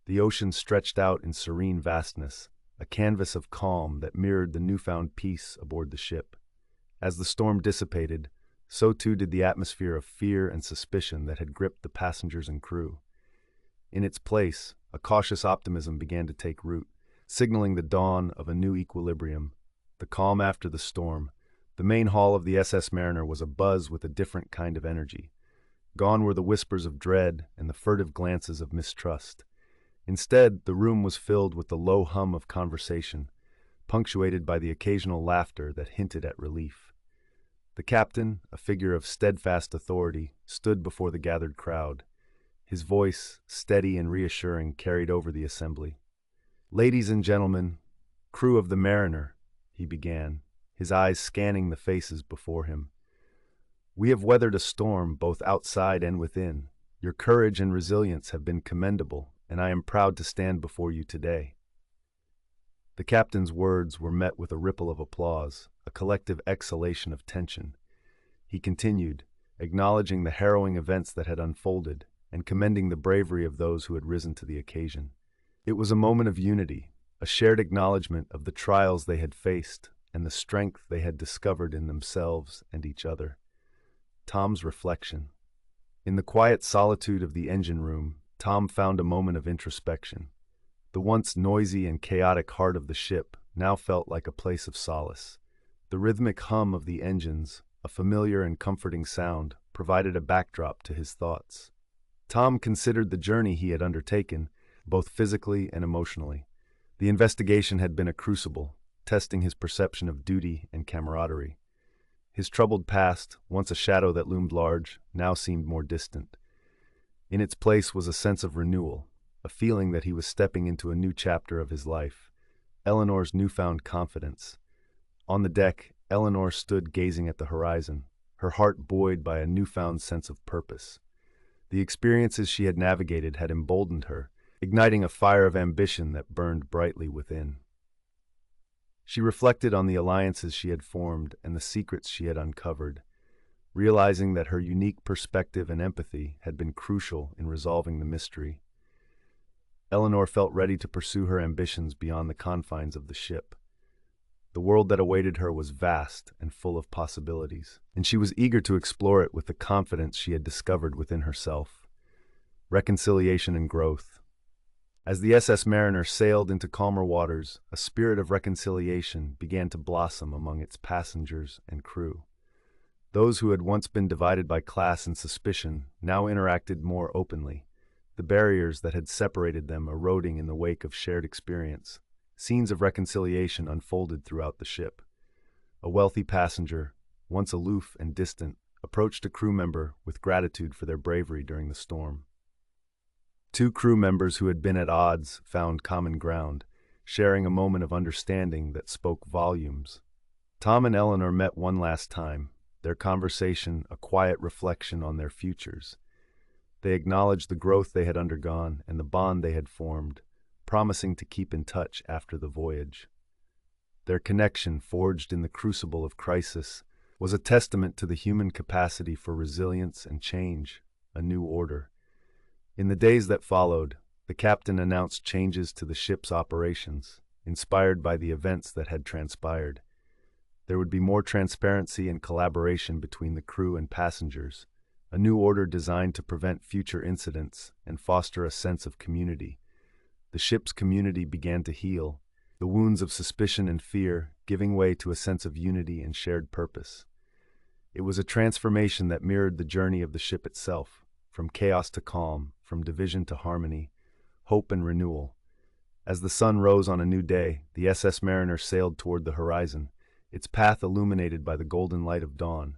The ocean stretched out in serene vastness, a canvas of calm that mirrored the newfound peace aboard the ship. As the storm dissipated, so too did the atmosphere of fear and suspicion that had gripped the passengers and crew. In its place, a cautious optimism began to take root, signaling the dawn of a new equilibrium. The calm after the storm, the main hall of the SS Mariner was abuzz with a different kind of energy. Gone were the whispers of dread and the furtive glances of mistrust. Instead, the room was filled with the low hum of conversation. punctuated by the occasional laughter that hinted at relief. The captain, a figure of steadfast authority, stood before the gathered crowd. His voice, steady and reassuring, carried over the assembly. "Ladies and gentlemen, crew of the Mariner," he began, his eyes scanning the faces before him. "We have weathered a storm both outside and within. Your courage and resilience have been commendable, and I am proud to stand before you today." The captain's words were met with a ripple of applause, a collective exhalation of tension. He continued, acknowledging the harrowing events that had unfolded and commending the bravery of those who had risen to the occasion. It was a moment of unity, a shared acknowledgement of the trials they had faced and the strength they had discovered in themselves and each other. Tom's reflection. In the quiet solitude of the engine room, Tom found a moment of introspection. The once noisy and chaotic heart of the ship now felt like a place of solace. The rhythmic hum of the engines, a familiar and comforting sound, provided a backdrop to his thoughts. Tom considered the journey he had undertaken, both physically and emotionally. The investigation had been a crucible, testing his perception of duty and camaraderie. His troubled past, once a shadow that loomed large, now seemed more distant. In its place was a sense of renewal, a feeling that he was stepping into a new chapter of his life. Eleanor's newfound confidence. On the deck, Eleanor stood gazing at the horizon, her heart buoyed by a newfound sense of purpose. The experiences she had navigated had emboldened her, igniting a fire of ambition that burned brightly within. She reflected on the alliances she had formed and the secrets she had uncovered, realizing that her unique perspective and empathy had been crucial in resolving the mystery. Eleanor felt ready to pursue her ambitions beyond the confines of the ship. The world that awaited her was vast and full of possibilities, and she was eager to explore it with the confidence she had discovered within herself. Reconciliation and growth. As the SS Mariner sailed into calmer waters, a spirit of reconciliation began to blossom among its passengers and crew. Those who had once been divided by class and suspicion now interacted more openly, the barriers that had separated them eroding in the wake of shared experience. Scenes of reconciliation unfolded throughout the ship. A wealthy passenger, once aloof and distant, approached a crew member with gratitude for their bravery during the storm. Two crew members who had been at odds found common ground, sharing a moment of understanding that spoke volumes. Tom and Eleanor met one last time, their conversation a quiet reflection on their futures. They acknowledged the growth they had undergone and the bond they had formed, promising to keep in touch after the voyage. Their connection, forged in the crucible of crisis, was a testament to the human capacity for resilience and change, a new order. In the days that followed, the captain announced changes to the ship's operations, inspired by the events that had transpired. There would be more transparency and collaboration between the crew and passengers, a new order designed to prevent future incidents and foster a sense of community. The ship's community began to heal, the wounds of suspicion and fear giving way to a sense of unity and shared purpose. It was a transformation that mirrored the journey of the ship itself, from chaos to calm, from division to harmony, hope and renewal. As the sun rose on a new day, the SS Mariner sailed toward the horizon, its path illuminated by the golden light of dawn.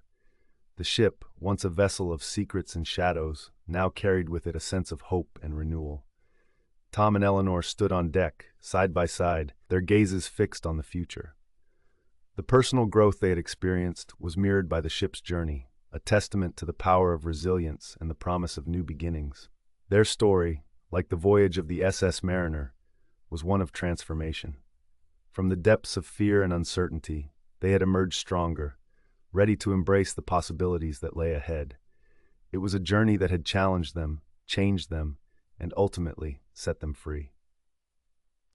The ship, once a vessel of secrets and shadows, now carried with it a sense of hope and renewal. Tom and Eleanor stood on deck, side by side, their gazes fixed on the future. The personal growth they had experienced was mirrored by the ship's journey, a testament to the power of resilience and the promise of new beginnings. Their story, like the voyage of the SS Mariner, was one of transformation. From the depths of fear and uncertainty, they had emerged stronger, ready to embrace the possibilities that lay ahead. It was a journey that had challenged them, changed them, and ultimately set them free.